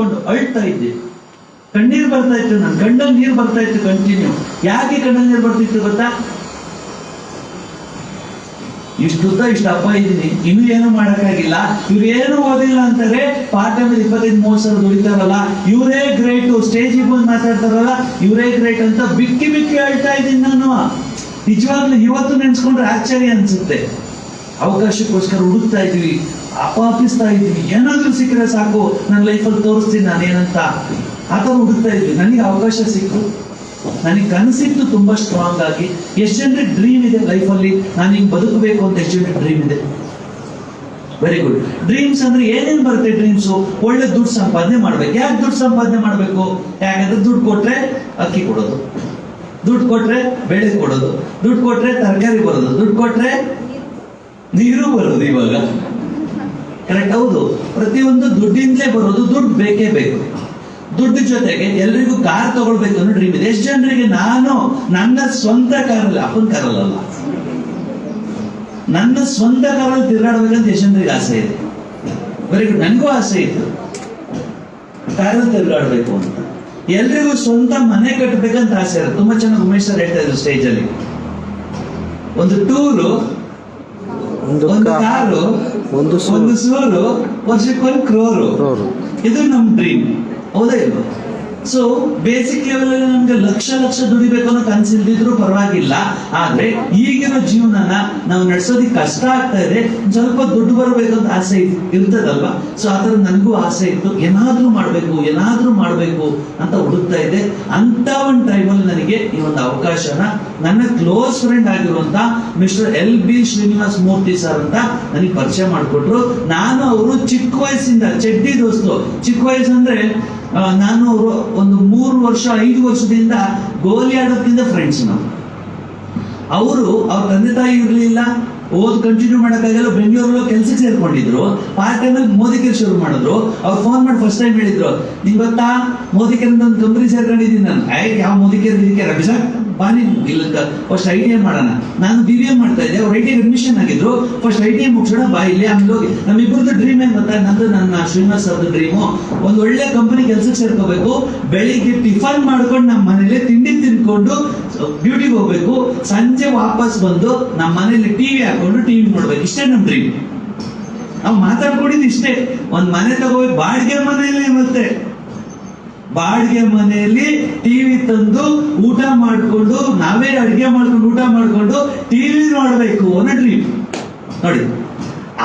ಕೂತ್ಕೊಂಡು ಅಳ್ತಾ ಇದ್ದೆ. ಕಣ್ಣೀರು ಬರ್ತಾ ಇತ್ತು, ನನ್ನ ಕಣ್ಣಲ್ಲಿ ನೀರು ಬರ್ತಾ ಇತ್ತು ಕಂಟಿನ್ಯೂ. ಯಾಕೆ ಕಣ್ಣಲ್ಲಿ ನೀರು ಬರ್ತಿತ್ತು ಗೊತ್ತಾ? ಇಷ್ಟುದ್ದ ಇಷ್ಟಪ್ಪ ಇದ್ದೀನಿ, ಇನ್ನೂ ಏನು ಮಾಡಕ್ಕಾಗಿಲ್ಲ, ಇವ್ರು ಏನು ಓದಿಲ್ಲ ಅಂತಾರೆ, ಪಾರ್ಟ್ ಟೈಮ್ 25-30 ಸಾವಿರ ದುಡಿತಾರಲ್ಲ, ಇವರೇ ಗ್ರೇಟು, ಸ್ಟೇಜಿಗೆ ಬಂದು ಮಾತಾಡ್ತಾರಲ್ಲ ಇವರೇ ಗ್ರೇಟ್ ಅಂತ ಬಿಕ್ಕಿ ಬಿಕ್ಕಿ ಹೇಳ್ತಾ ಇದ್ದೀನಿ ನಾನು. ನಿಜವಾಗ್ಲೂ ಇವತ್ತು ನೆನ್ಸ್ಕೊಂಡ್ರೆ ಆಶ್ಚರ್ಯ ಅನ್ಸುತ್ತೆ. ಅವಕಾಶಕ್ಕೋಸ್ಕರ ಹುಡುಕ್ತಾ ಇದೀವಿ, ಅಪಾಪಿಸ್ತಾ ಇದೀವಿ, ಏನಾದ್ರೂ ಸಿಕ್ಕರೆ ಸಾಕು ನನ್ನ ಲೈಫಲ್ಲಿ ತೋರಿಸ್ತೀನಿ ನಾನೇನಂತ, ಆ ಥರ ಹುಡುಕ್ತಾ ಇದ್ವಿ. ನನಗೆ ಅವಕಾಶ ಸಿಕ್ತು, ನನಗೆ ಕನಸಿತ್ತು ತುಂಬಾ ಸ್ಟ್ರಾಂಗ್ ಆಗಿ. ಎಷ್ಟು ಜನರಿಗೆ ಡ್ರೀಮ್ ಇದೆ ಲೈಫಲ್ಲಿ, ನಾನು ಹಿಂಗೆ ಬದುಕಬೇಕು ಅಂತ ಎಷ್ಟು ಜನರಿಗೆ ಡ್ರೀಮ್ ಇದೆ? Very good. ಡ್ರೀಮ್ಸ್ ಅಂದ್ರೆ ಏನೇನು ಬರುತ್ತೆ ಡ್ರೀಮ್ಸು? ಒಳ್ಳೆ ದುಡ್ಡು ಸಂಪಾದನೆ ಮಾಡ್ಬೇಕು. ಯಾಕೆ ದುಡ್ಡು ಸಂಪಾದನೆ ಮಾಡಬೇಕು? ಯಾಕಂದ್ರೆ ದುಡ್ಡು ಕೊಟ್ರೆ ಅಕ್ಕಿ ಕೊಡೋದು, ದುಡ್ಡು ಕೊಟ್ರೆ ಬೆಳೆ ಕೊಡೋದು, ದುಡ್ಡು ಕೊಟ್ರೆ ತರಕಾರಿ ಬರೋದು, ದುಡ್ಡು ಕೊಟ್ರೆ ನೀರು ಬರೋದು. ಇವಾಗ ಕರೆಕ್ಟ್? ಹೌದು. ಪ್ರತಿಯೊಂದು ದುಡ್ಡಿಂದಲೇ ಬರೋದು, ದುಡ್ಡು ಬೇಕೇ ಬೇಕು. ದುಡ್ಡು ಜೊತೆಗೆ ಎಲ್ರಿಗೂ ಕಾರ್ ತಗೊಳ್ಬೇಕು ಅನ್ನೋ ಡ್ರೀಮ್ ಇದೆ. ಎಷ್ಟು ಜನರಿಗೆ ನಾನು ನನ್ನ ಸ್ವಂತ ಕಾರಲ್ಲಿ, ಅಪ್ಪನ ಕಾರಲ್ಲ, ನನ್ನ ಸ್ವಂತ ಕಾರಲ್ಲಿ ತಿರುಗಾಡ್ಬೇಕಂತ ಎಷ್ಟು ಜನರಿಗೆ ಆಸೆ ಇದೆ? Very good. ನನಗೂ ಆಸೆ ಇತ್ತು ಕಾರಲ್ಲಿ ತಿರುಗಾಡ್ಬೇಕು ಅಂತ. ಎಲ್ರಿಗೂ ಸ್ವಂತ ಮನೆ ಕಟ್ಟಬೇಕಂತ ಆಸೆ ಇರುತ್ತೆ. ತುಂಬಾ ಚೆನ್ನಾಗಿ ಉಮೇಶ್ ಸರ್ ಹೇಳ್ತಾ ಇದ್ರು ಸ್ಟೇಜ್ ಅಲ್ಲಿ, ಒಂದು ಟೂರು, ಒಂದು ಕಾರು, ಒಂದು ಸೂರು, ವರ್ಷಕ್ಕೊಂದು ಕ್ರೋರು. ಇದು ನಮ್ ಡ್ರೀಮ್, ಹೌದಾ ಇಲ್ವಾ? ಸೊ ಬೇಸಿಕ್ ಲೆವೆಲ್ ಅಲ್ಲಿ ನಮ್ಗೆ ಲಕ್ಷ ದುಡಿಬೇಕು ಅನ್ನೋ ಕನ್ಸಿಲ್ದಿದ್ರು ಪರವಾಗಿಲ್ಲ. ಆದ್ರೆ ಈಗಿರೋ ಜೀವನನ ನಾವು ನಡೆಸೋದಿಕ್ ಕಷ್ಟ ಆಗ್ತಾ ಇದೆ. ಸ್ವಲ್ಪ ದುಡ್ಡು ಬರಬೇಕು ಅಂತ ಆಸೆ ಇರ್ತದಲ್ವಾ? ಸೊ ಆತರ ನನಗೂ ಆಸೆ ಇತ್ತು, ಏನಾದ್ರೂ ಮಾಡ್ಬೇಕು ಅಂತ ಹುಡುಕ್ತಾ ಇದ್ದೆ. ಅಂತ ಒಂದು ಟೈಮಲ್ಲಿ ನನಗೆ ಈ ಒಂದು ಅವಕಾಶನ ನನ್ನ ಕ್ಲೋಸ್ ಫ್ರೆಂಡ್ ಆಗಿರುವಂತ mister LB Srinivas Murthy sir ಅಂತ ನನಗೆ ಪರಿಚಯ ಮಾಡಿಕೊಟ್ರು. ನಾನು ಅವರು ಚಿಕ್ಕ ವಯಸ್ಸಿಂದ ಚಡ್ಡಿ ದೋಸ್ತು. ಚಿಕ್ಕ ವಯಸ್ಸು ಅಂದ್ರೆ ನಾನು ಅವರು ಒಂದು 3-5 ವರ್ಷದಿಂದ ಗೋಲಿ ಆಡೋದ್ಕಿಂತ ಫ್ರೆಂಡ್ಸ್ ನಾವು. ಅವರು ಅವ್ರ ತಂದೆ ತಾಯಿ ಇರ್ಲಿಲ್ಲ, ಕಂಟಿನ್ಯೂ ಮಾಡಕ್ಕಾಗಲ್ಲ, ಬೆಂಗಳೂರಲ್ಲಿ ಕೆಲ್ಸಕ್ಕೆ ಸೇರ್ಕೊಂಡಿದ್ರು. ಪಾರ್ಟ್ ಟೈಮ್ ಅಲ್ಲಿ ಮೋದಿಕೇರ್ ಶುರು ಮಾಡಿದ್ರು. ಅವ್ರು ಫೋನ್ ಮಾಡಿ ಫಸ್ಟ್ ಟೈಮ್ ಹೇಳಿದ್ರು, ನಿಂಗೆ ಗೊತ್ತಾ ಮೋದಿಕೇರ್ ಅಂತ ಒಂದು ಕಂಪನಿ ಸೇರ್ಕೊಂಡಿದ್ದೀನಿ ನಾನು. ಯಾವ ಮೋದಿಕೇರ್ ಅಭಿಷೇಕ್ ಬಾ ನೀನು ಇಲ್ಲ, ಫಸ್ಟ್ ITI ಮಾಡೋಣ. ನಾನು BBA ಮಾಡ್ತಾ ಇದ್ದೆ, ಅವ್ರು ITI ಅಡ್ಮಿಷನ್ ಆಗಿದ್ರು. ಫಸ್ಟ್ ITI ಮುಗಿಸೋಣ ಬಾ ಇಲ್ಲಿ. ಆಮೇಲೆ ಹೋಗಿ ನಮ್ಮಿಬ್ಬರದ್ದು ಡ್ರೀಮ್ ಏನ್ ಗೊತ್ತಾ? ನಂದು ನನ್ನ ಶ್ರೀನಿವಾಸ್ ಅವ್ರದ್ದು ಡ್ರೀಮು, ಒಂದು ಒಳ್ಳೆ ಕಂಪನಿ ಕೆಲ್ಸಕ್ಕೆ ಸೇರ್ಕೋಬೇಕು, ಬೆಳಿಗ್ಗೆ ಟಿಫನ್ ಮಾಡ್ಕೊಂಡು ನಮ್ಮ ಮನೇಲಿ ತಿಂಡಿ ತಿನ್ಕೊಂಡು ಡ್ಯೂಟಿಗೆ ಹೋಗ್ಬೇಕು, ಸಂಜೆ ವಾಪಸ್ ಬಂದು ನಮ್ಮ ಮನೇಲಿ TV ಹಾಕೊಂಡು TV ನೋಡ್ಬೇಕು. ಇಷ್ಟೇ ನಮ್ ಡ್ರೀಮ್. ನಾವು ಮಾತಾಡ್ಕೊಂಡಿದ್ದು ಇಷ್ಟೇ. ಒಂದ್ ಮನೆ ತಗೋಬೇಕು, ಬಾಡಿಗೆ ಮನೆಯಲ್ಲಿ, ಮತ್ತೆ ಬಾಡಿಗೆ ಮನೆಯಲ್ಲಿ TV ತಂದು ಊಟ ಮಾಡ್ಕೊಂಡು, ನಾವೇ ಅಡಿಗೆ ಮಾಡ್ಕೊಂಡು ಊಟ ಮಾಡ್ಕೊಂಡು TV ನೋಡ್ಬೇಕು ಅನ್ನೋ ಡ್ರೀಮ್. ನೋಡಿ,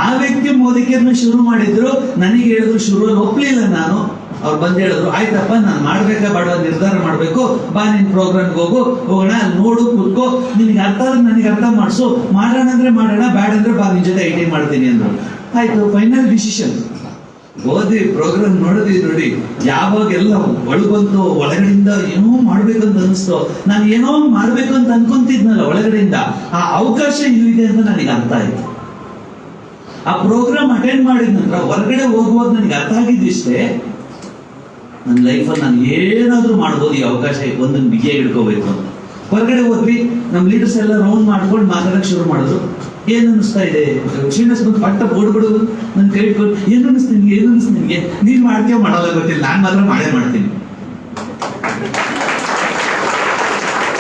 ಆ ವ್ಯಕ್ತಿ ಮೋದಿಕೇರ್ನ ಶುರು ಮಾಡಿದ್ರು. ನನಗೆ ಹೇಳಿದ್ರು, ಶುರುವಲ್ಲಿ ಒಪ್ಲಿಲ್ಲ ನಾನು. ಅವ್ರು ಬಂದು ಹೇಳಿದ್ರು, ಆಯ್ತಪ್ಪ ನಾನು ಮಾಡ್ಬೇಕಾ ಬೇಡ ನಿರ್ಧಾರ ಮಾಡ್ಬೇಕು, ಬಾ ನಿನ್ ಪ್ರೋಗ್ರಾಮ್ಗೆ ಹೋಗೋಣ, ಅಲ್ಲಿ ನೋಡು, ಕೂತ್ಕೋ, ನಿನ್ಗೆ ಅರ್ಥ ಆದ್ರೆ ನನಗೆ ಅರ್ಥ ಮಾಡಿಸು, ಮಾಡೋಣ ಅಂದ್ರೆ ಮಾಡೋಣ, ಬೇಡ ಅಂದ್ರೆ ಬಾ ನಿನ್ ಜೊತೆ ITI ಮಾಡ್ತೀನಿ ಅಂದ್ರು. ಆಯ್ತು, ಫೈನಲ್ ಡಿಸಿಷನ್. ಓದಿ ಪ್ರೋಗ್ರಾಮ್ ನೋಡಿದ್ವಿ. ನೋಡಿ, ಯಾವಾಗೆಲ್ಲ ಒಳಗಂತು ಒಳಗಡೆಯಿಂದ ಏನೋ ಮಾಡ್ಬೇಕಂತ ಅನಿಸ್ತು. ನಾನು ಏನೋ ಮಾಡ್ಬೇಕು ಅಂತ ಅನ್ಕೊಂತಿದ್ನಲ್ಲ ಒಳಗಡೆಯಿಂದ, ಆ ಅವಕಾಶ ಇಲ್ಲಿದೆ ಅಂತ ನನಗೆ ಅರ್ಥ ಆಯ್ತು. ಆ ಪ್ರೋಗ್ರಾಮ್ ಅಟೆಂಡ್ ಮಾಡಿದ ನಂತರ ಹೊರಗಡೆ ಹೋಗುವಾಗ ನನಗೆ ಅರ್ಥ ಆಗಿದ್ದಿಷ್ಟೇ, ನನ್ನ ಲೈಫಲ್ಲಿ ನಾನು ಏನಾದ್ರೂ ಮಾಡ್ಬೋದು, ಈ ಅವಕಾಶ ಒಂದನ್ನು ಬಿಗಿಯಾಗಿ ಹಿಡ್ಕೋಬೇಕು ಅಂತ. ಹೊರಗಡೆ ಹೋದ್ವಿ, ನಮ್ಮ ಲೀಡರ್ಸ್ ಎಲ್ಲ ರೌಂಡ್ ಮಾಡ್ಕೊಂಡು ಮಾತಾಡಕ್ ಶುರು ಮಾಡಿದ್ರು. ಏನ್ ಅನಿಸ್ತಾ ಇದೆ? ಶ್ರೀನಿವಾಸ್ ಬಂದು ಪಟ್ಟ ಬೋಡ್ಬಿಡು, ನನ್ನ ಕೈ ಇಟ್ಕೊಂಡು, ಏನು ಅನಿಸ್ತು ನಿನ್ಗೆ? ನೀನ್ ಮಾಡ್ತೀಯೋ ಮಾಡೋಲ್ಲ ಗೊತ್ತಿಲ್ಲ, ನಾನ್ ಮಾತ್ರ ಮಾಡೇ ಮಾಡ್ತೀನಿ.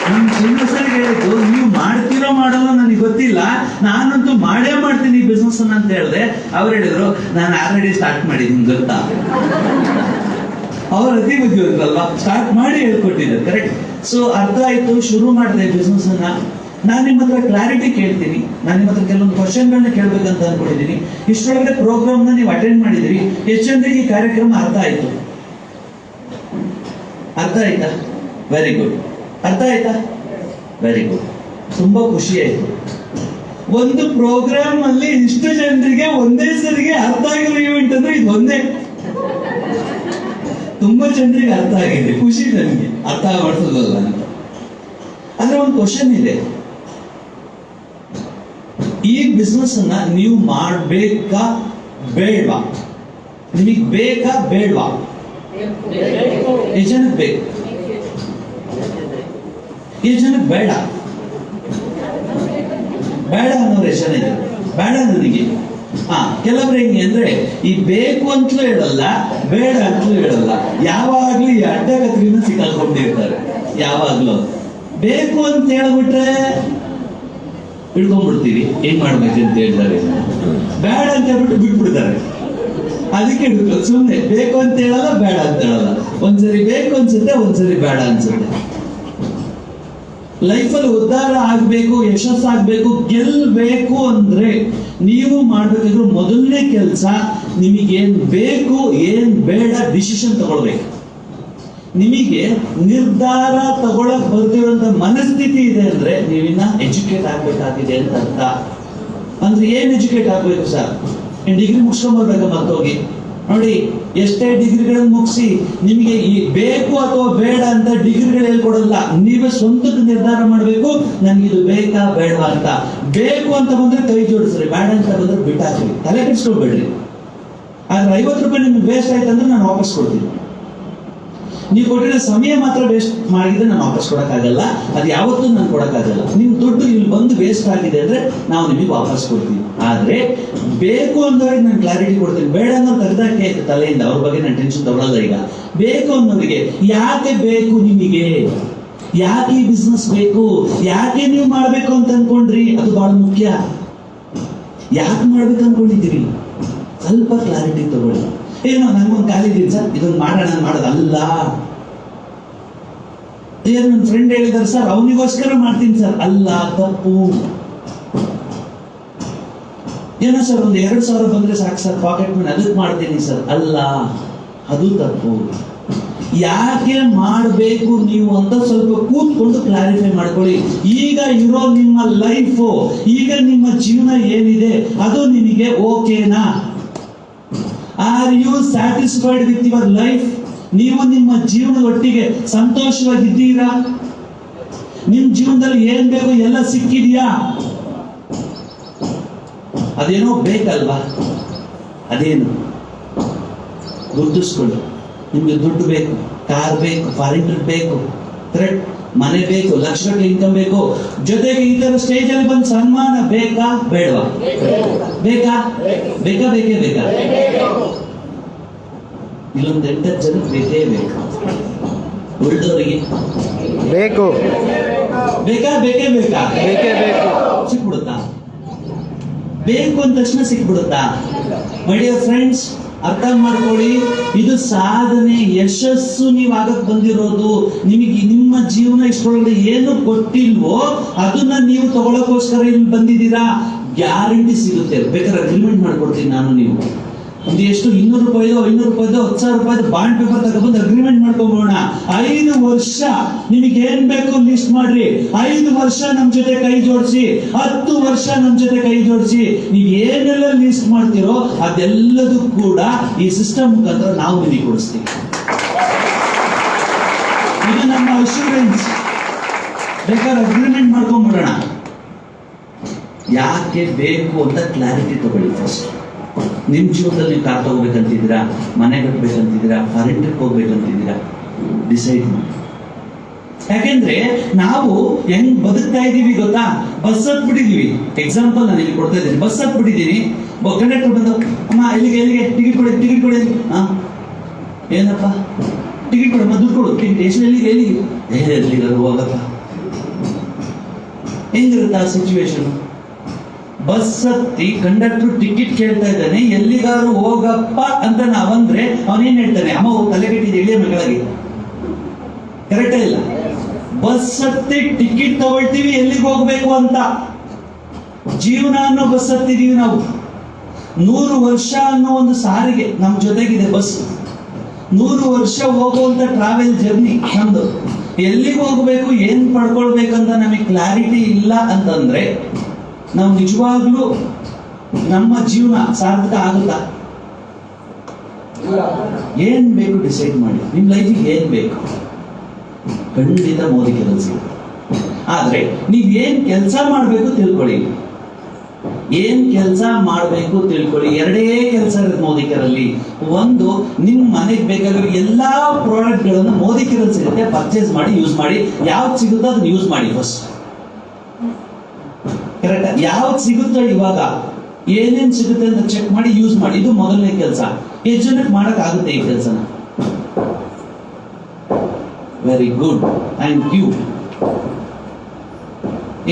ನಮ್ ಶ್ರೀನಿವಾಸ್ ಹೇಳಿದ್ದು, ನೀವು ಮಾಡ್ತೀರೋ ಮಾಡಲ್ಲ ನನಗೆ ಗೊತ್ತಿಲ್ಲ, ನಾನಂತೂ ಮಾಡೇ ಮಾಡ್ತೀನಿ ಈ ಬಿಸ್ನೆಸ್ ಅಂತ ಹೇಳಿದೆ. ಅವ್ರು ಹೇಳಿದ್ರು, ನಾನು ಆಲ್ರೆಡಿ ಸ್ಟಾರ್ಟ್ ಮಾಡಿದ್ದೀನಿ ಗೊತ್ತಾ. ಅವ್ರ ಅತಿ ಬುದ್ಧಿವಂತರಲ್ವಾ, ಸ್ಟಾರ್ಟ್ ಮಾಡಿ ಹೇಳ್ಕೊಟ್ಟಿದ್ದಾರೆ. ಕರೆಕ್ಟ್. ಸೊ ಅರ್ಥ ಆಯ್ತು, ಶುರು ಮಾಡಿದೆ ಬಿಸ್ನೆಸ್ ಅನ್ನ. ನಾನು ನಿಮ್ಮ ಹತ್ರ ಕ್ಲಾರಿಟಿ ಕೇಳ್ತೀನಿ, ನಾನು ನಿಮ್ಮ ಹತ್ರ ಕೆಲವೊಂದು ಕ್ವಶನ್ಗಳನ್ನ ಕೇಳ್ಬೇಕಂತ ಅನ್ಕೊಂಡಿದ್ದೀನಿ. ಇಷ್ಟೊಳಗಡೆ ಪ್ರೋಗ್ರಾಮ್ನ ನೀವು ಅಟೆಂಡ್ ಮಾಡಿದಿರಿ. ಎಷ್ಟು ಜನರಿಗೆ ಈ ಕಾರ್ಯಕ್ರಮ ಅರ್ಥ ಆಯ್ತು? ಅರ್ಥ ಆಯ್ತಾ? Very good. ಅರ್ಥ ಆಯ್ತಾ? Very good. ತುಂಬಾ ಖುಷಿ ಆಯ್ತು. ಒಂದು ಪ್ರೋಗ್ರಾಮ್ ಅಲ್ಲಿ ಇಷ್ಟು ಜನರಿಗೆ ಒಂದೇ ಸರಿಗೆ ಅರ್ಥ ಆಗಿರೋ ಈವೆಂಟ್ ಅಂದ್ರೆ ಇದು ಒಂದೇ. ತುಂಬಾ ಜನರಿಗೆ ಅರ್ಥ ಆಗಿದೆ, ಖುಷಿ ನನಗೆ. ಅರ್ಥ ಮಾಡ್ಸೋದಲ್ಲ ಅಂತ. ಆದ್ರೆ ಒಂದು ಕ್ವಶನ್ ಇದೆ, ಈ ಬಿಸ್ನೆಸ್ ಅನ್ನ ನೀವು ಮಾಡ್ಬೇಕಾ ಬೇಡ್ವಾ? ನಿಮಗೆ ಬೇಕಾ ಬೇಡ್ವಾ? ಎಷ್ಟು ಜನಕ್ಕೆ ಬೇಕು? ಎಷ್ಟು ಜನಕ್ಕೆ ಬೇಡ? ಬೇಡ ಅನ್ನೋರು ಎಷ್ಟು ಜನ ಇದೆ? ಬೇಡ ನನಗೆ. ಕೆಲವ್ರು ಹೆಂಗೆ ಅಂದ್ರೆ ಈ ಬೇಕು ಅಂತಲೂ ಹೇಳಲ್ಲ, ಬೇಡ ಅಂತಲೂ ಹೇಳಲ್ಲ, ಯಾವಾಗ್ಲೂ ಈ ಅಡ್ಡಗತಿನ ಸಿಕ್ಕಾಕೊಂಡಿರ್ತಾರೆ. ಯಾವಾಗ್ಲೂ ಬೇಕು ಅಂತ ಹೇಳ್ಬಿಟ್ರೆ ಹಿಡ್ಕೊಂಡ್ಬಿಡ್ತೀವಿ, ಏನ್ ಮಾಡ್ಬೇಕಂತ ಹೇಳ್ತಾರೆ. ಬೇಡ ಅಂತ ಹೇಳ್ಬಿಟ್ಟು ಬಿಟ್ಬಿಡ್ತಾರೆ. ಅದಕ್ಕೆ ಹಿಡ್ಕೊ, ಸುಮ್ಮನೆ ಬೇಕು ಅಂತ ಹೇಳಲ್ಲ, ಬೇಡ ಅಂತ ಹೇಳಲ್ಲ. ಒಂದ್ಸರಿ ಬೇಕು ಅನ್ಸುತ್ತೆ, ಒಂದ್ಸರಿ ಬೇಡ ಅನ್ಸುತ್ತೆ. ಲೈಫಲ್ಲಿ ಉದ್ಧಾರ ಆಗ್ಬೇಕು, ಯಶಸ್ಸಾಗ್ಬೇಕು, ಗೆಲ್ಬೇಕು ಅಂದ್ರೆ ನೀವು ಮಾಡ್ಬೇಕಾದ್ರೂ ಮೊದಲನೇ ಕೆಲಸ ನಿಮಗೇನ್ ಬೇಕು ಏನ್ ಬೇಡ ಡಿಸಿಷನ್ ತಗೊಳ್ಬೇಕು. ನಿಮಗೆ ನಿರ್ಧಾರ ತಗೊಳಕ್ ಬರ್ತಿರುವಂತ ಮನಸ್ಥಿತಿ ಇದೆ ಅಂದ್ರೆ ನೀವಿನ್ನ ಎಜುಕೇಟ್ ಆಗ್ಬೇಕಾಗಿದೆ ಅಂತ ಅರ್ಥ. ಅಂದ್ರೆ ಏನ್ ಎಜುಕೇಟ್ ಆಗ್ಬೇಕು ಸರ್? ಡಿಗ್ರಿ ಮುಗಿಸ್ಕೊಂಡ್ಬರ್ಬೇಕು ಮತ್ತೋಗಿ ನೋಡಿ. ಎಷ್ಟೇ ಡಿಗ್ರಿಗಳನ್ನು ಮುಗಿಸಿ ನಿಮಗೆ ಈ ಬೇಕು ಅಥವಾ ಬೇಡ ಅಂತ ಡಿಗ್ರಿಗಳು ಹೇಳ್ಕೊಡಲ್ಲ. ನೀವೇ ಸ್ವಂತಕ್ಕೆ ನಿರ್ಧಾರ ಮಾಡಬೇಕು, ನನ್ಗಿದು ಬೇಕಾ ಬೇಡವಾ ಅಂತ. ಬೇಕು ಅಂತ ಬಂದ್ರೆ ಕೈ ಜೋಡಿಸ್ರಿ, ಬೇಡ ಅಂತ ಬಂದ್ರೆ ಬಿಟ್ಟಾಕ್ರಿ, ತಲೆ ಕೆಡಿಸ್ಕೊಳ್ಬೇಡ್ರಿ. ಆದ್ರೆ 50 ರೂಪಾಯಿ ನಿಮ್ಗೆ ವೇಸ್ಟ್ ಆಯ್ತು ಅಂದ್ರೆ ನಾನು ವಾಪಸ್ ಕೊಡ್ತೀನಿ. ನೀವು ಕೊಟ್ಟಿರೋ ಸಮಯ ಮಾತ್ರ ವೇಸ್ಟ್ ಮಾಡಿದ್ರೆ ನಾನು ವಾಪಸ್ ಕೊಡಕ್ಕಾಗಲ್ಲ, ಅದು ಯಾವತ್ತೂ ನಾನು ಕೊಡಕ್ಕಾಗಲ್ಲ. ನಿಮ್ ದುಡ್ಡು ಇಲ್ಲಿ ಬಂದು ವೇಸ್ಟ್ ಆಗಿದೆ ಅಂದ್ರೆ ನಾವು ನಿಮಗೆ ವಾಪಸ್ ಕೊಡ್ತೀವಿ. ಆದ್ರೆ ಬೇಕು ಅನ್ನೋರಿಗೆ ನಾನು ಕ್ಲಾರಿಟಿ ಕೊಡ್ತೀನಿ, ಬೇಡ ಅನ್ನೋ ತೆಗೆದಾಕೆ ಆಯ್ತು ತಲೆಯಿಂದ, ಅವ್ರ ಬಗ್ಗೆ ನಾನು ಟೆನ್ಷನ್ ತಗೊಳ್ಳಲ್ಲ. ಈಗ ಬೇಕು ಅನ್ನೋರಿಗೆ ಯಾಕೆ ಬೇಕು, ನಿಮಗೆ ಯಾಕೆ ಈ ಬಿಸ್ನೆಸ್ ಬೇಕು, ಯಾಕೆ ನೀವು ಮಾಡ್ಬೇಕು ಅಂತ ಅನ್ಕೊಂಡ್ರಿ, ಅದು ಬಹಳ ಮುಖ್ಯ. ಯಾಕೆ ಮಾಡ್ಬೇಕು ಅನ್ಕೊಂಡಿದ್ದೀರಿ ಸ್ವಲ್ಪ ಕ್ಲಾರಿಟಿ ತಗೊಳ್ಳಿ. ಏನೋ ನನ್ಗೊಂದು ಕಾಲಿದ್ದೀನಿ ಸರ್, ಇದೊಂದು ಮಾಡೋಣ ಮಾಡೋದಲ್ಲ. ಏನು ನನ್ನ ಫ್ರೆಂಡ್ ಹೇಳಿದಾರೆ ಸರ್, ಅವನಿಗೋಸ್ಕರ ಮಾಡ್ತೀನಿ ಸರ್, ಅಲ್ಲ, ತಪ್ಪು. ಏನೋ ಸರ್ ಒಂದು 2,000 ಬಂದ್ರೆ ಸಾಕು ಸರ್ ಪಾಕೆಟ್ ಮನಿ, ಅದಕ್ಕೆ ಮಾಡ್ತೀನಿ ಸರ್, ಅಲ್ಲ, ಅದು ತಪ್ಪು. ಯಾಕೆ ಮಾಡಬೇಕು ನೀವು ಅಂತ ಸ್ವಲ್ಪ ಕೂತ್ಕೊಂಡು ಕ್ಲಾರಿಫೈ ಮಾಡ್ಕೊಳ್ಳಿ. ಈಗ ಇರೋ ನಿಮ್ಮ ಲೈಫು, ಈಗ ನಿಮ್ಮ ಜೀವನ ಏನಿದೆ ಅದು ನಿಮಗೆ ಓಕೆನಾ? Are you satisfied with your life? ನೀವು ನಿಮ್ಮ ಜೀವನದ ಒಟ್ಟಿಗೆ ಸಂತೋಷವಾಗಿದ್ದೀರಾ? ನಿಮ್ ಜೀವನದಲ್ಲಿ ಏನ್ ಬೇಕು ಎಲ್ಲ ಸಿಕ್ಕಿದ್ಯಾ? ಅದೇನೋ ಬೇಕಲ್ವಾ? ಅದೇನು ಗುರುತಿಸ್ಕೊಳ್ಳಿ. ನಿಮ್ಗೆ ದುಡ್ಡು ಬೇಕು, ಕಾರ್ ಬೇಕು, ಫಾರಿನ್ ಟ್ರಿಪ್ ಬೇಕು, ಕರೆಕ್ಟ್, ಮನೆ ಬೇಕು, ಲಕ್ಷಗಟ್ಟಲೆ ಇನ್ಕಮ್ ಬೇಕು, ಜೊತೆಗೆ ಈ ತರ ಸ್ಟೇಜ್ ಅಲ್ಲಿ ಬಂದು ಸನ್ಮಾನ ಬೇಕಾ ಬೇಡವಾ? ಬೇಕಾ ಬೇಕಾ ಬೇಕೇ ಬೇಕಾ? ಇಲ್ಲೊಂದು 8 ಜನ ಬೇಕೇ ಬೇಕು. ಉಳಿದವರಿಗೆ ಬೇಕು ಬೇಕಾ ಬೇಕೇ ಬೇಕಾ? ಬೇಕೇ ಬೇಕು. ಸಿಕ್ಬಿಡುತ್ತಾ? ಬೇಕು ಅಂದ ತಕ್ಷಣ ಸಿಕ್ಬಿಡುತ್ತಾ? ಮೈ ಡಿಯರ್ ಫ್ರೆಂಡ್ಸ್, ಅರ್ಥ ಮಾಡ್ಕೊಳ್ಳಿ, ಇದು ಸಾಧನೆ, ಯಶಸ್ಸು ನೀವು ಆಗಕ್ ಬಂದಿರೋದು. ನಿಮಗೆ ನಿಮ್ಮ ಜೀವನ ಇಷ್ಟೊಳಗಡೆ ಏನು ಕೊಟ್ಟಿಲ್ವೋ ಅದನ್ನ ನೀವು ತಗೊಳಕೋಸ್ಕರ ಇಲ್ಲಿ ಬಂದಿದ್ದೀರಾ. ಗ್ಯಾರಂಟಿ ಸಿಗುತ್ತೆ. ಬೇಕಾದ್ರೆ ಅಗ್ರಿಮೆಂಟ್ ಮಾಡ್ಕೊಡ್ತೀನಿ ನಾನು, ನೀವು ಒಂದು ಎಷ್ಟು 200 ರೂಪಾಯಿದೋ 500 ರೂಪಾಯಿದೋ 10,000 ರೂಪಾಯಿದು ಬಾಂಡ್ ಪೇಪರ್ ತಗೊಂಡ್ಬಂದು ಅಗ್ರಿಮೆಂಟ್ ಮಾಡ್ಕೊಂಬೋಣ. 5 ವರ್ಷ ನಿಮಗೆ ಏನ್ ಬೇಕು ಲಿಸ್ಟ್ ಮಾಡ್ರಿ. 5 ವರ್ಷ ನಮ್ ಜೊತೆ ಕೈ ಜೋಡಿಸಿ, 10 ವರ್ಷ ನಮ್ ಜೊತೆ ಕೈ ಜೋಡಿಸಿ. ನೀವ್ ಏನೆಲ್ಲ ಲಿಸ್ಟ್ ಮಾಡ್ತೀರೋ ಅದೆಲ್ಲದೂ ಕೂಡ ಈ ಸಿಸ್ಟಮ್ ಮುಖಾಂತರ ನಾವು ನಿಮಗೆ ಕೊಡಿಸ್ತೀವಿ. ಇದು ನಮ್ಮ ಅಶ್ಯೂರೆನ್ಸ್. ಬೇಕಾದ್ರೆ ಅಗ್ರಿಮೆಂಟ್ ಮಾಡ್ಕೊಂಡ್ಬಿಡೋಣ. ಯಾಕೆ ಬೇಕು ಅಂತ ಕ್ಲಾರಿಟಿ ತಗೊಳ್ಳಿ ಫಸ್ಟ್. ನಿಮ್ ಜೀವನದಲ್ಲಿ ನೀವು ಕಾರ್ ತಗೋಬೇಕಂತಿದ್ದೀರಾ, ಮನೆ ಕಟ್ಟಬೇಕಂತಿದ್ದೀರಾ, ಫಾರಿನ್ ಟ್ರಿಪ್ ಹೋಗ್ಬೇಕಂತಿದ್ದೀರಾ, ಡಿಸೈಡ್ ಮಾಡಿ. ಯಾಕೆಂದ್ರೆ ನಾವು ಹೆಂಗ್ ಬದುಕ್ತಾ ಇದೀವಿ ಗೊತ್ತಾ? ಬಸ್ ಹತ್ಬಿಟ್ಟಿದೀವಿ. ಎಕ್ಸಾಂಪಲ್ ನಾನು ಇಲ್ಲಿ ಕೊಡ್ತಾ ಇದ್ದೀನಿ. ಬಸ್ ಹತ್ಬಿಟ್ಟಿದ್ದೀನಿ, ಕಂಡಕ್ಟರ್ ಬಂದು, ಅಮ್ಮ ಎಲ್ಲಿಗೆ ಟಿಕೆಟ್ ಕೊಡಿ. ಏನಪ್ಪ ಟಿಕೆಟ್ ಕೊಡಮ್ಮ, ದುಡ್ಡು ಕೊಡು, ಟಿಕೆಟ್ ಎಷ್ಟು, ಎಲ್ಲಿಗಾರು ಹೋಗಪ್ಪ. ಹೆಂಗಿರುತ್ತೆ ಆ ಸಿಚುವೇಶನ್? ಬಸ್ ಹತ್ತಿ ಕಂಡಕ್ಟರ್ ಟಿಕೆಟ್ ಕೇಳ್ತಾ ಇದ್ದಾನೆ, ಎಲ್ಲಿಗಾರು ಹೋಗಪ್ಪ ಅಂತ ನಾವಂದ್ರೆ ಅವನೇನ್ ಹೇಳ್ತಾನೆ? ಅಮ್ಮ ತಲೆ ಕೆಟ್ಟಿದೆ, ಎಳೆಯ ಮಕ್ಕಳಿಗೆ. ಕರೆಕ್ಟೇ ಇಲ್ಲ? ಬಸ್ ಹತ್ತಿ ಟಿಕೆಟ್ ತಗೊಳ್ತೀವಿ ಎಲ್ಲಿಗೆ ಹೋಗ್ಬೇಕು ಅಂತ. ಜೀವನ ಅನ್ನೋ ಬಸ್ ಹತ್ತಿದೀವಿ ನಾವು. 100 ವರ್ಷ ಅನ್ನೋ ಒಂದು ಸಾರಿಗೆ ನಮ್ ಜೊತೆಗಿದೆ ಬಸ್. 100 ವರ್ಷ ಹೋಗುವಂತ ಟ್ರಾವೆಲ್ ಜರ್ನಿ ನಮ್ದು. ಎಲ್ಲಿಗೆ ಹೋಗ್ಬೇಕು, ಏನ್ ಪಡ್ಕೊಳ್ಬೇಕಂತ ನಮಗೆ ಕ್ಲಾರಿಟಿ ಇಲ್ಲ ಅಂತಂದ್ರೆ ನಾವು ನಿಜವಾಗ್ಲೂ ನಮ್ಮ ಜೀವನ ಸಾರ್ಥಕ ಆಗುತ್ತಾ? ಏನ್ ಬೇಕು ಡಿಸೈಡ್ ಮಾಡಿ. ನಿಮ್ ಲೈಫಿಗೆ ಏನ್ ಬೇಕು? ಖಂಡಿತ ಮೋದಿ ಕೆಲಸ. ಆದ್ರೆ ನೀವ್ ಏನ್ ಕೆಲಸ ಮಾಡ್ಬೇಕು ತಿಳ್ಕೊಳ್ಳಿ. ಏನ್ ಕೆಲಸ ಮಾಡ್ಬೇಕು ತಿಳ್ಕೊಳ್ಳಿ. 2 ಕೆಲಸ ಇರುತ್ತೆ ಮೋದಿಕರಲ್ಲಿ. ಒಂದು, ನಿಮ್ ಮನೆಗೆ ಬೇಕಾಗಿರೋ ಎಲ್ಲಾ ಪ್ರಾಡಕ್ಟ್ ಗಳನ್ನ ಮೋದಿಕರಲ್ಲಿ ಸಿಗುತ್ತೆ, ಪರ್ಚೇಸ್ ಮಾಡಿ ಯೂಸ್ ಮಾಡಿ. ಯಾವ್ದು ಸಿಗುತ್ತೋ ಅದನ್ನ ಯೂಸ್ ಮಾಡಿ ಫಸ್ಟ್. ಕರೆಕ್ಟ್? ಯಾವ್ದು ಸಿಗುತ್ತೋ ಇವಾಗ ಏನೇನ್ ಸಿಗುತ್ತೆ ಅಂತ ಚೆಕ್ ಮಾಡಿ ಯೂಸ್ ಮಾಡಿ. ಇದು ಮೊದಲನೇ ಕೆಲಸ. ಎಷ್ಟು ಜನಕ್ಕೆ ಮಾಡಕ್ ಆಗುತ್ತೆ ಈ ಕೆಲಸನ? Very good, thank you.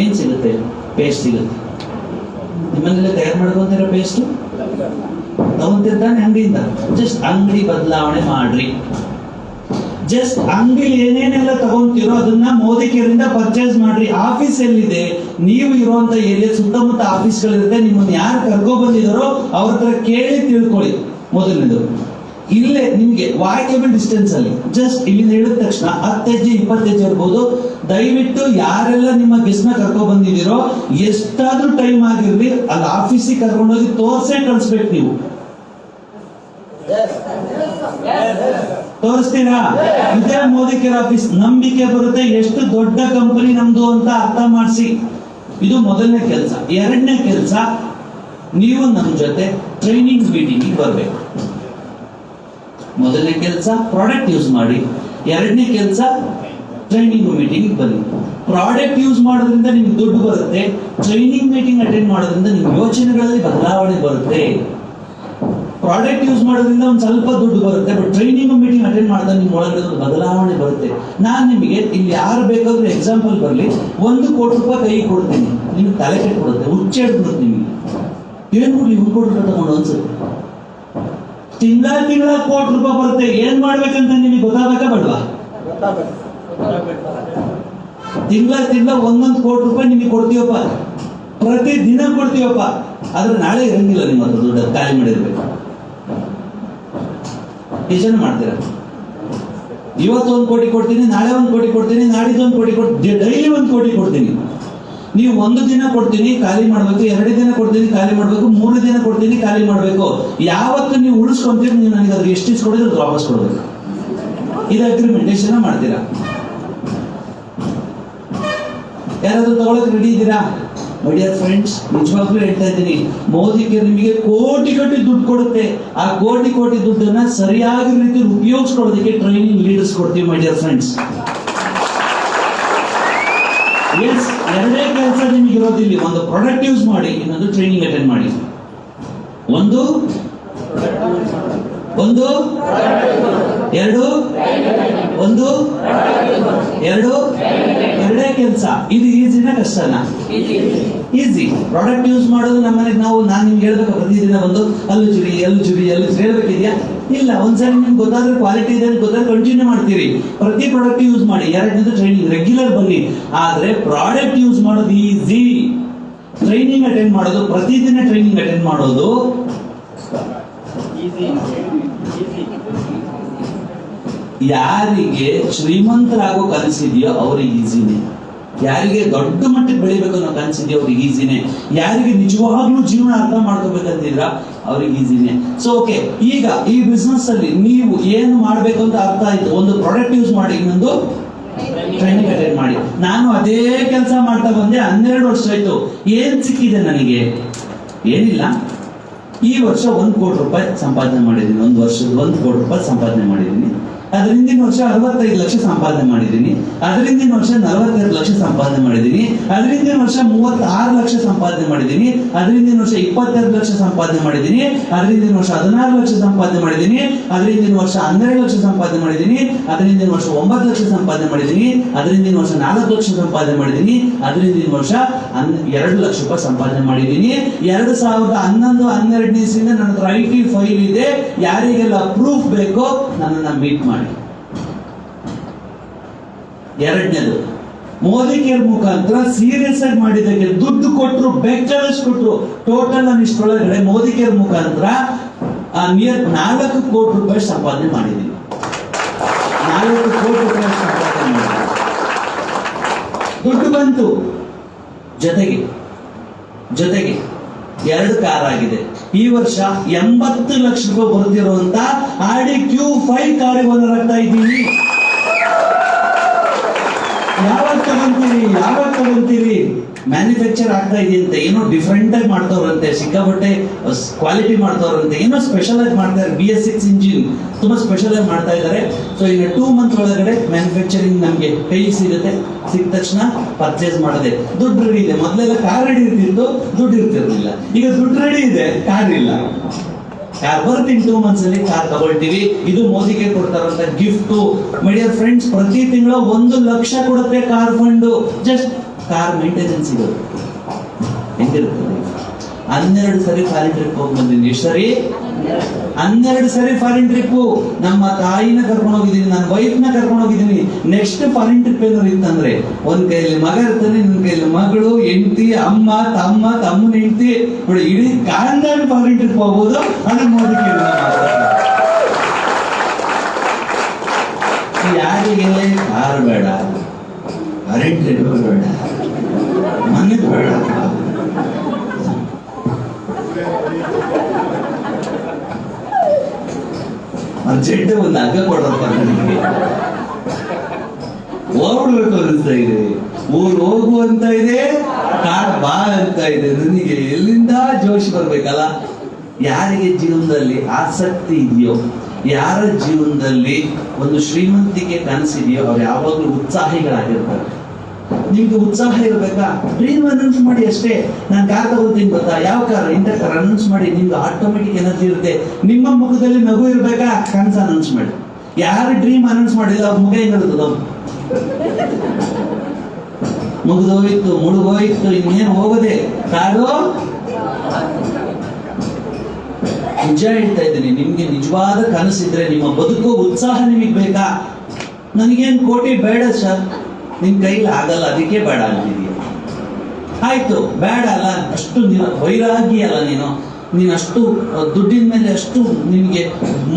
ಏನ್ ಸಿಗುತ್ತೆ? ಪೇಸ್ಟ್ ಸಿಗುತ್ತೆ. ನಿಮ್ಮನೆಲ್ಲ ತಯಾರು ಮಾಡ್ಕೊಂತೀರ ಪೇಸ್ಟ್? ತಗೊಂತಿರ್ತಾನೆ ಅಂಗಡಿಯಿಂದ. ಜಸ್ಟ್ ಅಂಗಡಿ ಬದಲಾವಣೆ ಮಾಡ್ರಿ. ಜಸ್ಟ್ ಅಂಗಡಿಲಿ ಏನೇನೆಲ್ಲ ತಗೊಂತೀರೋ ಅದನ್ನ ಮೋದಿ ಕೇರಿಂದ ಪರ್ಚೇಸ್ ಮಾಡ್ರಿ. ಆಫೀಸ್ ಎಲ್ಲಿದೆ? ನೀವು ಇರುವಂತ ಏರಿಯಾ ಸುತ್ತಮುತ್ತ ಆಫೀಸ್ಗಳಿರುತ್ತೆ. ನಿಮ್ಮನ್ನ ಯಾರು ಕರ್ಕೊ ಬಂದಿದಾರೋ ಅವ್ರ ಹತ್ರ ಕೇಳಿ ತಿಳ್ಕೊಳ್ಳಿ. ಮೊದಲನೇದು, ಇಲ್ಲೇ ನಿಮ್ಗೆ ವಾಕೇಬಲ್ ಡಿಸ್ಟೆನ್ಸ್ ಅಲ್ಲಿ ಜಸ್ಟ್ ಇಲ್ಲಿಂದ ಹೇಳಿದ ತಕ್ಷಣ 10 ಹೆಜ್ಜೆ 20 ಹೆಜ್ಜೆ ಇರ್ಬೋದು. ದಯವಿಟ್ಟು ಯಾರೆಲ್ಲ ನಿಮ್ಮ ಗೆಸ್ಟ್ ನ ಕರ್ಕೊ ಬಂದಿದ್ದೀರೋ ಎಷ್ಟಾದ್ರೂ ಟೈಮ್ ಆಗಿರ್ಲಿ ಅಲ್ಲಿ ಆಫೀಸಿಗೆ ಕರ್ಕೊಂಡೋಗಿ ತೋರ್ಸೇ ಕಳಿಸ್ಬೇಕು. ನೀವು ತೋರಿಸ್ತೀರಾ? ಇದೇ ಮೋದಿ ಕೇರ್ ಆಫೀಸ್. ನಂಬಿಕೆ ಬರುತ್ತೆ ಎಷ್ಟು ದೊಡ್ಡ ಕಂಪನಿ ನಮ್ದು ಅಂತ ಅರ್ಥ ಮಾಡಿಸಿ. ಇದು ಮೊದಲನೇ ಕೆಲಸ. ಎರಡನೇ ಕೆಲಸ, ನೀವು ನಮ್ಮ ಜೊತೆ ಟ್ರೈನಿಂಗ್ ಮೀಟಿಂಗ್ ಬರಬೇಕು. ಮೊದಲನೇ ಕೆಲಸ ಪ್ರಾಡಕ್ಟ್ ಯೂಸ್ ಮಾಡಿ. ಎರಡನೇ ಕೆಲಸ ಟ್ರೈನಿಂಗ್ ಮೀಟಿಂಗ್ ಬನ್ನಿ. ಪ್ರಾಡಕ್ಟ್ ಯೂಸ್ ಮಾಡೋದ್ರಿಂದ ನಿಮ್ಗೆ ದುಡ್ಡು ಬರುತ್ತೆ. ಟ್ರೈನಿಂಗ್ ಮೀಟಿಂಗ್ ಅಟೆಂಡ್ ಮಾಡೋದ್ರಿಂದ ನಿಮ್ ಯೋಚನೆಗಳಲ್ಲಿ ಬದಲಾವಣೆ ಬರುತ್ತೆ. ಪ್ರಾಡಕ್ಟ್ ಯೂಸ್ ಮಾಡೋದ್ರಿಂದ ಒಂದು ಸ್ವಲ್ಪ ದುಡ್ಡು ಬರುತ್ತೆ, ಬಟ್ ಟ್ರೈನಿಂಗ್ ಮೀಟಿಂಗ್ ಅಟೆಂಡ್ ಮಾಡಿದಾಗ ನಿಮ್ಮ ಒಳಗಡೆ ಒಂದು ಬದಲಾವಣೆ ಬರುತ್ತೆ. ನಾನು ನಿಮಗೆ ಇಲ್ಲಿ ಯಾರು ಬೇಕಾದ್ರೂ ಎಕ್ಸಾಂಪಲ್ ಬರಲಿ, 1 ಕೋಟಿ ರೂಪಾಯಿ ಕೈ ಕೊಡ್ತೀನಿ, ನಿಮ್ಗೆ ತಲೆ ಕೆಟ್ಟು ಕೊಡುತ್ತೆ, ಹುಚ್ಚೆ ಹಿಡ್ಬಿಡುತ್ತೆ ನಿಮಗೆ. ಏನ್ ಕೊಡ್ಲಿ 1 ಕೋಟಿ ರೂಪಾಯಿ ತಗೊಂಡು ಅನ್ಸುತ್ತೆ. ತಿಂಗಳ ಕೋಟಿ ರೂಪಾಯಿ ಬರುತ್ತೆ. ಏನ್ ಮಾಡ್ಬೇಕಂತ ನಿಮಗೆ ಗೊತ್ತಾಗಬೇಕಾ ಬೇಡವಾ? ತಿಂಗಳ 1 ಕೋಟಿ ರೂಪಾಯಿ ನಿಮಗೆ ಕೊಡ್ತೀವಪ್ಪ, ಪ್ರತಿ ದಿನ ಕೊಡ್ತೀವಪ್ಪ. ಆದ್ರೆ ನಾಳೆ ಇರಂಗಿಲ್ಲ ನಿಮ್ಮ ಹತ್ರ ದುಡ್ಡು, ಖಾಲಿ ಮಾಡಿರ್ಬೇಕು. ಎಷ್ಟು ಜನ ಮಾಡ್ತೀರಾ? ಇವತ್ತು 1 ಕೋಟಿ ಕೊಡ್ತೀನಿ, ನಾಳೆ 1 ಕೋಟಿ ಕೊಡ್ತೀನಿ, ನಾಡಿದ್ದು 1 ಕೋಟಿ ಕೊಡ್ತೀನಿ, ಡೈಲಿ 1 ಕೋಟಿ ಕೊಡ್ತೀನಿ. ನೀವು 1 ದಿನ ಕೊಡ್ತೀನಿ ಖಾಲಿ ಮಾಡ್ಬೇಕು, 2 ದಿನ ಕೊಡ್ತೀನಿ ಖಾಲಿ ಮಾಡ್ಬೇಕು, 3 ದಿನ ಕೊಡ್ತೀನಿ ಖಾಲಿ ಮಾಡ್ಬೇಕು. ಯಾವತ್ತು ನೀವು ಉಳಿಸ್ಕೊಂತೀರಿ ನೀವು ನನಗೆ ಅದ್ರ ಎಷ್ಟು ಕೊಡಿದ್ರೆ ಅದು ವಾಪಸ್ ಕೊಡ್ಬೇಕು. ಇದು ಅಗ್ರಿಮೆಂಟ್. ಎಷ್ಟು ಜನ ಮಾಡ್ತೀರಾ? ಯಾರಾದ್ರೂ ತಗೊಳಕ್ ರೆಡಿ ಇದ್ದೀರಾ? ಮೈ ಡಿಯರ್ ಫ್ರೆಂಡ್ಸ್, ನಿಜವಾಗ್ಲೂ ಹೇಳ್ತಾ ಇದ್ದೀನಿ, ಮೋದಿ ಕೇರ್ ನಿಮಗೆ ಕೋಟಿ ದುಡ್ಡು ಕೊಡುತ್ತೆ. ಆ ಕೋಟಿ ದುಡ್ಡನ್ನ ಸರಿಯಾಗಿ ರೀತಿಯಲ್ಲಿ ಉಪಯೋಗಿಸ್ಕೊಳ್ಳೋದಕ್ಕೆ ಟ್ರೈನಿಂಗ್ ಲೀಡರ್ಸ್ ಕೊಡ್ತೀವಿ ಮೈ ಡಿಯರ್ ಫ್ರೆಂಡ್ಸ್. ಎಸ್, ಎರಡೇ ಕೆಲಸ ನಿಮಗೆ ಇರೋದಿಲ್ಲ. ಒಂದು ಪ್ರಾಡಕ್ಟ್ ಯೂಸ್ ಮಾಡಿ, ಇನ್ನೊಂದು ಟ್ರೈನಿಂಗ್ ಅಟೆಂಡ್ ಮಾಡಿ. ಒಂದು ಎರಡೇ ಕೆಲಸ. ಇದು ಈಸಿನ ಕಷ್ಟನಾ? ಈಸಿ. ಪ್ರಾಡಕ್ಟ್ ಯೂಸ್ ಮಾಡೋದು ನಮ್ಮನೆಗೆ ನಾನು ನಿಮ್ಗೆ ಹೇಳ್ಬೇಕು, ಪ್ರತಿದಿನ ಬಂದು ಅಲ್ಲೂ ಚುರಿ ಹೇಳ್ಬೇಕಿದ್ಯಾ? ಇಲ್ಲ. ಒಂದ್ಸರಿ ನಿಮ್ಗೆ ಗೊತ್ತಾದ್ರೆ ಕ್ವಾಲಿಟಿ ಇದೆ ಗೊತ್ತಾದ್ರೆ ಕಂಟಿನ್ಯೂ ಮಾಡ್ತೀರಿ. ಪ್ರತಿ ಪ್ರಾಡಕ್ಟ್ ಯೂಸ್ ಮಾಡಿ. ಎರಡನೇದು ಟ್ರೈನಿಂಗ್ ರೆಗ್ಯುಲರ್ ಬನ್ನಿ. ಆದ್ರೆ ಪ್ರಾಡಕ್ಟ್ ಯೂಸ್ ಮಾಡೋದು ಈಸಿ. ಟ್ರೈನಿಂಗ್ ಅಟೆಂಡ್ ಮಾಡೋದು, ಪ್ರತಿದಿನ ಟ್ರೈನಿಂಗ್ ಅಟೆಂಡ್ ಮಾಡೋದು ಯಾರಿಗೆ ಶ್ರೀಮಂತರಾಗೋ ಕನಸಿದೆಯೋ ಅವ್ರಿಗೆ ಈಸಿನೇ. ಯಾರಿಗೆ ದೊಡ್ಡ ಮಟ್ಟಕ್ಕೆ ಬೆಳಿಬೇಕು ಅನ್ನೋ ಕನಸಿದೆಯೋ ಅವ್ರಿಗೆ ಈಸಿನೇ. ಯಾರಿಗೆ ನಿಜವಾಗ್ಲೂ ಜೀವನ ಅರ್ಥ ಮಾಡ್ಕೋಬೇಕಂತಿದ್ರ ಅವ್ರಿಗೆ ಈಸಿನೇ. ಸೊ ಓಕೆ, ಈಗ ಈ ಬಿಸ್ನೆಸ್ ಅಲ್ಲಿ ನೀವು ಏನು ಮಾಡ್ಬೇಕು ಅಂತ ಅರ್ಥ ಆಯ್ತು. ಒಂದು ಪ್ರಾಡಕ್ಟ್ ಯೂಸ್ ಮಾಡಿ, ಇನ್ನೊಂದು ಟ್ರೈನಿಂಗ್ ಅಟೆಂಡ್ ಮಾಡಿ. ನಾನು ಅದೇ ಕೆಲಸ ಮಾಡ್ತಾ ಬಂದೆ, 12 ವರ್ಷ ಆಯ್ತು. ಏನ್ ಸಿಕ್ಕಿದೆ ನನಗೆ? ಏನಿಲ್ಲ. ಈ ವರ್ಷ 1 ಕೋಟಿ ರೂಪಾಯಿ ಸಂಪಾದನೆ ಮಾಡಿದ್ದೀನಿ. ಒಂದು ವರ್ಷದ 1 ಕೋಟಿ ರೂಪಾಯಿ ಸಂಪಾದನೆ ಮಾಡಿದ್ದೀನಿ. ಅದ್ರ ಹಿಂದಿನ ವರ್ಷ 65 ಲಕ್ಷ ಸಂಪಾದನೆ ಮಾಡಿದ್ದೀನಿ. ಅದ್ರ ಹಿಂದಿನ ವರ್ಷ 42 ಲಕ್ಷ ಸಂಪಾದನೆ ಮಾಡಿದ್ದೀನಿ. ಅದ್ರ ಹಿಂದಿನ ವರ್ಷ 36 ಲಕ್ಷ ಸಂಪಾದನೆ ಮಾಡಿದ್ದೀನಿ. ಅದ್ರ ಹಿಂದಿನ ವರ್ಷ 22 ಲಕ್ಷ ಸಂಪಾದನೆ ಮಾಡಿದ್ದೀನಿ. ಅದ್ರ ಹಿಂದಿನ ವರ್ಷ 16 ಲಕ್ಷ ಸಂಪಾದನೆ ಮಾಡಿದ್ದೀನಿ. ಅದ್ರ ಹಿಂದಿನ ವರ್ಷ 12 ಲಕ್ಷ ಸಂಪಾದನೆ ಮಾಡಿದ್ದೀನಿ. ಅದ್ರ ಹಿಂದಿನ ವರ್ಷ 9 ಲಕ್ಷ ಸಂಪಾದನೆ ಮಾಡಿದ್ದೀನಿ. ಅದ್ರ ಹಿಂದಿನ ವರ್ಷ 4 ಲಕ್ಷ ಸಂಪಾದನೆ ಮಾಡಿದ್ದೀನಿ. ಅದ್ರ ಹಿಂದಿನ ವರ್ಷ 2 ಲಕ್ಷ ರೂಪಾಯಿ ಸಂಪಾದನೆ ಮಾಡಿದ್ದೀನಿ. 2011-12 ಇಸ್ವಿಯಿಂದ ನನ್ನ ಹತ್ರ IT ಫೈಲ್ ಇದೆ. ಯಾರಿಗೆಲ್ಲ ಪ್ರೂಫ್ ಬೇಕೋ ನನ್ನನ್ನ ಮೀಟ್ ಮಾಡಿ. ಎರಡನೇದು, ಮೋದಿ ಕೇರ್ ಮುಖಾಂತರ ಸೀರಿಯಸ್ ಆಗಿ ಮಾಡಿದ್ದಕ್ಕೆ ದುಡ್ಡು ಕೊಟ್ಟರು, ಬೇಕಾದಷ್ಟು ಕೊಟ್ಟರು. ಟೋಟಲ್ ನಾನು ಇಷ್ಟೊಳಗಡೆ ಮೋದಿ ಕೇರ್ ಮುಖಾಂತರ ನಿಯರ್ 4 ಕೋಟಿ ರೂಪಾಯಿ ಸಂಪಾದನೆ ಮಾಡಿದ್ದೀನಿ. 4 ಕೋಟಿ ರೂಪಾಯಿ ಸಂಪಾದನೆ ಮಾಡಿದ್ದೀನಿ. ದುಡ್ಡು ಬಂತು. ಜೊತೆಗೆ 2 ಕಾರ್ ಆಗಿದೆ. ಈ ವರ್ಷ 80 ಲಕ್ಷ ರೂಪಾಯಿ ಬರುತ್ತಿರುವಂತ Audi Q5 ಕಾರಿಗೆ ಓನರ್ ಆಗ್ತಾ ಇದ್ದೀವಿ. ಯಾವಾಗ ಯಾವಾಗ ತಗೊಂತೀರಿ ಮ್ಯಾನುಫ್ಯಾಕ್ಚರ್ ಆಗ್ತಾ ಇದೆಯಂತೆ, ಏನೋ ಡಿಫ್ರೆಂಟ್ ಆಗಿ ಮಾಡ್ತಾವ್ರಂತೆ, ಸಿಕ್ಕಾಪಟ್ಟೆ ಕ್ವಾಲಿಟಿ ಮಾಡ್ತಾವ್ರಂತೆ, ಏನೋ ಸ್ಪೆಷಲ್ ಆಗಿ ಮಾಡ್ತಾರೆ. BS6 ಇಂಜಿನ್ ತುಂಬಾ ಸ್ಪೆಷಲ್ ಆಗಿ ಮಾಡ್ತಾ ಇದ್ದಾರೆ. ಸೊ ಇನ್ನು 2 ಮಂತ್ ಒಳಗಡೆ ಮ್ಯಾನುಫ್ಯಾಕ್ಚರಿಂಗ್ ನಮ್ಗೆ ಕೈಗೆ ಸಿಗುತ್ತೆ. ಸಿಕ್ಕ ತಕ್ಷಣ ಪರ್ಚೇಸ್ ಮಾಡದೆ. ದುಡ್ಡು ರೆಡಿ ಇದೆ. ಮೊದಲೆಲ್ಲ ಕಾರ್ ರೆಡಿ ಇರ್ತಿತ್ತು, ದುಡ್ಡು ಇರ್ತಿರ್ಲಿಲ್ಲ. ಈಗ ದುಡ್ಡು ರೆಡಿ ಇದೆ, ಕಾರ್ ಇಲ್ಲ. ಕಾರ್ ಬರ್ತೀನಿ 2 ಮಂತ್ಸ್ ಅಲ್ಲಿ ಕಾರ್ ತಗೊಳ್ತೀವಿ. ಇದು ಮೋದಿಗೆ ಕೊಡ್ತಾರಂತ ಗಿಫ್ಟ್. ಮೈ ಡಿಯರ್ ಫ್ರೆಂಡ್ಸ್, ಪ್ರತಿ ತಿಂಗಳು 1 ಲಕ್ಷ ಕೊಡುತ್ತೆ car fund. Just car maintenance ಇರೋದು ಹೆಂಗಿರುತ್ತದೆ. 12 ಸರಿ ಫಾರಿನ್ ಟ್ರಿಪ್ ಹೋಗಿ ಬಂದಿದ್ದೀನಿ. ಎಷ್ಟು ಸರಿ? 12 ಸರಿ ಫಾರಿನ್ ಟ್ರಿಪ್. ನಮ್ಮ ತಾಯಿನ ಕರ್ಕೊಂಡು ಹೋಗಿದ್ದೀನಿ, ನನ್ನ ವೈಫ್ ನ ಕರ್ಕೊಂಡು ಹೋಗಿದ್ದೀನಿ. ನೆಕ್ಸ್ಟ್ ಫಾರಿನ್ ಟ್ರಿಪ್ ಏನಾದ್ರು ಇತ್ತಂದ್ರೆ ಒಂದ್ ಕೈಯಲ್ಲಿ ಮಗ ಇರ್ತಾನೆ, ಇನ್ನೊಂದ್ ಕೈಯಲ್ಲಿ ಮಗಳು, ಹೆಂಡತಿ, ಅಮ್ಮ, ತಮ್ಮ, ತಮ್ಮನ ಹೆಂಡತಿ, ನೋಡಿ ಇಡೀ ಕಾಂದಾಡಿ ಫಾರಿನ್ ಟ್ರಿಪ್ ಹೋಗ್ಬೋದು. ಅದನ್ನ ಮೋದಿ ಯಾರಿಗೆ ಕಾರ್ ಬೇಡ, ಫಾರಿನ್ ಟ್ರಿಪ್ ಬೇಡ, ಮನೆ ಬೇಡ, ಅರ್ಜೆಂಟ್ ಒಂದು ಹಗ್ಗ ಕೊಡ್ರಪ್ಪ, ನನಗೆ ಹೋಗ್ಬಿಡ್ಬೇಕು ಅನಿಸ್ತಾ ಇದೆ. ಊರ್ ಹೋಗು ಅಂತ ಇದೆ, ಕಾಡ್ ಬಾ ಅಂತ ಇದೆ. ನನಗೆ ಎಲ್ಲಿಂದ ಜೋಶ್ ಬರ್ಬೇಕಲ್ಲ. ಯಾರಿಗೆ ಜೀವನದಲ್ಲಿ ಆಸಕ್ತಿ ಇದೆಯೋ, ಯಾರ ಜೀವನದಲ್ಲಿ ಒಂದು ಶ್ರೀಮಂತಿಕೆ ಕನಸಿದೆಯೋ, ಅವ್ರು ಯಾವಾಗ್ಲೂ ಉತ್ಸಾಹಿಗಳಾಗಿರ್ತಾರೆ. ನಿಮ್ಗೆ ಉತ್ಸಾಹ ಇರ್ಬೇಕಾ? ಡ್ರೀಮ್ ಅನೌನ್ಸ್ ಮಾಡಿ ಅಷ್ಟೇ. ನಾನು ಕಾರ್ ತಗೋತೀನಿ ಗೊತ್ತಾ, ಯಾವ ಕಾರ್, ಇಂಥ ಕಾರ್ ಅನೌನ್ಸ್ ಮಾಡಿ. ನಿಮ್ಗೆ ಆಟೋಮೆಟಿಕ್ ಎನರ್ಜಿ ಇರುತ್ತೆ. ನಿಮ್ಮ ಮುಖದಲ್ಲಿ ನಗು ಇರ್ಬೇಕಾ? ಕನಸು ಅನೌನ್ಸ್ ಮಾಡಿ. ಯಾರು ಡ್ರೀಮ್ ಅನೌನ್ಸ್ ಮಾಡಿಲ್ಲ ಅವ್ರ ಮುಖ ಹೆಂಗಿರ್ತದ? ಮುಗಿದೋಯ್ತು, ಮುಳುಗೋಯ್ತು, ಇನ್ನೇನು ಹೋಗದೆ. ಕಾರು ನಿಜ ಹೇಳ್ತಾ ಇದ್ದೀನಿ, ನಿಮ್ಗೆ ನಿಜವಾದ ಕನಸಿದ್ರೆ, ನಿಮ್ಮ ಬದುಕು ಉತ್ಸಾಹ ನಿಮಗೆ ಬೇಕಾ? ನನಗೇನು ಕೋಟಿ ಬೇಡ ಸರ್, ನಿನ್ ಕೈಲಿ ಆಗಲ್ಲ, ಅದಕ್ಕೆ ಬೇಡ ಅಂತಿದೀಯ. ಆಯ್ತು, ಬೇಡ ಅಲ್ಲ, ಅಷ್ಟು ವೈರಾಗಿ ಅಲ್ಲ ನೀನು ಅಷ್ಟು ದುಡ್ಡಿನ ಮೇಲೆ ಅಷ್ಟು ನಿನ್ಗೆ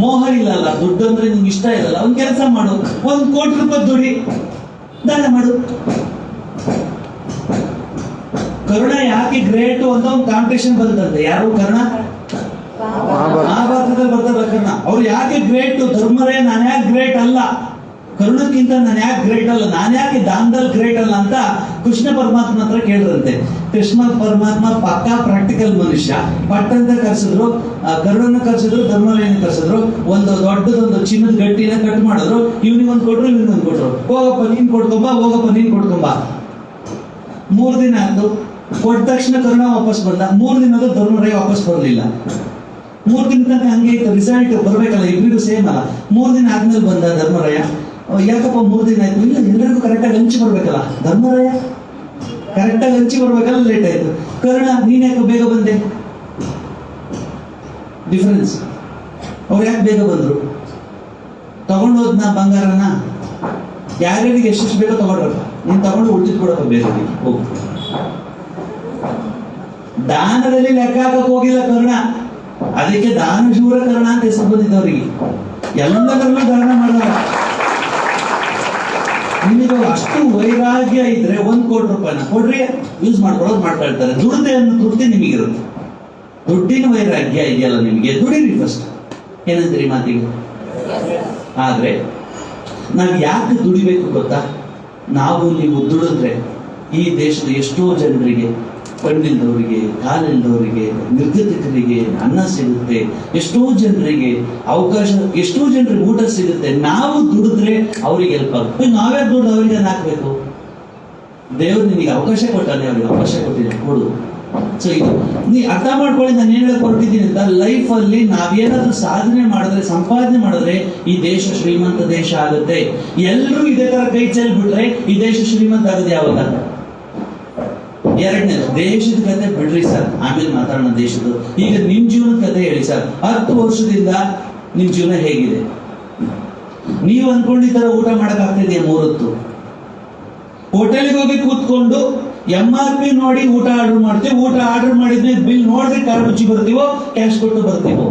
ಮೋಹ ಇಲ್ಲಲ್ಲ, ದುಡ್ಡು ಅಂದ್ರೆ ನಿನ್ಗೆ ಇಷ್ಟ ಇರಲ್ಲ. ಒಂದ್ ಕೆಲಸ ಮಾಡು, 1 ಕೋಟಿ ರೂಪಾಯಿ ದುಡಿ, ದಾನ ಮಾಡು. ಕರುಣ ಯಾಕೆ ಗ್ರೇಟ್ ಅಂತ ಒಂದು ಕಾಂಪಿಟೇಷನ್ ಬಂದಂತೆ. ಯಾರು ಕರ್ಣ? ಮಹಾಭಾರತದಲ್ಲಿ ಬರ್ತಾರ ಕರ್ಣ. ಅವ್ರು ಯಾಕೆ ಗ್ರೇಟ್? ಧರ್ಮರೇ ನಾನು ಯಾಕೆ ಗ್ರೇಟ್ ಅಲ್ಲ, ಕರುಣಕ್ಕಿಂತ ನಾನು ಯಾಕೆ ಗ್ರೇಟ್ ಅಲ್ಲ, ನಾನು ಯಾಕೆ ದಾನದಲ್ಲಿ ಗ್ರೇಟ್ ಅಲ್ಲ ಅಂತ ಕೃಷ್ಣ ಪರಮಾತ್ಮ ಹತ್ರ ಕೇಳಿದ್ರಂತೆ. ಕೃಷ್ಣ ಪರಮಾತ್ಮ ಪಕ್ಕಾ ಪ್ರಾಕ್ಟಿಕಲ್ ಮನುಷ್ಯ. ಪಟ್ಟಂತ ಕರ್ಸಿದ್ರು, ಕರುಣನ ಕರ್ಸಿದ್ರು, ಧರ್ಮರಾಯನ ಕರ್ಸಿದ್ರು. ಒಂದು ದೊಡ್ಡದೊಂದು ಚಿನ್ನದ ಗಟ್ಟಿನ ಕಟ್ ಮಾಡಿದ್ರು. ಇವ್ನಿಗೊಂದು ಕೊಟ್ರು, ಇವ್ನಿಗೊಂದು ಕೊಟ್ರು. ಹೋಗಪ್ಪ ನೀನ್ ಕೊಡ್ಕೊಂಬ, ಹೋಗಪ್ಪ ನೀನ್ ಕೊಡ್ಕೊಂಬ. 3 ದಿನ ಆಯ್ತು. ಕೊಟ್ಟ ತಕ್ಷಣ ಕರುಣ ವಾಪಸ್ ಬಂದ. 3 ದಿನದ ಧರ್ಮರಾಯ ವಾಪಸ್ ಬರಲಿಲ್ಲ. 3 ದಿನ ತನಕ ಹಂಗೆ ಇತ್ತು. ರಿಸಲ್ಟ್ ಬರ್ಬೇಕಲ್ಲ, ಇಬ್ರಿಗೂ ಸೇಮ್ ಅಲ್ಲ. 3 ದಿನ ಆದ್ಮೇಲೆ ಬಂದ ಧರ್ಮರಾಯ. ಯಾಕಪ್ಪ 3 ದಿನ ಆಯ್ತು? ಇಲ್ಲ, ಎಲ್ಲರಿಗೂ ಕರೆಕ್ಟಾಗಿ ಹಂಚಿ ಬರ್ಬೇಕಲ್ಲ. ಧರ್ಮರಾಯ ಕರೆಕ್ಟಾಗಿ ಹಂಚಿ ಬರ್ಬೇಕಲ್ಲ, ಲೇಟ್ ಆಯ್ತು. ಕರುಣ ನೀನ್ ಯಾಕೆ ಬೇಗ ಬಂದೆ? ಡಿಫರೆನ್ಸ್. ಅವ್ರು ಯಾಕೆ ಬೇಗ ಬಂದ್ರು? ತಗೊಂಡು ಹೋದ್ನ ಬಂಗಾರನ, ಯಾರ್ಯಾರಿಗೆ ಎಷ್ಟೆಷ್ಟು ಬೇಕೋ ತಗೊಂಡ್ರಪ್ಪ. ನೀನ್ ತಗೊಂಡು ಉಳಿದಿದ್ ಕೊಡಪ್ಪ ಬೇಗ ಹೋಗು. ದಾನದಲ್ಲಿ ಲೆಕ್ಕ ಹಾಕಕ್ ಹೋಗಿಲ್ಲ ಕರುಣ. ಅದಕ್ಕೆ ದಾನಶೂರ ಕರುಣ ಅಂತ ಹೆಸರು ಬಂದಿದ್ದವರಿಗೆ. ಎಲ್ಲದರಲ್ಲೂ ದಾನ ಮಾಡಿದ. ನಿಮಗೆ ಅಷ್ಟು ವೈರಾಗ್ಯ ಇದ್ರೆ 1 ಕೋಟಿ ರೂಪಾಯಿನ ಕೊಡ್ರಿ, ಯೂಸ್ ಮಾಡ್ಕೊಳ್ಳೋದು ಮಾಡ್ಕೊಳ್ತಾರೆ. ದುಡ್ದೆ ಅನ್ನೋ ತೃಪ್ತಿ ನಿಮಗಿರುತ್ತೆ. ದುಡ್ಡಿನ ವೈರಾಗ್ಯ ಇದೆಯಲ್ಲ ನಿಮಗೆ, ದುಡಿರಿ ಫಸ್ಟ್. ಏನಂತೀರಿ ಮಾತಿಗೆ? ಆದ್ರೆ ನಾವು ಯಾಕೆ ದುಡಿಬೇಕು ಗೊತ್ತಾ? ನಾವು ನೀವು ದುಡಿದ್ರೆ ಈ ದೇಶದ ಎಷ್ಟೋ ಜನರಿಗೆ, ಕಣ್ಣಿಲ್ದವರಿಗೆ, ಕಾಲಿಲ್ದವರಿಗೆ, ನಿರ್ಗತಿಕರಿಗೆ ಅನ್ನ ಸಿಗುತ್ತೆ. ಎಷ್ಟೋ ಜನರಿಗೆ ಅವಕಾಶ, ಎಷ್ಟೋ ಜನರಿಗೆ ಊಟ ಸಿಗುತ್ತೆ. ನಾವು ದುಡಿದ್ರೆ ಅವ್ರಿಗೆ ಹೆಲ್ಪ್ ಆಗುತ್ತೆ. ನಾವೇ ದುಡ್ಡು ಅವರಿಗೆ ಹಾಕ್ಬೇಕು. ದೇವ್ರು ನಿನಗೆ ಅವಕಾಶ ಕೊಟ್ಟಾನೆ, ಅವ್ರಿಗೆ ಅವಕಾಶ ಕೊಟ್ಟಿಲ್ಲ, ಕೊಡು. ಸೊ ಇದು ನೀ ಅರ್ಥ ಮಾಡ್ಕೊಳ್ಳಿ. ನಾನು ಏನ್ ಹೇಳಕ್ ಹೊರಟಿದ್ದೀನಿ ಅಂತ, ಲೈಫ್ ಅಲ್ಲಿ ನಾವೇನಾದ್ರೂ ಸಾಧನೆ ಮಾಡಿದ್ರೆ, ಸಂಪಾದನೆ ಮಾಡಿದ್ರೆ ಈ ದೇಶ ಶ್ರೀಮಂತ ದೇಶ ಆಗುತ್ತೆ. ಎಲ್ಲರೂ ಇದೇ ತರ ಕೈ ಚೆಲ್ಬಿಟ್ರೆ ಈ ದೇಶ ಶ್ರೀಮಂತ ಆಗೋದು ಯಾವಾಗ? ಎರಡನೇ ದೇಶದ ಕತೆ ಬಿಡ್ರಿ ಸರ್, ಆಮೇಲೆ ಮಾತಾಡೋಣ ದೇಶದ್ದು. ಈಗ ನಿಮ್ ಜೀವನದ ಕತೆ ಹೇಳಿ ಸರ್. 10 ವರ್ಷದಿಂದ ನಿಮ್ ಜೀವನ ಹೇಗಿದೆ? ನೀವು ಅನ್ಕೊಂಡಿದ್ದರ ಊಟ ಮಾಡಕ್ ಆಗ್ತಿದೆಯಾ? 3 ಹೊತ್ತು ಹೋಟೆಲ್ಗೆ ಹೋಗಿ ಕೂತ್ಕೊಂಡು MRP ನೋಡಿ ಊಟ ಆರ್ಡರ್ ಮಾಡ್ತೀವಿ. ಊಟ ಆರ್ಡರ್ ಮಾಡಿದ್ರೆ ಬಿಲ್ ನೋಡಿದ್ರೆ ಕಾರ್ ಮುಚ್ಚಿ ಬರ್ತೀವೋ, ಕ್ಯಾಶ್ ಕೊಟ್ಟು ಬರ್ತೀವೋ?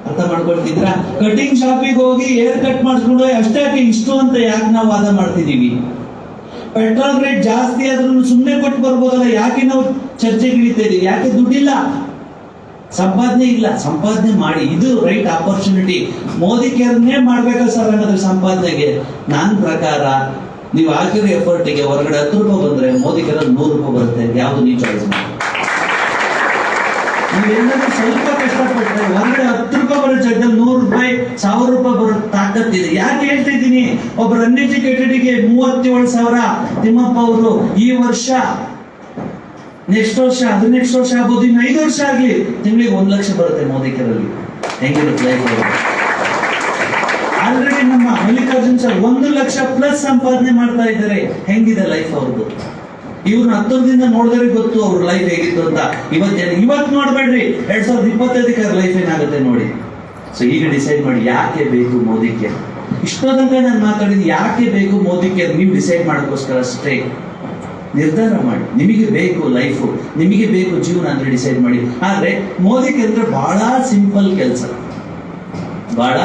ಅರ್ಥ ಮಾಡ್ಕೊಳ್ತಿದ್ರಾ? ಕಟಿಂಗ್ ಶಾಪಿಗೆ ಹೋಗಿ ಹೇರ್ ಕಟ್ ಮಾಡಿಸ್ಕೊಂಡು ಅಷ್ಟೇ ಇಷ್ಟು ಅಂತ ಯಾಕೆ ನಾವು ವಾದ ಮಾಡ್ತಿದೀವಿ? ಪೆಟ್ರೋಲ್ ರೇಟ್ ಜಾಸ್ತಿ ಆದ್ರೂ ಸುಮ್ಮನೆ ಕೊಟ್ಟು ಬರ್ಬೋದಲ್ಲ, ಯಾಕೆ ನಾವು ಚರ್ಚೆಗೆ ಇಳಿತಾ ಇದೀವಿ? ಯಾಕೆ ದುಡ್ಡಿಲ್ಲ, ಸಂಪಾದನೆ ಇಲ್ಲ. ಸಂಪಾದನೆ ಮಾಡಿ, ಇದು ರೈಟ್ ಆಪರ್ಚುನಿಟಿ. ಮೋದಿ ಕೇರ್ನೇ ಮಾಡ್ಬೇಕ ಸರ್ ಅನ್ನೋದ್ರ ಸಂಪಾದನೆಗೆ. ನನ್ನ ಪ್ರಕಾರ ನೀವು ಹಾಕಿರೋ ಎಫರ್ಟಿಗೆ ಹೊರಗಡೆ 10 ರೂಪಾಯಿ ಬಂದ್ರೆ ಮೋದಿ ಕೆಲ 100 ರೂಪಾಯಿ ಬರುತ್ತೆ. ಯಾವ್ದು ನೀವು ಚಾಯ್ಸ್ ಮಾಡಿ. ನೀವೆಲ್ಲರೂ ಸ್ವಲ್ಪ ಕಷ್ಟಪಟ್ಟರೆ ಹೊರಗಡೆ 10 ರೂಪಾಯಿ ಬರೋ ಜಾಗದಲ್ಲಿ 100 ರೂಪಾಯಿ 1000 ರೂಪಾಯಿ ಬರೋ ತಾಕತ್ತಿದೆ. ಯಾಕೆ ಹೇಳ್ತಾ ಇದ್ದೀನಿ? ಒಬ್ರು ಅನ್ಎಜುಕೇಟೆಡ್ಗೆ 37,000 ತಿಮ್ಮಪ್ಪ ಅವರು ಈ ವರ್ಷ, ನೆಕ್ಸ್ಟ್ ವರ್ಷ, ಅದು ನೆಕ್ಸ್ಟ್ ವರ್ಷ ಆಗ್ಬೋದು, ಇನ್ನು 5 ವರ್ಷ ಆಗ್ಲಿ, ತಿಂಗಳಿಗೆ 1 ಲಕ್ಷ ಬರುತ್ತೆ ಮೋದಿ ಕೆರಲ್ಲಿ. ಹೆಂಗಿರುತ್ತೆ ಲೈಫ್? ಆಲ್ರೆಡಿ ನಮ್ಮ ಮಲ್ಲಿಕಾರ್ಜುನ್ ಸರ್ 1 ಲಕ್ಷ ಪ್ಲಸ್ ಸಂಪಾದನೆ ಮಾಡ್ತಾ ಇದ್ದಾರೆ. ಹೆಂಗಿದೆ ಲೈಫ್ ಅವ್ರದ್ದು? ಇವ್ರನ್ನ ಹತ್ತರದಿಂದ ನೋಡಿದ್ರೆ ಗೊತ್ತು ಅವ್ರ ಲೈಫ್ ಹೇಗಿತ್ತು ಅಂತ. ಇವತ್ತು ನೋಡ್ಬೇಡ್ರಿ, 2025 ಲೈಫ್ ಏನಾಗುತ್ತೆ ನೋಡಿ. ಸೊ ಈಗ ಡಿಸೈಡ್ ಮಾಡಿ ಯಾಕೆ ಬೇಕು ಮೋದಿ ಕೇರ್. ಇಷ್ಟೊಂದಂತ ನಾನು ಮಾತಾಡಿದ್ದು ಯಾಕೆ ಬೇಕು ಮೋದಿ ಕೇರ್, ನೀವು ಡಿಸೈಡ್ ಮಾಡೋಕ್ಕೋಸ್ಕರ ಅಷ್ಟೇ. ನಿರ್ಧಾರ ಮಾಡಿ, ನಿಮಗೆ ಬೇಕು ಲೈಫು, ನಿಮಗೆ ಬೇಕು ಜೀವನ ಅಂದ್ರೆ ಡಿಸೈಡ್ ಮಾಡಿ. ಆದ್ರೆ ಮೋದಿ ಕೇರ್ ಅಂದ್ರೆ ಬಹಳ ಸಿಂಪಲ್ ಕೆಲಸ, ಬಹಳ